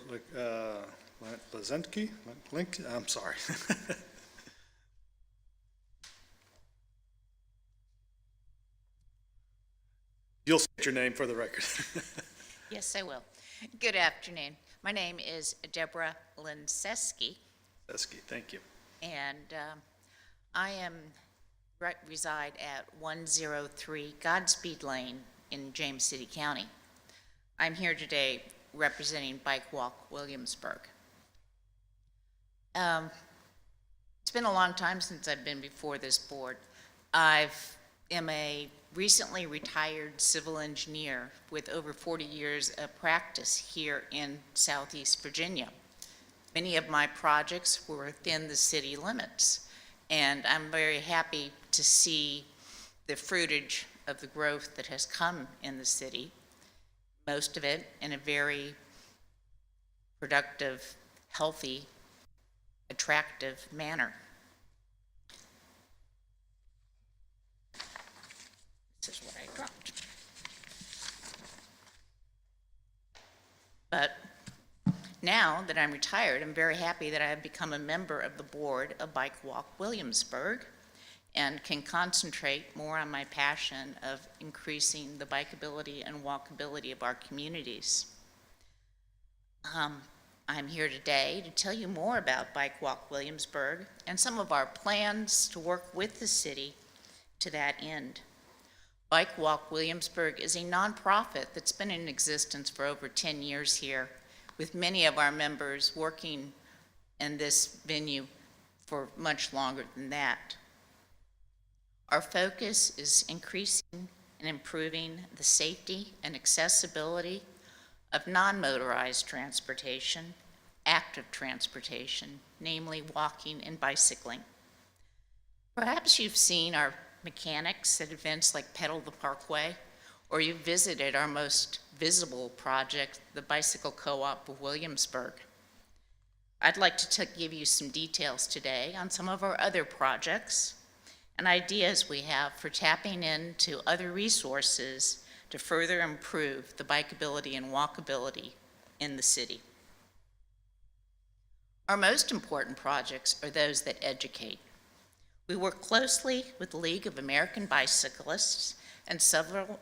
Lazentke. I'm sorry. You'll state your name for the record. Yes, I will. Good afternoon. My name is Deborah Linseski. Thank you. And I reside at 103 Godspeed Lane in James City County. I'm here today representing Bike Walk Williamsburg. It's been a long time since I've been before this board. I am a recently retired civil engineer with over 40 years of practice here in Southeast Virginia. Many of my projects were within the city limits, and I'm very happy to see the fruitage of the growth that has come in the city, most of it in a very productive, healthy, attractive manner. This is what I dropped. Now that I'm retired, I'm very happy that I have become a member of the board of Bike Walk Williamsburg and can concentrate more on my passion of increasing the bikeability and walkability of our communities. I'm here today to tell you more about Bike Walk Williamsburg and some of our plans to work with the city to that end. Bike Walk Williamsburg is a nonprofit that's been in existence for over 10 years here, with many of our members working in this venue for much longer than that. Our focus is increasing and improving the safety and accessibility of non-motorized transportation, active transportation, namely walking and bicycling. Perhaps you've seen our mechanics at events like Pedal the Parkway, or you've visited our most visible project, the Bicycle Co-op of Williamsburg. I'd like to give you some details today on some of our other projects and ideas we have for tapping into other resources to further improve the bikeability and walkability in the city. Our most important projects are those that educate. We work closely with the League of American Bicyclists and several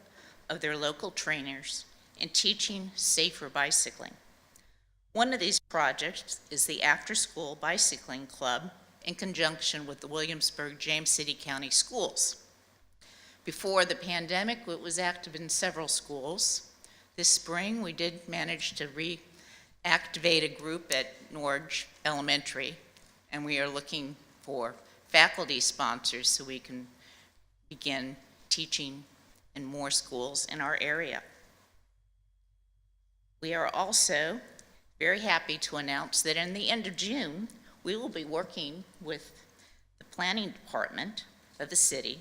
of their local trainers in teaching safer bicycling. One of these projects is the After School Bicycling Club in conjunction with the Williamsburg-James City County Schools. Before the pandemic, it was active in several schools. This spring, we did manage to reactivate a group at Norge Elementary, and we are looking for faculty sponsors so we can begin teaching in more schools in our area. We are also very happy to announce that in the end of June, we will be working with the planning department of the city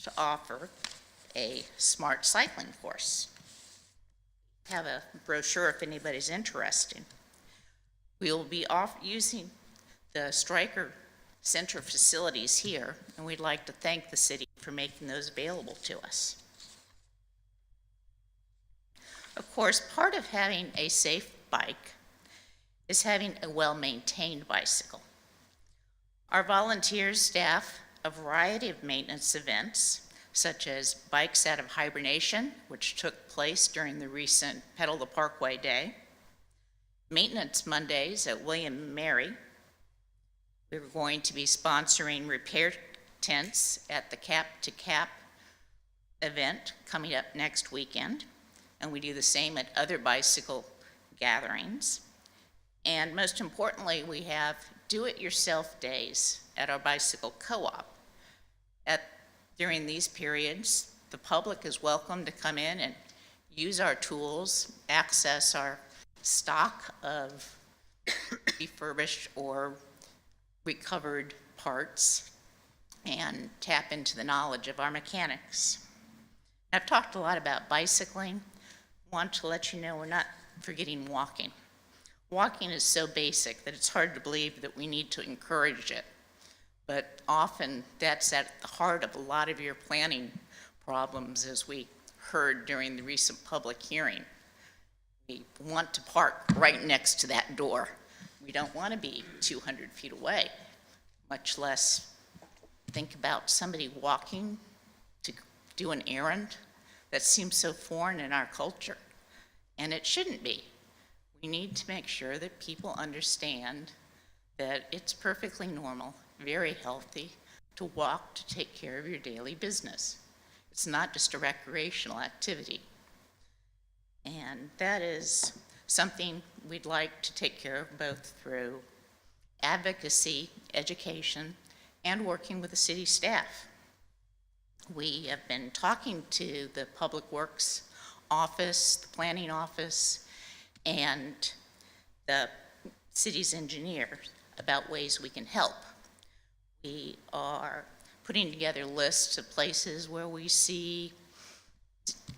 to offer a smart cycling course. Have a brochure if anybody's interested. We will be using the Stryker Center facilities here, and we'd like to thank the city for making those available to us. Of course, part of having a safe bike is having a well-maintained bicycle. Our volunteers staff a variety of maintenance events, such as Bikes Out of Hibernation, which took place during the recent Pedal the Parkway Day, Maintenance Mondays at William and Mary. We're going to be sponsoring repair tents at the Cap to Cap event coming up next weekend, and we do the same at other bicycle gatherings. And most importantly, we have do-it-yourself days at our bicycle co-op. During these periods, the public is welcome to come in and use our tools, access our stock of refurbished or recovered parts, and tap into the knowledge of our mechanics. I've talked a lot about bicycling. I want to let you know we're not forgetting walking. Walking is so basic that it's hard to believe that we need to encourage it. But often that's at the heart of a lot of your planning problems, as we heard during the recent public hearing. We want to park right next to that door. We don't want to be 200 feet away, much less think about somebody walking to do an errand. That seems so foreign in our culture, and it shouldn't be. We need to make sure that people understand that it's perfectly normal, very healthy, to walk to take care of your daily business. It's not just a recreational activity. And that is something we'd like to take care of both through advocacy, education, and working with the city staff. We have been talking to the Public Works office, the planning office, and the city's engineers about ways we can help. We are putting together lists of places where we see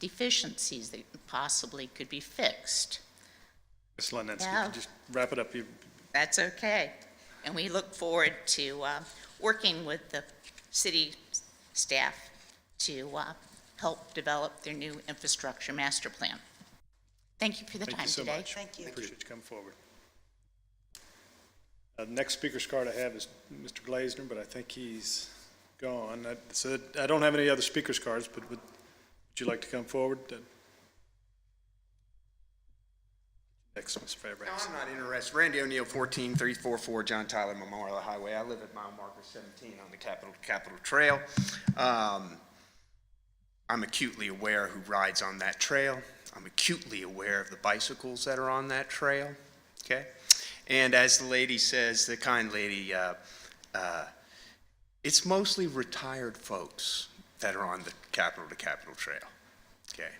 deficiencies that possibly could be fixed. Ms. Lenensky, could you just wrap it up? That's okay. And we look forward to working with the city staff to help develop their new infrastructure master plan. Thank you for the time today. Thank you so much. Appreciate you coming forward. Next speaker's card I have is Mr. Glazner, but I think he's gone. So I don't have any other speaker's cards, but would you like to come forward? Next, Mr. Fairbanks. No, I'm not interested. Randy O'Neill, 14344 John Tyler Memorial Highway. I live at mile marker 17 on the Capitol Trail. I'm acutely aware who rides on that trail. I'm acutely aware of the bicycles that are on that trail, okay? And as the lady says, the kind lady, it's mostly retired folks that are on the Capitol to Capitol Trail, okay?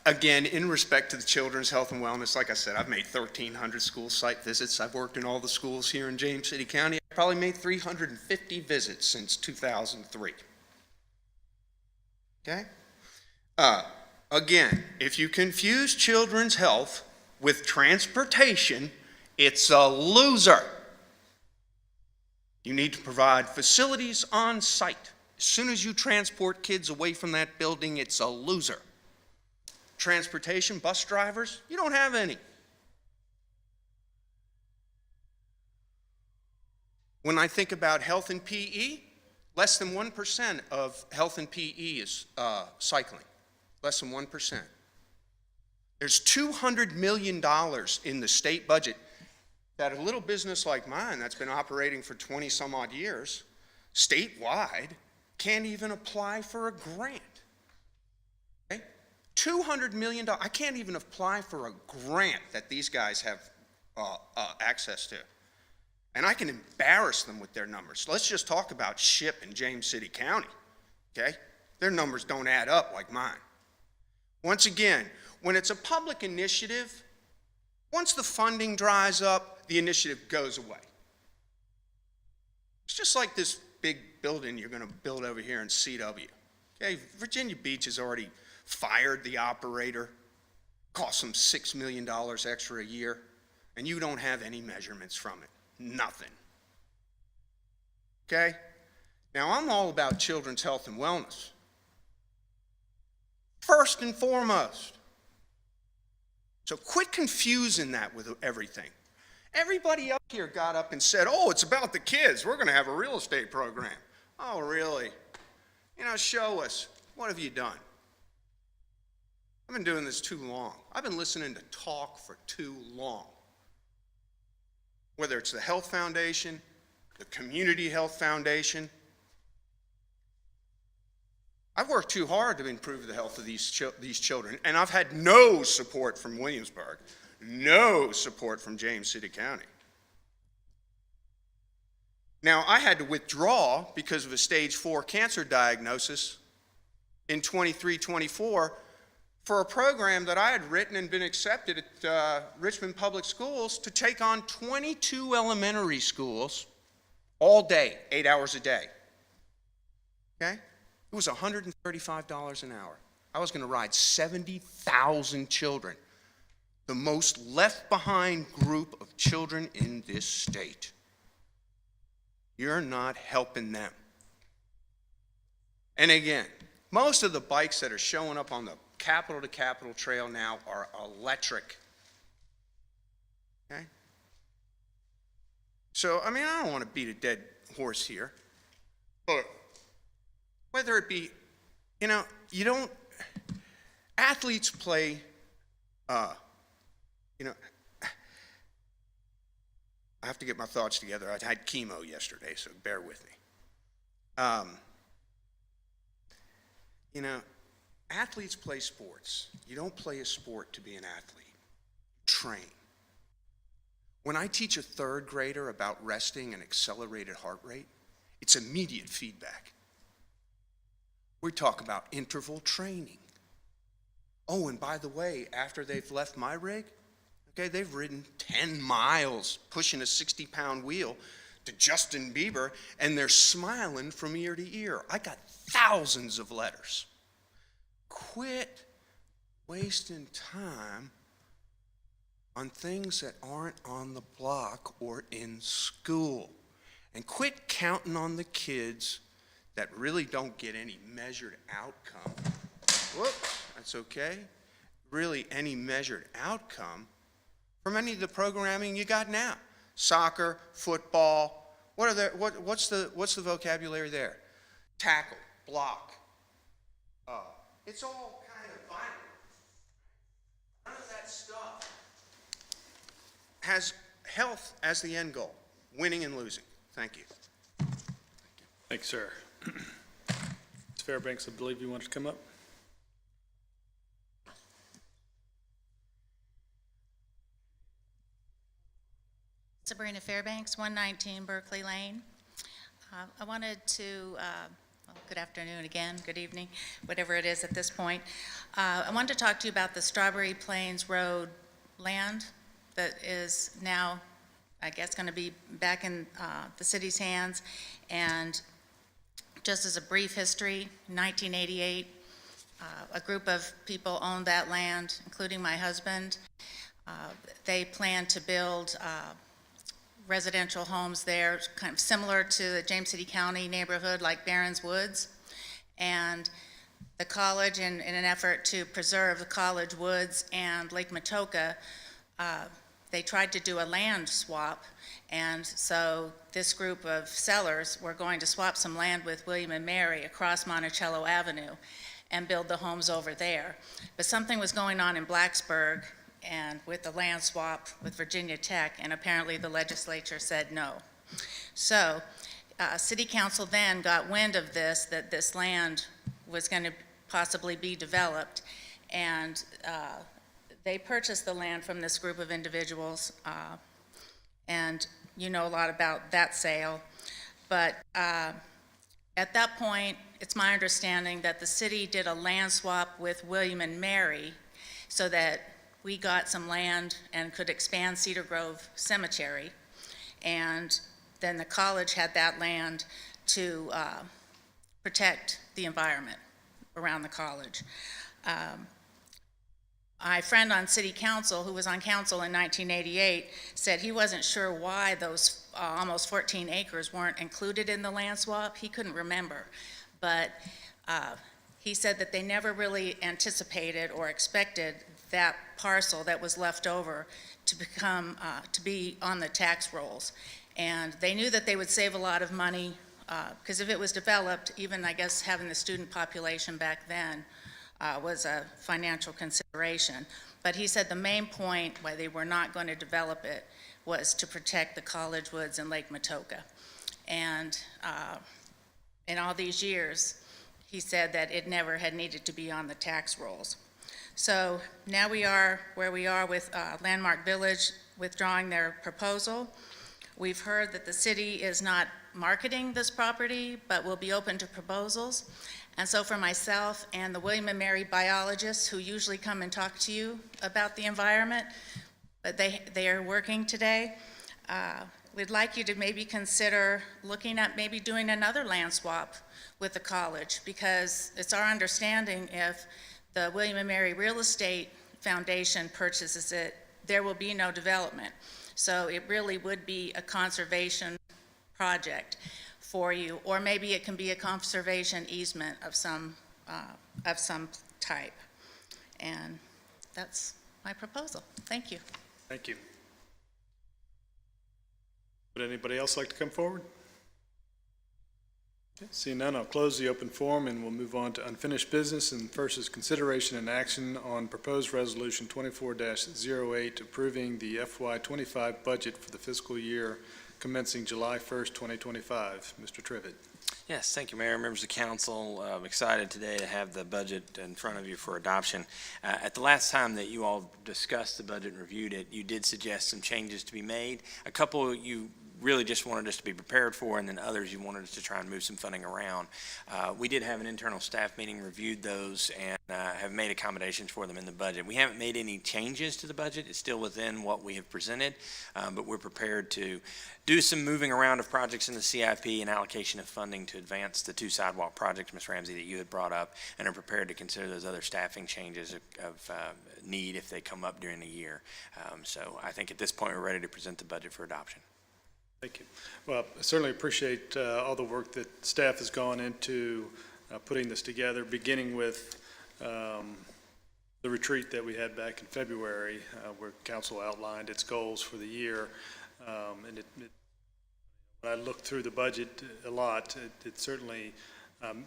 Again, in respect to the children's health and wellness, like I said, I've made 1,300 school site visits. I've worked in all the schools here in James City County. I've probably made 350 visits since 2003. Okay? Again, if you confuse children's health with transportation, it's a loser. You need to provide facilities on site. As soon as you transport kids away from that building, it's a loser. Transportation, bus drivers, you don't have any. When I think about health and PE, less than 1% of health and PE is cycling. Less than 1%. There's $200 million in the state budget that a little business like mine that's been operating for 20 some odd years, statewide, can't even apply for a grant. Okay? $200 million, I can't even apply for a grant that these guys have access to. And I can embarrass them with their numbers. Let's just talk about SHIP in James City County, okay? Their numbers don't add up like mine. Once again, when it's a public initiative, once the funding dries up, the initiative goes away. It's just like this big building you're going to build over here in CW. Okay, Virginia Beach has already fired the operator, cost them $6 million extra a year, and you don't have any measurements from it. Nothing. Okay? Now, I'm all about children's health and wellness. First and foremost. So quit confusing that with everything. Everybody up here got up and said, oh, it's about the kids. We're going to have a real estate program. Oh, really? You know, show us. What have you done? I've been doing this too long. I've been listening to talk for too long. Whether it's the Health Foundation, the Community Health Foundation. I've worked too hard to improve the health of these children, and I've had no support from Williamsburg, no support from James City County. Now, I had to withdraw because of a stage 4 cancer diagnosis in 23-24 for a program that I had written and been accepted at Richmond Public Schools to take on 22 elementary schools all day, 8 hours a day. Okay? It was $135 an hour. I was going to ride 70,000 children, the most left behind group of children in this state. You're not helping them. And again, most of the bikes that are showing up on the Capitol to Capitol Trail now are electric. Okay? So, I mean, I don't want to beat a dead horse here, but whether it be, you know, you don't, athletes play, you know, I have to get my thoughts together. I had chemo yesterday, so bear with me. You know, athletes play sports. You don't play a sport to be an athlete. Train. When I teach a 3rd grader about resting and accelerated heart rate, it's immediate feedback. We talk about interval training. Oh, and by the way, after they've left my rig, okay, they've ridden 10 miles pushing a 60-pound wheel to Justin Bieber, and they're smiling from ear to ear. I got thousands of letters. Quit wasting time on things that aren't on the block or in school. And quit counting on the kids that really don't get any measured outcome. Whoops, that's okay. Really any measured outcome from any of the programming you got now. Soccer, football, what's the vocabulary there? Tackle, block. It's all kind of violent. None of that stuff has health as the end goal, winning and losing. Thank you. Thanks, sir. Ms. Fairbanks, I believe you wanted to come up. Sabrina Fairbanks, 119 Berkeley Lane. I wanted to, well, good afternoon again, good evening, whatever it is at this point. I wanted to talk to you about the Strawberry Plains Road land that is now, I guess, going to be back in the city's hands. And just as a brief history, 1988, a group of people owned that land, including my husband. They planned to build residential homes there, kind of similar to the James City County neighborhood like Barron's Woods. And the college, in an effort to preserve the College Woods and Lake Matoka, they tried to do a land swap. And so this group of sellers were going to swap some land with William and Mary across Monticello Avenue and build the homes over there. But something was going on in Blacksburg and with the land swap with Virginia Tech, and apparently the legislature said no. So City Council then got wind of this, that this land was going to possibly be developed, and they purchased the land from this group of individuals, and you know a lot about that sale. But at that point, it's my understanding that the city did a land swap with William and Mary so that we got some land and could expand Cedar Grove Cemetery. And then the college had that land to protect the environment around the college. My friend on city council, who was on council in 1988, said he wasn't sure why those almost 14 acres weren't included in the land swap. He couldn't remember. But he said that they never really anticipated or expected that parcel that was left over to become, to be on the tax rolls. And they knew that they would save a lot of money, because if it was developed, even I guess having the student population back then was a financial consideration. But he said the main point why they were not going to develop it was to protect the College Woods and Lake Matoka. And in all these years, he said that it never had needed to be on the tax rolls. So now we are where we are with Landmark Village withdrawing their proposal. We've heard that the city is not marketing this property, but will be open to proposals. And so for myself and the William and Mary biologists who usually come and talk to you about the environment, but they are working today, we'd like you to maybe consider looking at maybe doing another land swap with the college, because it's our understanding if the William and Mary Real Estate Foundation purchases it, there will be no development. So it really would be a conservation project for you, or maybe it can be a conservation easement of some type. And that's my proposal. Thank you. Thank you. Would anybody else like to come forward? Okay, seeing none, I'll close the open forum and we'll move on to unfinished business. And first is consideration and action on proposed resolution 24-08 approving the FY25 budget for the fiscal year commencing July 1st, 2025. Mr. Trivette. Yes, thank you, Mayor, members of council. I'm excited today to have the budget in front of you for adoption. At the last time that you all discussed the budget and reviewed it, you did suggest some changes to be made. A couple you really just wanted us to be prepared for, and then others you wanted us to try and move some funding around. We did have an internal staff meeting, reviewed those, and have made accommodations for them in the budget. We haven't made any changes to the budget. It's still within what we have presented, but we're prepared to do some moving around of projects in the CIP and allocation of funding to advance the 2 sidewalk projects, Ms. Ramsey, that you had brought up, and are prepared to consider those other staffing changes of need if they come up during the year. So I think at this point we're ready to present the budget for adoption. Thank you. Well, I certainly appreciate all the work that staff has gone into putting this together, beginning with the retreat that we had back in February, where council outlined its goals for the year. And when I look through the budget a lot, it certainly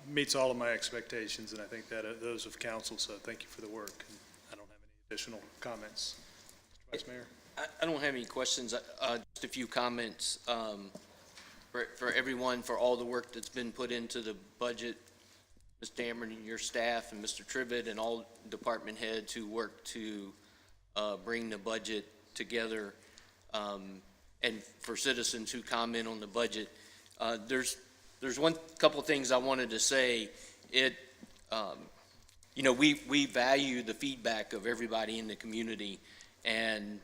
meets all of my expectations, and I think that those of council, so thank you for the work. And I don't have any additional comments. Mr. Vice Mayor? I don't have any questions, just a few comments for everyone, for all the work that's been put into the budget. Ms. Dameron and your staff, and Mr. Trivette, and all department heads who work to bring the budget together, and for citizens who comment on the budget. There's couple of things I wanted to say. We value the feedback of everybody in the community, and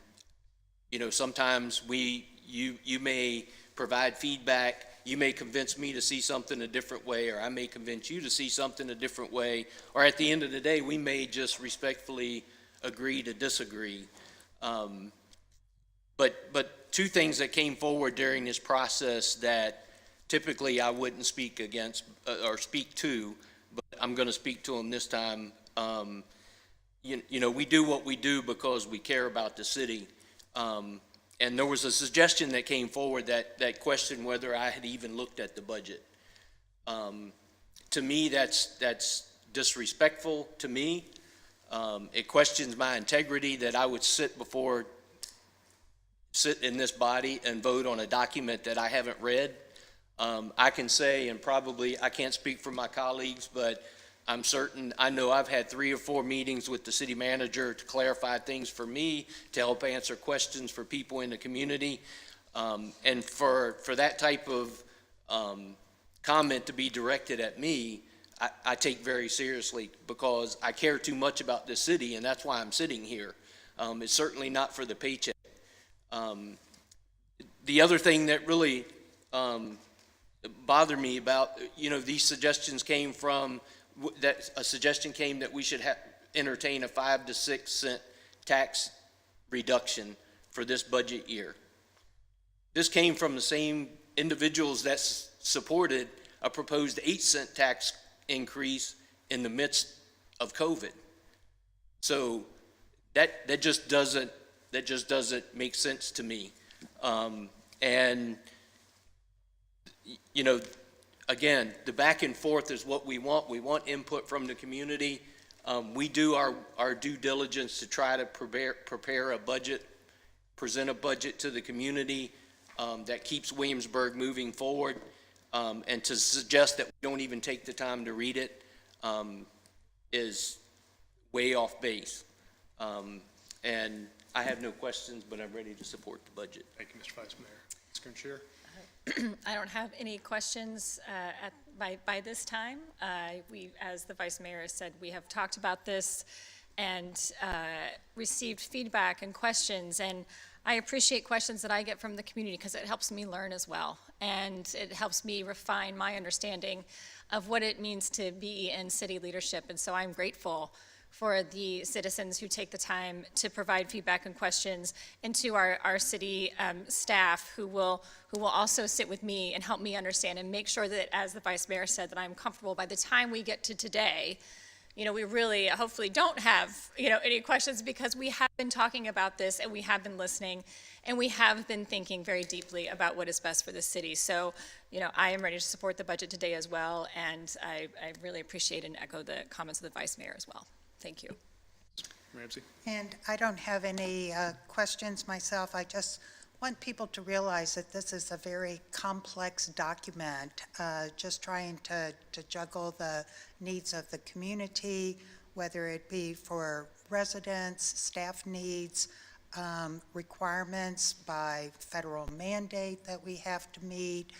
sometimes you may provide feedback. You may convince me to see something a different way, or I may convince you to see something a different way, or at the end of the day, we may just respectfully agree to disagree. But two things that came forward during this process that typically I wouldn't speak against or speak to, but I'm going to speak to them this time. We do what we do because we care about the city. And there was a suggestion that came forward that questioned whether I had even looked at the budget. To me, that's disrespectful to me. It questions my integrity that I would sit in this body and vote on a document that I haven't read. I can say, and probably I can't speak for my colleagues, but I'm certain, I know I've had 3 or 4 meetings with the city manager to clarify things for me, to help answer questions for people in the community. And for that type of comment to be directed at me, I take very seriously, because I care too much about this city, and that's why I'm sitting here. It's certainly not for the paycheck. The other thing that really bothered me about, these suggestions came from, a suggestion came that we should entertain a 5 to 6 cent tax reduction for this budget year. This came from the same individuals that supported a proposed 8-cent tax increase in the midst of COVID. So that just doesn't make sense to me. Again, the back and forth is what we want. We want input from the community. We do our due diligence to try to prepare a budget, present a budget to the community that keeps Williamsburg moving forward. And to suggest that we don't even take the time to read it is way off base. And I have no questions, but I'm ready to support the budget. Thank you, Mr. Vice Mayor. Ms. Gernshire? I don't have any questions by this time. As the Vice Mayor said, we have talked about this and received feedback and questions, and I appreciate questions that I get from the community because it helps me learn as well, and it helps me refine my understanding of what it means to be in city leadership. And so I'm grateful for the citizens who take the time to provide feedback and questions, and to our city staff who will also sit with me and help me understand and make sure that, as the Vice Mayor said, that I'm comfortable by the time we get to today. We really hopefully don't have, any questions, because we have been talking about this, and we have been listening, and we have been thinking very deeply about what is best for the city. So, I am ready to support the budget today as well, and I really appreciate and echo the comments of the Vice Mayor as well. Thank you. Ramsey? And I don't have any questions myself. I just want people to realize that this is a very complex document, just trying to juggle the needs of the community, whether it be for residents, staff needs, requirements by federal mandate that we have to meet,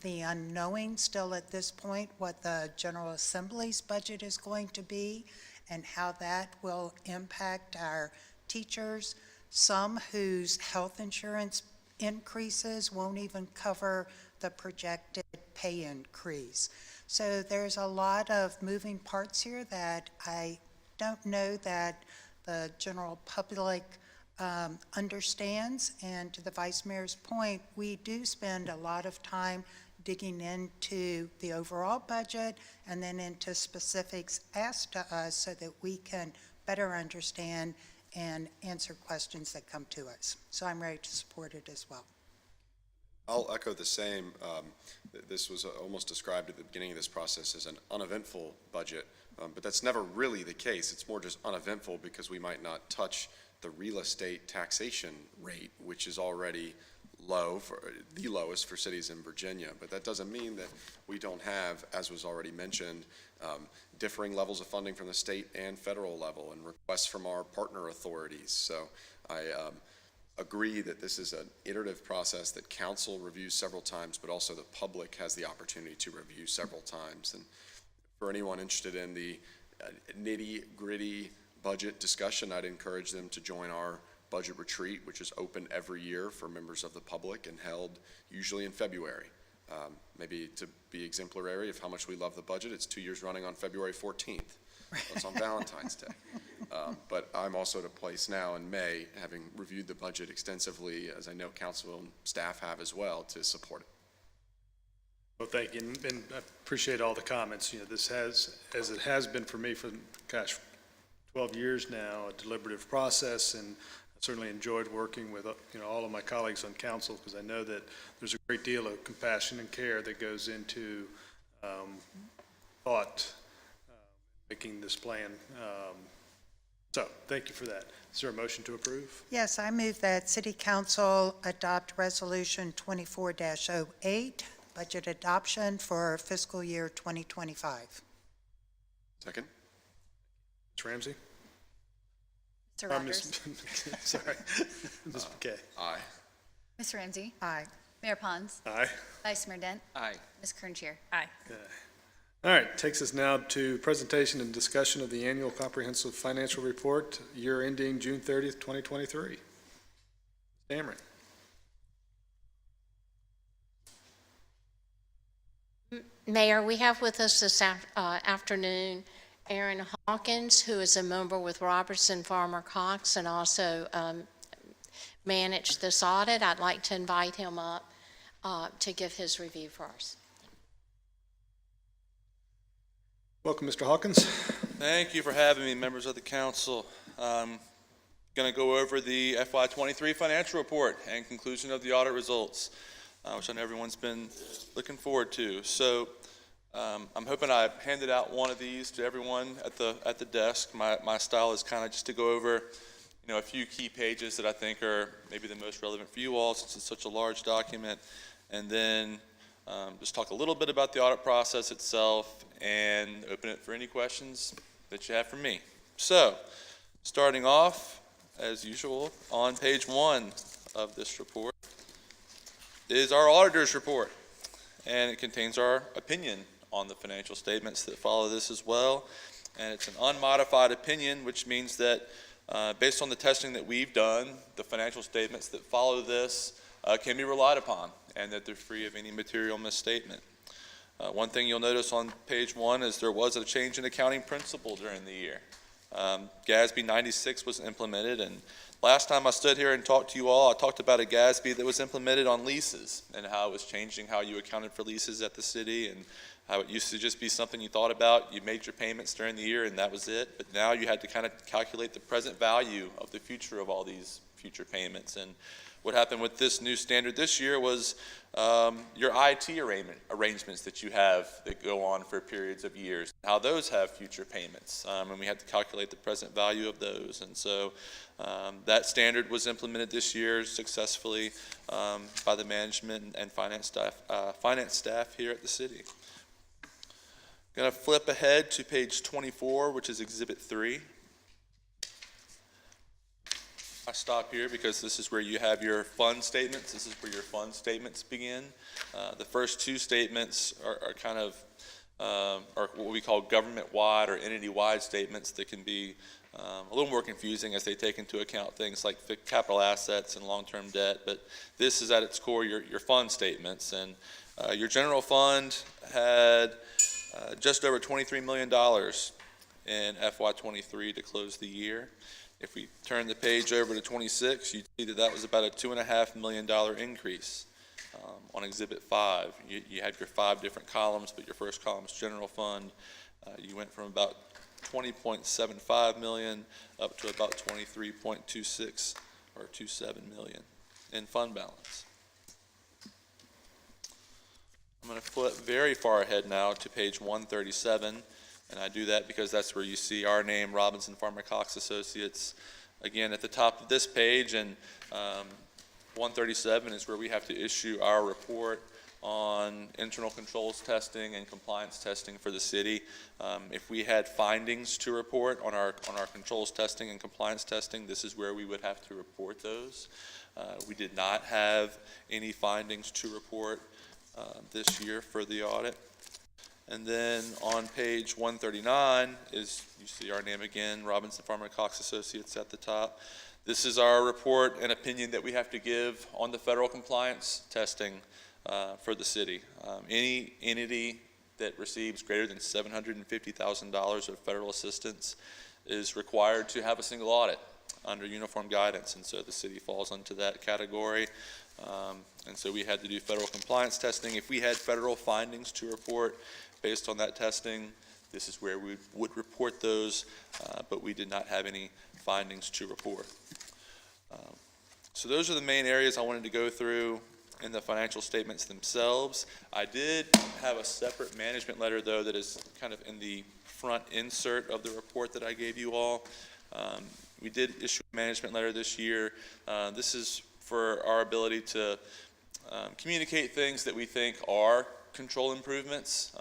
the unknowing still at this point what the General Assembly's budget is going to be, and how that will impact our teachers, some whose health insurance increases won't even cover the projected pay increase. So there's a lot of moving parts here that I don't know that the general public understands. And to the Vice Mayor's point, we do spend a lot of time digging into the overall budget and then into specifics asked to us so that we can better understand and answer questions that come to us. So I'm ready to support it as well. I'll echo the same. This was almost described at the beginning of this process as an uneventful budget, but that's never really the case. It's more just uneventful because we might not touch the real estate taxation rate, which is already low, the lowest for cities in Virginia. But that doesn't mean that we don't have, as was already mentioned, differing levels of funding from the state and federal level and requests from our partner authorities. So I agree that this is an iterative process that council reviews several times, but also the public has the opportunity to review several times. And for anyone interested in the nitty-gritty budget discussion, I'd encourage them to join our budget retreat, which is open every year for members of the public and held usually in February. Maybe to be exemplary of how much we love the budget, it's 2 years running on February 14th. It's on Valentine's Day. But I'm also at a place now in May, having reviewed the budget extensively, as I know council and staff have as well, to support it. Well, thank you, and I appreciate all the comments. You know, this has, as it has been for me for, 12 years now, a deliberative process, and I certainly enjoyed working with, all of my colleagues on council, because I know that there's a great deal of compassion and care that goes into thought, making this plan. So, thank you for that. Is there a motion to approve? Yes, I move that City Council adopt Resolution 24-08, budget adoption for fiscal year 2025. Second? Ms. Ramsey? Mr. Rogers? Sorry. Ms. McKay? Aye. Ms. Ramsey? Aye. Mayor Pons? Aye. Vice Mayor Dent? Aye. Ms. Kerntier? Aye. Okay. All right, takes us now to presentation and discussion of the annual comprehensive financial report, year ending June 30th, 2023. Dameron. Mayor, we have with us this afternoon Aaron Hawkins, who is a member with Robertson Farmer Cox and also managed this audit. I'd like to invite him up to give his review for us. Welcome, Mr. Hawkins. Thank you for having me, members of the council. I'm going to go over the FY23 financial report and conclusion of the audit results, which I know everyone's been looking forward to. So I'm hoping I handed out one of these to everyone at the desk. My style is kind of just to go over a few key pages that I think are maybe the most relevant for you all, since it's such a large document, and then just talk a little bit about the audit process itself and open it for any questions that you have for me. So, starting off, as usual, on page 1 of this report is our auditor's report, and it contains our opinion on the financial statements that follow this as well. And it's an unmodified opinion, which means that based on the testing that we've done, the financial statements that follow this can be relied upon, and that they're free of any material misstatement. One thing you'll notice on page 1 is there was a change in accounting principle during the year. GASB 96 was implemented, and last time I stood here and talked to you all, I talked about a GASB that was implemented on leases and how it was changing how you accounted for leases at the city, and how it used to just be something you thought about, you made your payments during the year and that was it, but now you had to kind of calculate the present value of the future of all these future payments. And what happened with this new standard this year was your IT arrangements that you have that go on for periods of years, how those have future payments, and we had to calculate the present value of those. And so that standard was implemented this year successfully by the management and finance staff here at the city. Going to flip ahead to page 24, which is Exhibit 3. I stop here because this is where you have your fund statements. This is where your fund statements begin. The first two statements are kind of are what we call government-wide or entity-wide statements that can be a little more confusing as they take into account things like capital assets and long-term debt. But this is at its core your fund statements. And your general fund had just over $23 million in FY23 to close the year. If we turn the page over to 26, you see that was about a $2.5 million increase on Exhibit 5. You have your 5 different columns, but your first column is general fund. You went from about $20.75 million up to about $23.26 or $27 million in fund balance. I'm going to flip very far ahead now to page 137, and I do that because that's where you see our name, Robinson Farmer Cox Associates, again at the top of this page, and 137 is where we have to issue our report on internal controls testing and compliance testing for the city. If we had findings to report on our controls testing and compliance testing, this is where we would have to report those. We did not have any findings to report this year for the audit. And then on page 139 is, you see our name again, Robinson Farmer Cox Associates at the top. This is our report and opinion that we have to give on the federal compliance testing for the city. Any entity that receives greater than $750,000 of federal assistance is required to have a single audit under uniform guidance, and so the city falls into that category. And so we had to do federal compliance testing. If we had federal findings to report based on that testing, this is where we would report those, but we did not have any findings to report. So those are the main areas I wanted to go through in the financial statements themselves. I did have a separate management letter, though, that is kind of in the front insert of the report that I gave you all. We did issue a management letter this year. This is for our ability to communicate things that we think are control improvements,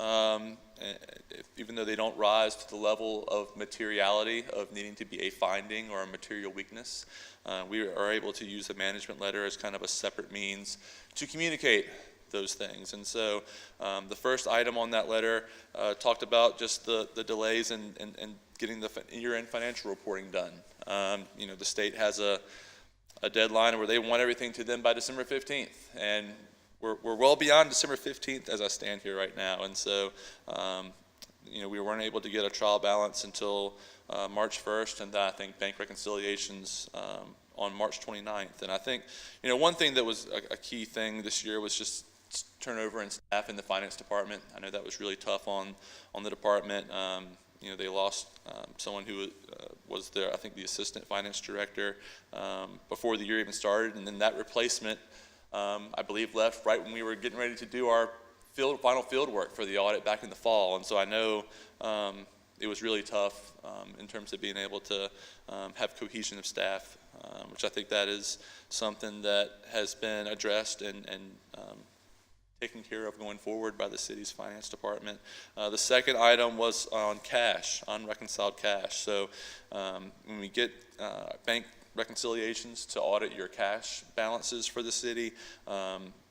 even though they don't rise to the level of materiality of needing to be a finding or a material weakness. We are able to use a management letter as kind of a separate means to communicate those things. And so the first item on that letter talked about just the delays in getting the year-end financial reporting done. The state has a deadline where they want everything to them by December 15th, and we're well beyond December 15th as I stand here right now. And so we weren't able to get a trial balance until March 1st, and then I think bank reconciliations on March 29th. And I think one thing that was a key thing this year was just turnover in staff in the finance department. I know that was really tough on the department. They lost someone who was there, I think the assistant finance director, before the year even started, and then that replacement, I believe, left right when we were getting ready to do our final field work for the audit back in the fall. And so I know it was really tough in terms of being able to have cohesion of staff, which I think that is something that has been addressed and taken care of going forward by the city's finance department. The second item was on cash, unreconciled cash. So when we get bank reconciliations to audit your cash balances for the city,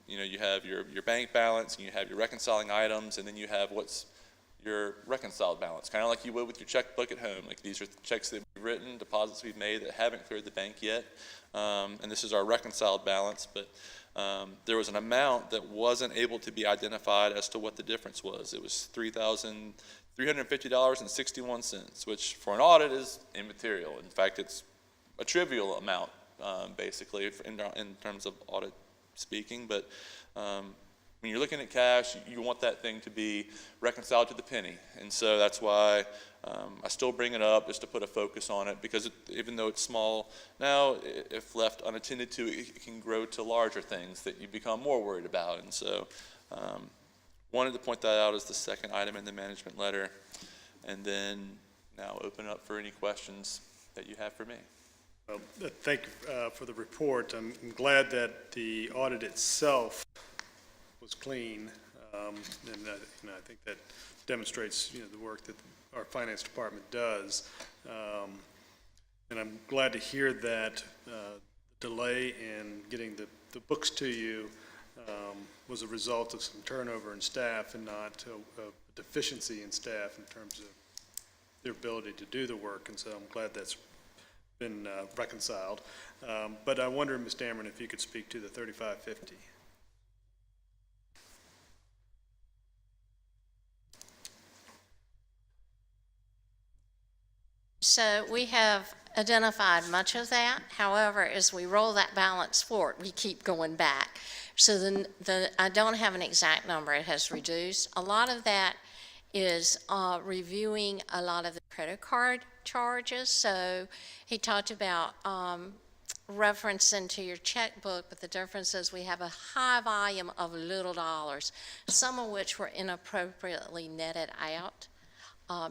you have your bank balance, and you have your reconciling items, and then you have what's your reconciled balance, kind of like you would with your checkbook at home. Like, these are checks that we've written, deposits we've made that haven't cleared the bank yet, and this is our reconciled balance. But there was an amount that wasn't able to be identified as to what the difference was. It was $3,350.61, which for an audit is immaterial. In fact, it's a trivial amount, basically, in terms of audit speaking. But when you're looking at cash, you want that thing to be reconciled to the penny. And so that's why I still bring it up, just to put a focus on it, because even though it's small now, if left unattended to, it can grow to larger things that you become more worried about. And so wanted to point that out as the second item in the management letter, and then now open up for any questions that you have for me. Well, thank you for the report. I'm glad that the audit itself was clean, and I think that demonstrates the work that our finance department does. And I'm glad to hear that delay in getting the books to you was a result of some turnover in staff and not a deficiency in staff in terms of their ability to do the work. And so I'm glad that's been reconciled. But I wonder, Ms. Dameron, if you could speak to the 3550. So we have identified much of that. However, as we roll that balance forward, we keep going back. So I don't have an exact number. It has reduced. A lot of that is reviewing a lot of the credit card charges. So he talked about reference into your checkbook, but the difference is we have a high volume of little dollars, some of which were inappropriately netted out.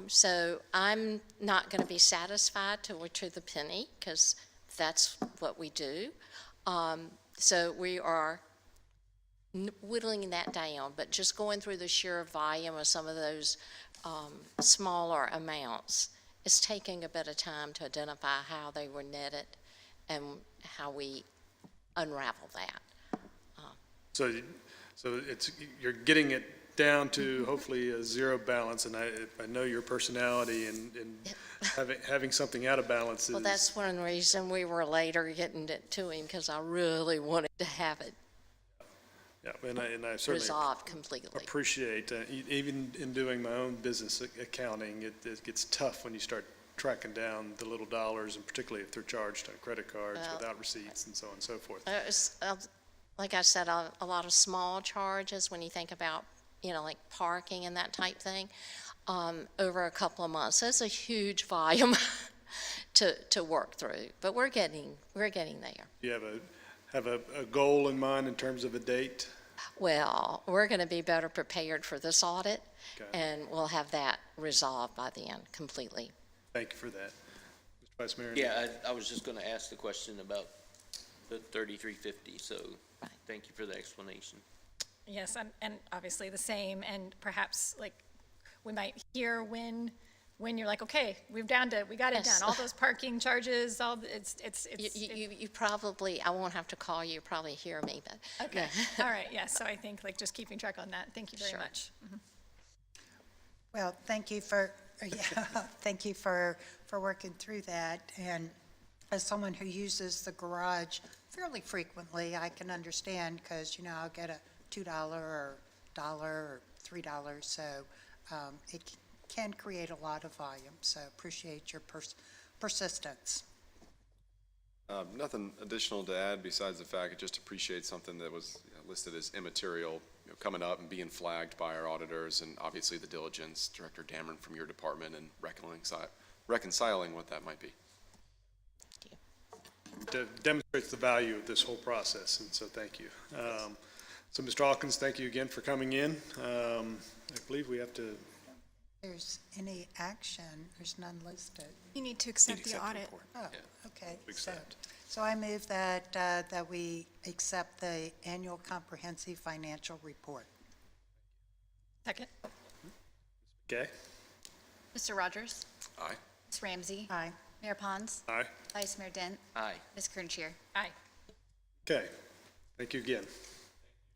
So I'm not going to be satisfied till we're to the penny, because that's what we do. So we are whittling that down, but just going through the sheer volume of some of those smaller amounts, it's taking a bit of time to identify how they were netted and how we unravel that. So it's, you're getting it down to hopefully a zero balance, and I know your personality and having something out of balance is. Well, that's one reason we were later getting it to him, because I really wanted to have it Yeah, and I certainly resolved completely. appreciate, even in doing my own business accounting, it gets tough when you start tracking down the little dollars, and particularly if they're charged on credit cards Well, without receipts and so on and so forth. It's, like I said, a lot of small charges when you think about, like parking and that type thing, over a couple of months. So it's a huge volume to work through, but we're getting there. Do you have a goal in mind in terms of a date? Well, we're going to be better prepared for this audit, Okay. and we'll have that resolved by the end completely. Thank you for that. Mr. Vice Mayor? Yeah, I was just going to ask the question about the 3350, so thank you for the explanation. Yes, and obviously the same, and perhaps like we might hear when you're like, okay, we got it Yes. done. All those parking charges, it's. You probably, I won't have to call you, probably hear me, but. Okay, all right, yes, so I think like just keeping track on that. Thank you very Sure. much. Mhm. Well, thank you for, thank you for working through that. And as someone who uses the garage fairly frequently, I can understand, because, I'll get a $2 or $1 or $3, so it can create a lot of volume. So appreciate your persistence. Nothing additional to add besides the fact I just appreciate something that was listed as immaterial, coming up and being flagged by our auditors, and obviously the diligence, Director Dameron from your department, and reconciling what that might be. Demonstrates the value of this whole process, and so thank you. So Mr. Hawkins, thank you again for coming in. I believe we have to. If there's any action, there's none listed. You need to accept the audit. Oh, okay. Accept. So I move that we accept the annual comprehensive financial report. Second. Okay. Mr. Rogers? Aye. Ms. Ramsey? Aye. Mayor Pons? Aye. Vice Mayor Dent? Aye. Ms. Kernscher? Aye. Okay. Thank you again.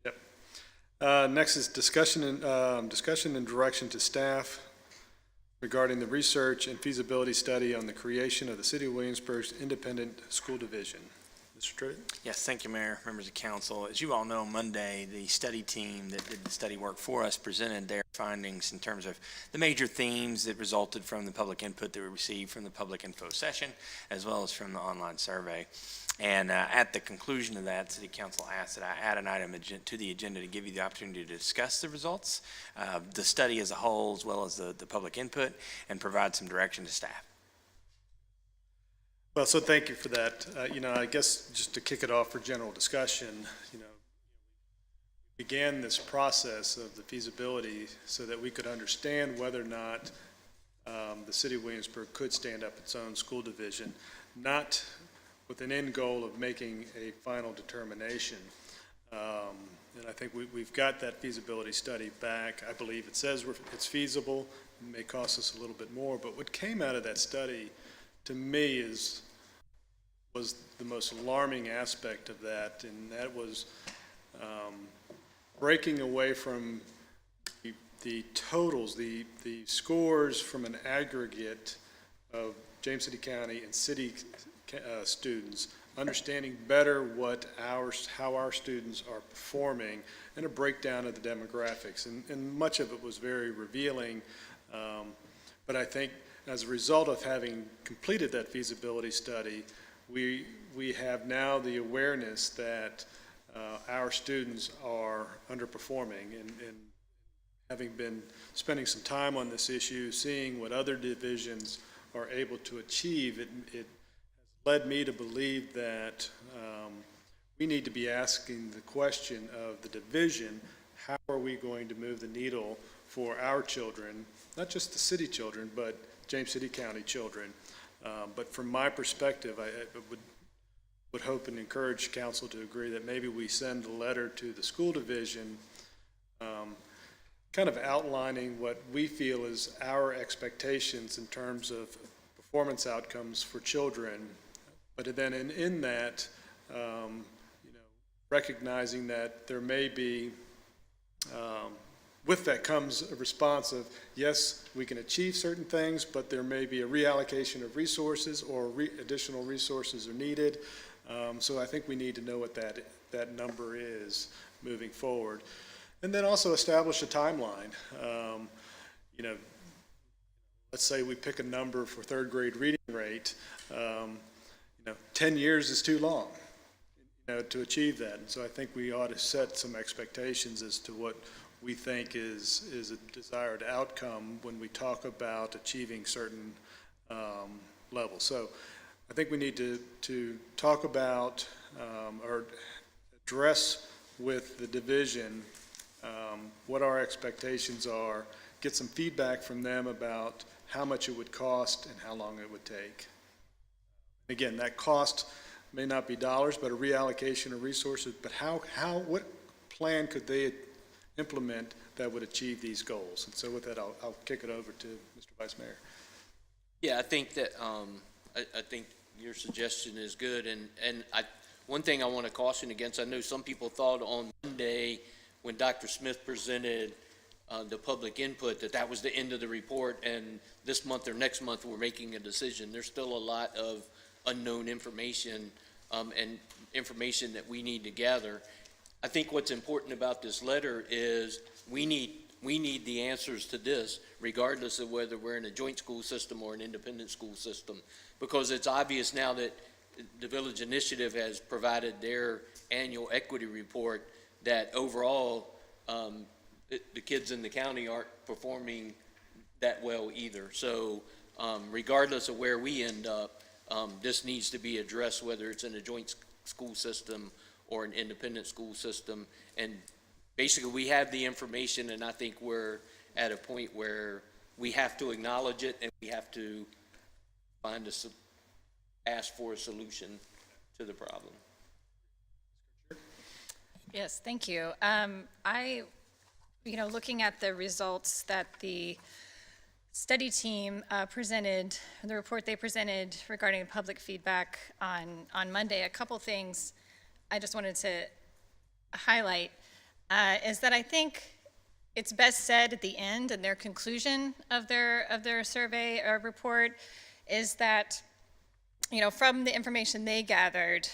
Yep. Next is discussion and direction to staff regarding the research and feasibility study on the creation of the City of Williamsburg's Independent School Division. Mr. Trivette? Yes, thank you, Mayor, members of council. As you all know, Monday, the study team that did the study work for us presented their findings in terms of the major themes that resulted from the public input that we received from the public info session, as well as from the online survey. And at the conclusion of that, City Council asked that I add an item to the agenda to give you the opportunity to discuss the results, the study as a whole, as well as the public input, and provide some direction to staff. Well, so thank you for that. I guess just to kick it off for general discussion, began this process of the feasibility so that we could understand whether or not the City of Williamsburg could stand up its own school division, not with an end goal of making a final determination. And I think we've got that feasibility study back. I believe it says it's feasible. It may cost us a little bit more, but what came out of that study to me was the most alarming aspect of that, and that was breaking away from the totals, the scores from an aggregate of James City County and city students, understanding better how our students are performing, and a breakdown of the demographics. And much of it was very revealing, but I think as a result of having completed that feasibility study, we have now the awareness that our students are underperforming, and having been spending some time on this issue, seeing what other divisions are able to achieve, it has led me to believe that we need to be asking the question of the division, how are we going to move the needle for our children, not just the city children, but James City County children. But from my perspective, I would hope and encourage council to agree that maybe we send a letter to the school division kind of outlining what we feel is our expectations in terms of performance outcomes for children. But then in that, recognizing that there may be, with that comes a response of, yes, we can achieve certain things, but there may be a reallocation of resources or additional resources are needed. So I think we need to know what that number is moving forward. And then also establish a timeline. Let's say we pick a number for third grade reading rate. 10 years is too long, to achieve that. And so I think we ought to set some expectations as to what we think is a desired outcome when we talk about achieving certain levels. So I think we need to talk about or address with the division what our expectations are, get some feedback from them about how much it would cost and how long it would take. Again, that cost may not be dollars, but a reallocation of resources, but what plan could they implement that would achieve these goals? And so with that, I'll kick it over to Mr. Vice Mayor. Yeah, I think that, I think your suggestion is good, and one thing I want to caution against, I know some people thought on Monday when Dr. Smith presented the public input that was the end of the report, and this month or next month we're making a decision. There's still a lot of unknown information and information that we need to gather. I think what's important about this letter is we need the answers to this, regardless of whether we're in a joint school system or an independent school system, because it's obvious now that the Village Initiative has provided their annual equity report that overall the kids in the county aren't performing that well either. So regardless of where we end up, this needs to be addressed, whether it's in a joint school system or an independent school system. And basically we have the information, and I think we're at a point where we have to acknowledge it and we have to ask for a solution to the problem. Yes, thank you. Looking at the results that the study team presented, the report they presented regarding public feedback on Monday, a couple things I just wanted to highlight is that I think it's best said at the end in their conclusion of their survey or report is that, from the information they gathered,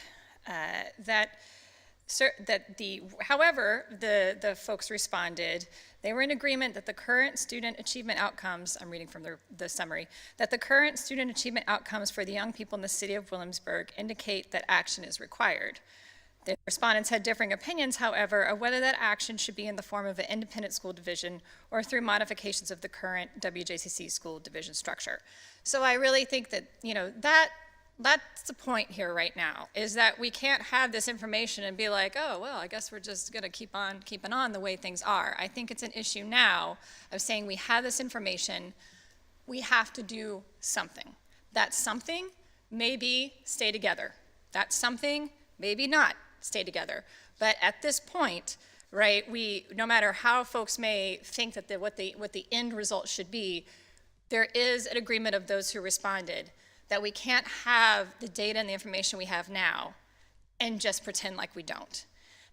however the folks responded, they were in agreement that the current student achievement outcomes, I'm reading from the summary, that the current student achievement outcomes for the young people in the city of Williamsburg indicate that action is required. The respondents had differing opinions, however, of whether that action should be in the form of an independent school division or through modifications of the current WJCC school division structure. So I really think that, that's the point here right now, is that we can't have this information and be like, oh, well, I guess we're just going to keep on keeping on the way things are. I think it's an issue now of saying we have this information, we have to do something. That something maybe stay together. That something maybe not stay together. But at this point, right, no matter how folks may think that what the end result should be, there is an agreement of those who responded that we can't have the data and the information we have now and just pretend like we don't.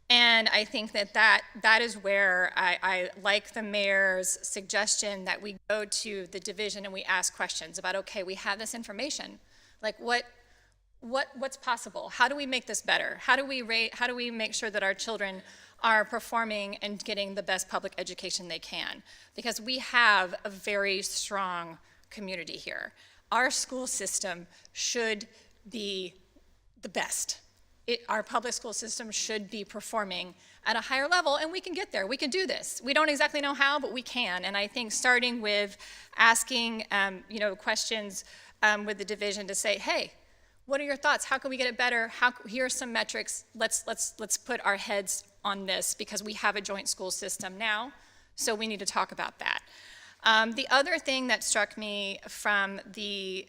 And I think that is where I like the mayor's suggestion that we go to the division and we ask questions about, okay, we have this information. Like what's possible? How do we make this better? How do we make sure that our children are performing and getting the best public education they can? Because we have a very strong community here. Our school system should be the best. Our public school system should be performing at a higher level, and we can get there. We can do this. We don't exactly know how, but we can. And I think starting with asking, questions with the division to say, hey, What are your thoughts? How can we get it better? Here are some metrics. Let's put our heads on this because we have a joint school system now, so we need to talk about that. The other thing that struck me from the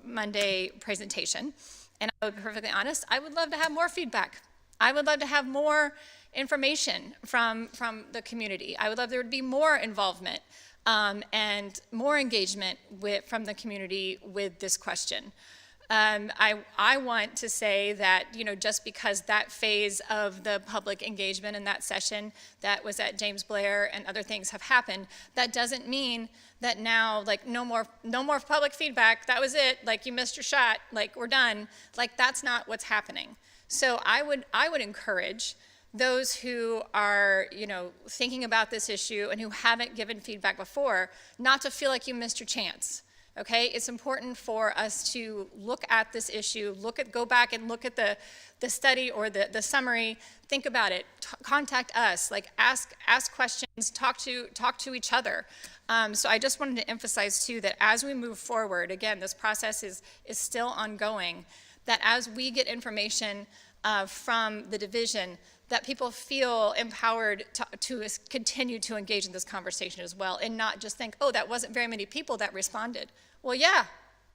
Monday presentation, and I'll be perfectly honest, I would love to have more feedback. I would love to have more information from the community. I would love there would be more involvement and more engagement from the community with this question. I want to say that, just because that phase of the public engagement in that session that was at James Blair and other things have happened, that doesn't mean that now, like, no more public feedback, that was it, like, you missed your shot, like, we're done. Like, that's not what's happening. So I would encourage those who are, thinking about this issue and who haven't given feedback before, not to feel like you missed your chance. Okay, it's important for us to look at this issue, go back and look at the study or the summary, think about it, contact us, like ask questions, talk to each other. So I just wanted to emphasize too that as we move forward, again, this process is still ongoing, that as we get information from the division, that people feel empowered to continue to engage in this conversation as well, and not just think, oh, that wasn't very many people that responded. Well, yeah,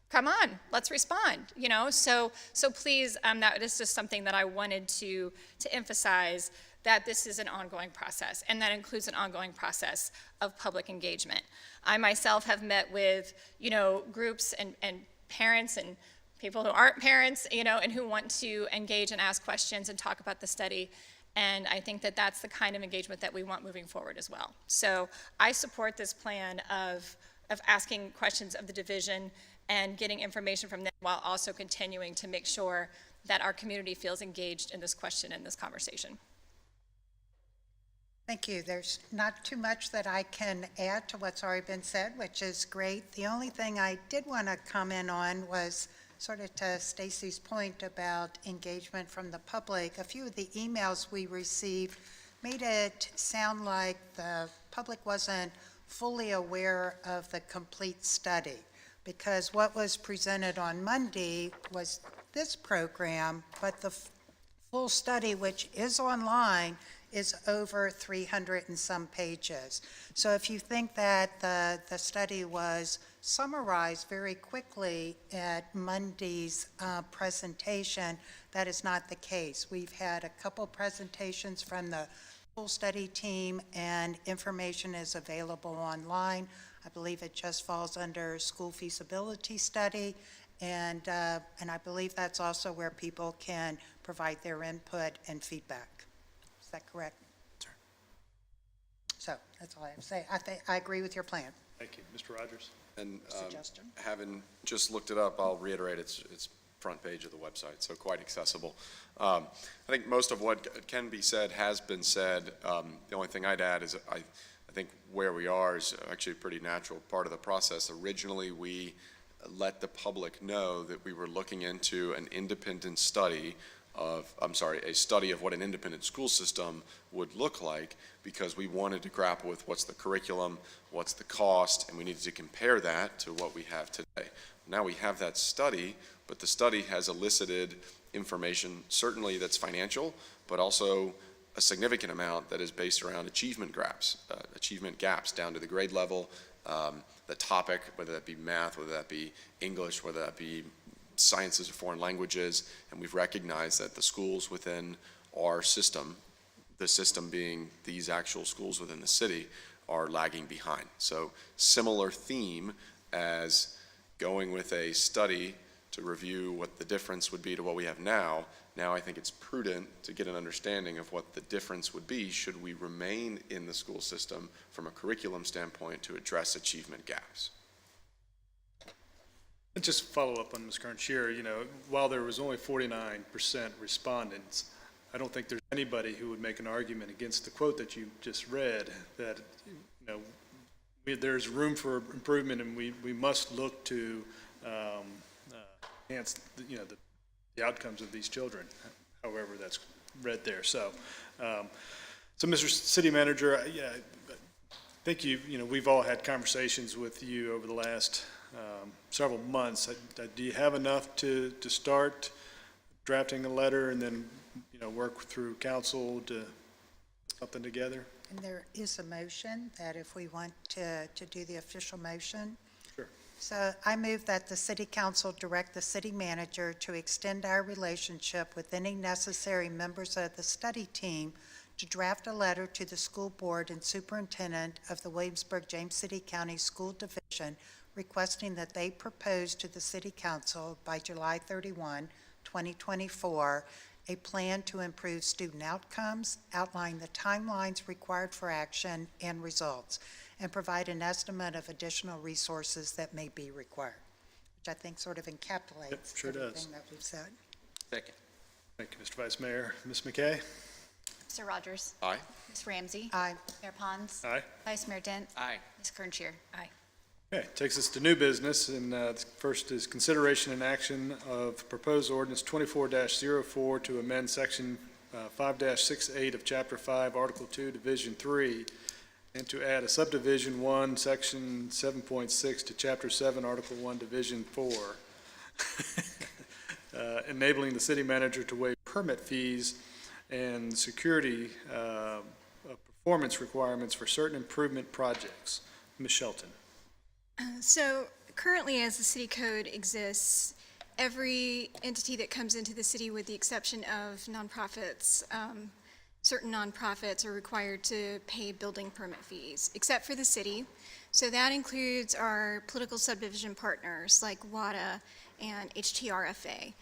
come on, let's respond, So please, that is just something that I wanted to emphasize, that this is an ongoing process, and that includes an ongoing process of public engagement. I myself have met with, groups and parents and people who aren't parents, and who want to engage and ask questions and talk about the study. And I think that that's the kind of engagement that we want moving forward as well. So I support this plan of asking questions of the division and getting information from them while also continuing to make sure that our community feels engaged in this question and this conversation. Thank you. There's not too much that I can add to what's already been said, which is great. The only thing I did want to comment on was sort of to Stacy's point about engagement from the public. A few of the emails we received made it sound like the public wasn't fully aware of the complete study, because what was presented on Monday was this program, but the full study, which is online, is over 300 and some pages. So if you think that the study was summarized very quickly at Monday's presentation, that is not the case. We've had a couple presentations from the full study team, and information is available online. I believe it just falls under school feasibility study, and I believe that's also where people can provide their input and feedback. Is that correct? Sure. So that's all I have to say. I agree with your plan. Thank you. Mr. Rogers? And Suggestion? having just looked it up, I'll reiterate it's front page of the website, so quite accessible. I think most of what can be said has been said. The only thing I'd add is I think where we are is actually a pretty natural part of the process. Originally, we let the public know that we were looking into an independent study a study of what an independent school system would look like, because we wanted to grapple with what's the curriculum, what's the cost, and we needed to compare that to what we have today. Now we have that study, but the study has elicited information, certainly that's financial, but also a significant amount that is based around achievement gaps down to the grade level, the topic, whether that be math, whether that be English, whether that be sciences or foreign languages, and we've recognized that the schools within our system, the system being these actual schools within the city, are lagging behind. So similar theme as going with a study to review what the difference would be to what we have now. Now I think it's prudent to get an understanding of what the difference would be should we remain in the school system from a curriculum standpoint to address achievement gaps. And just follow up on Ms. Kern-Shear, while there was only 49% respondents, I don't think there's anybody who would make an argument against the quote that you just read, that, there's room for improvement, and we must look to enhance, the outcomes of these children, however that's read there. So, Mr. City Manager, I think we've all had conversations with you over the last several months. Do you have enough to start drafting a letter and then, work through council to put something together? And there is a motion that if we want to do the official motion. Sure. So I move that the city council direct the city manager to extend our relationship with any necessary members of the study team to draft a letter to the school board and superintendent of the Williamsburg-James City County School Division requesting that they propose to the city council by July 31, 2024, a plan to improve student outcomes, outline the timelines required for action and results, and provide an estimate of additional resources that may be required, which I think sort of encapsulates Sure does. everything that we've said. Second. Thank you, Mr. Vice Mayor. Ms. McKay? Mr. Rogers? Aye. Ms. Ramsey? Aye. Mayor Pons? Aye. Vice Mayor Dent? Aye. Ms. Kerntier? Aye. Okay, takes us to new business, and first is consideration and action of proposed ordinance 24-04 to amend section 5-68 of Chapter 5, Article 2, Division 3, and to add a subdivision 1, section 7.6 to Chapter 7, Article 1, Division 4, enabling the city manager to waive permit fees and security performance requirements for certain improvement projects. Ms. Shelton. So currently, as the city code exists, every entity that comes into the city, with the exception of nonprofits, certain nonprofits are required to pay building permit fees, except for the city. So that includes our political subdivision partners like WADA and HTRFA.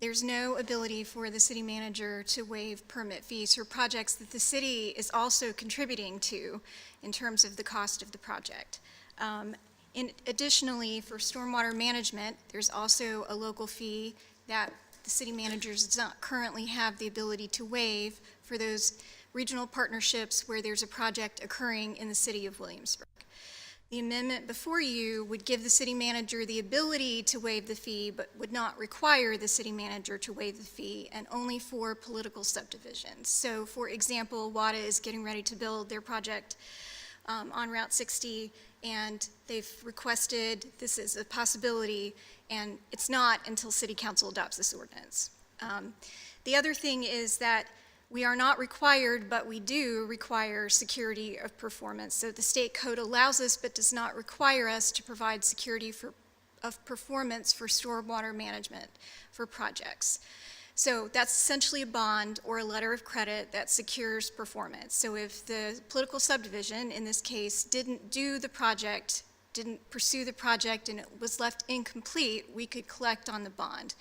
There's no ability for the city manager to waive permit fees for projects that the city is also contributing to in terms of the cost of the project. Additionally, for stormwater management, there's also a local fee that the city managers does not currently have the ability to waive for those regional partnerships where there's a project occurring in the city of Williamsburg. The amendment before you would give the city manager the ability to waive the fee, but would not require the city manager to waive the fee, and only for political subdivisions. So, for example, WADA is getting ready to build their project on Route 60, and they've requested, this is a possibility, and it's not until City Council adopts this ordinance. The other thing is that we are not required, but we do require security of performance. So the state code allows us, but does not require us to provide security of performance for stormwater management for projects. So that's essentially a bond or a letter of credit that secures performance. So if the political subdivision, in this case, didn't do the project, didn't pursue the project, and it was left incomplete, we could collect on the bond.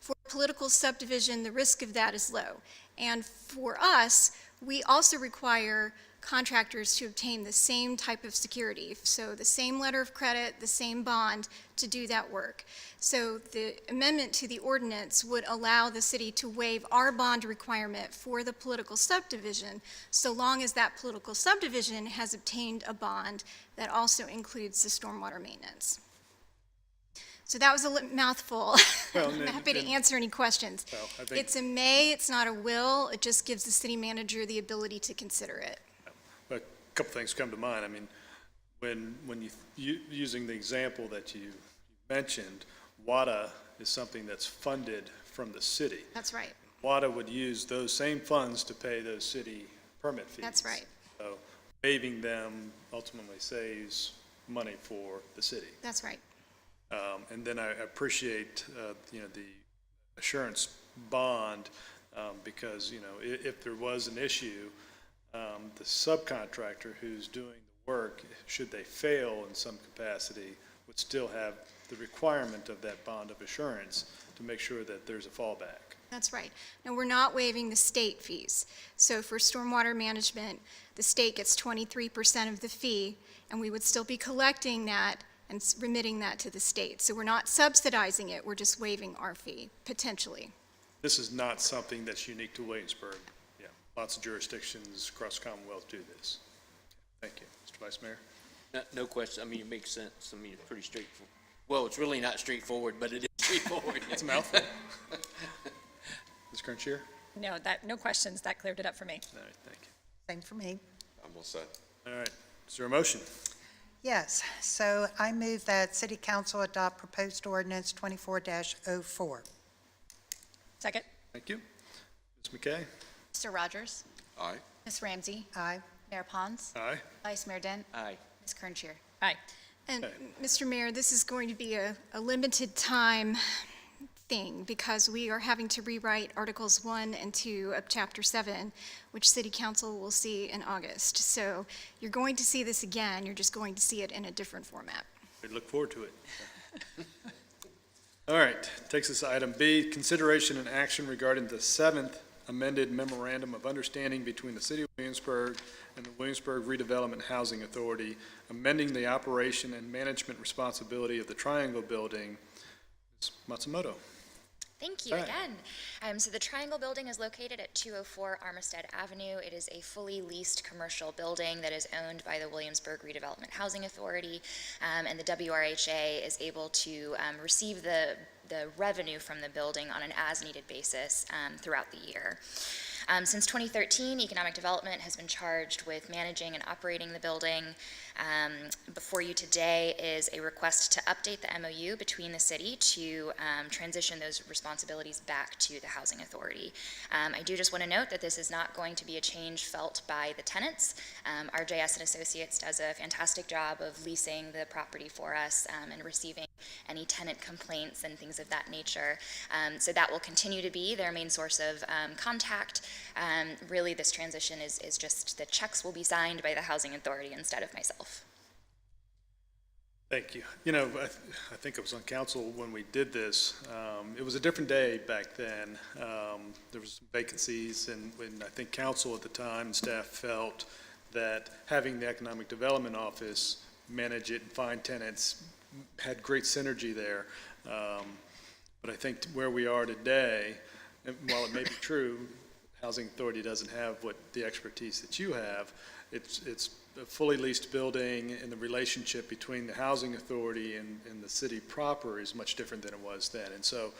For political subdivision, the risk of that is low. And for us, we also require contractors to obtain the same type of security. So the same letter of credit, the same bond to do that work. So the amendment to the ordinance would allow the city to waive our bond requirement for the political subdivision, so long as that political subdivision has obtained a bond that also includes the stormwater maintenance. So that was a mouthful. Well, I'm happy to answer any questions. Well, I think- It's a may, it's not a will. It just gives the city manager the ability to consider it. A couple things come to mind. I mean, when using the example that you mentioned, WADA is something that's funded from the city. That's right. WADA would use those same funds to pay those city permit fees. That's right. So waiving them ultimately saves money for the city. That's right. And then I appreciate, the assurance bond, because, if there was an issue, the subcontractor who's doing the work, should they fail in some capacity, would still have the requirement of that bond of assurance to make sure that there's a fallback. That's right. Now, we're not waiving the state fees. So for stormwater management, the state gets 23% of the fee, and we would still be collecting that and remitting that to the state. So we're not subsidizing it, we're just waiving our fee, potentially. This is not something that's unique to Williamsburg. Yeah, lots of jurisdictions across the Commonwealth do this. Thank you. Mr. Vice Mayor? No question. I mean, it makes sense. I mean, it's pretty straightforward. Well, it's really not straightforward, but it is straightforward. It's a mouthful. Ms. Kerntier? No questions. That cleared it up for me. All right, thank you. Same for me. I'm all set. All right, is there a motion? Yes, so I move that City Council adopt proposed ordinance 24-04. Second? Thank you. Ms. McKay? Mr. Rogers? Aye. Ms. Ramsey? Aye. Mayor Pons? Aye. Vice Mayor Dent? Aye. Ms. Kerntier? Aye. And, Okay. Mr. Mayor, this is going to be a limited time thing because we are having to rewrite Articles 1 and 2 of Chapter 7, which City Council will see in August. So you're going to see this again, you're just going to see it in a different format. We look forward to it. All right, takes us to item B, consideration and action regarding the 7th amended memorandum of understanding between the City of Williamsburg and the Williamsburg Redevelopment Housing Authority, amending the operation and management responsibility of the Triangle Building. Ms. Matsumoto. Thank you All right. again. So the Triangle Building is located at 204 Armistead Avenue. It is a fully leased commercial building that is owned by the Williamsburg Redevelopment Housing Authority, and the WRHA is able to receive the revenue from the building on an as-needed basis throughout the year. Since 2013, Economic Development has been charged with managing and operating the building. Before you today is a request to update the MOU between the city to transition those responsibilities back to the Housing Authority. I do just want to note that this is not going to be a change felt by the tenants. RJS and Associates does a fantastic job of leasing the property for us and receiving any tenant complaints and things of that nature. So that will continue to be their main source of contact. Really, this transition is just the checks will be signed by the Housing Authority instead of myself. Thank you. You know, I think I was on council when we did this. It was a different day back then. There was some vacancies, and I think council at the time and staff felt that having the Economic Development Office manage it and find tenants had great synergy there. But I think where we are today, and while it may be true, Housing Authority doesn't have what the expertise that you have. It's a fully leased building, and the relationship between the Housing Authority and the city proper is much different than it was then. And so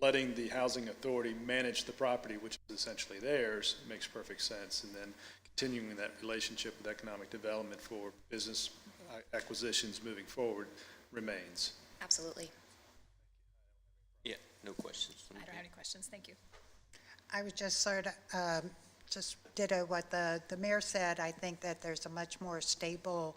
letting the Housing Authority manage the property, which is essentially theirs, makes perfect sense. And then continuing that relationship with economic development for business acquisitions moving forward remains. Absolutely. Yeah, no questions. I don't have any questions, thank you. I would just sort of, just ditto what the mayor said. I think that there's a much more stable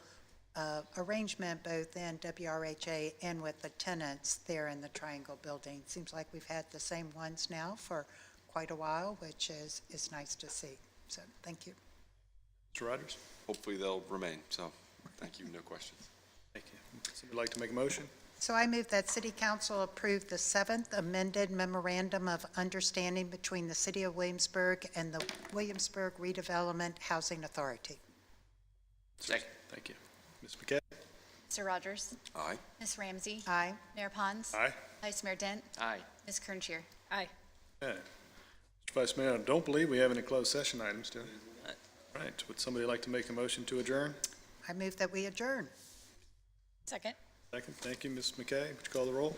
arrangement both in WRHA and with the tenants there in the Triangle Building. Seems like we've had the same ones now for quite a while, which is nice to see. So, thank you. Mr. Rogers? Hopefully they'll remain, so thank you, no questions. Thank you. Somebody like to make a motion? So I move that City Council approve the 7th amended memorandum of understanding between the City of Williamsburg and the Williamsburg Redevelopment Housing Authority. Second. Thank you. Ms. McKay? Mr. Rogers? Aye. Ms. Ramsey? Aye. Mayor Pons? Aye. Vice Mayor Dent? Aye. Ms. Kerntier? Aye. Okay. Mr. Vice Mayor, I don't believe we have any closed session items, do we? All right. Would somebody like to make a motion to adjourn? I move that we adjourn. Second? Second. Thank you, Ms. McKay. Would you call the roll?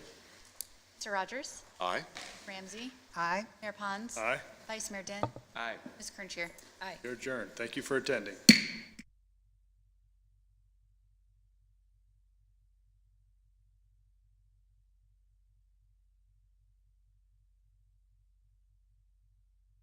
Mr. Rogers? Aye. Ramsey? Aye. Mayor Pons? Aye. Vice Mayor Dent? Aye. Ms. Kerntier? Aye. You're adjourned. Thank you for attending.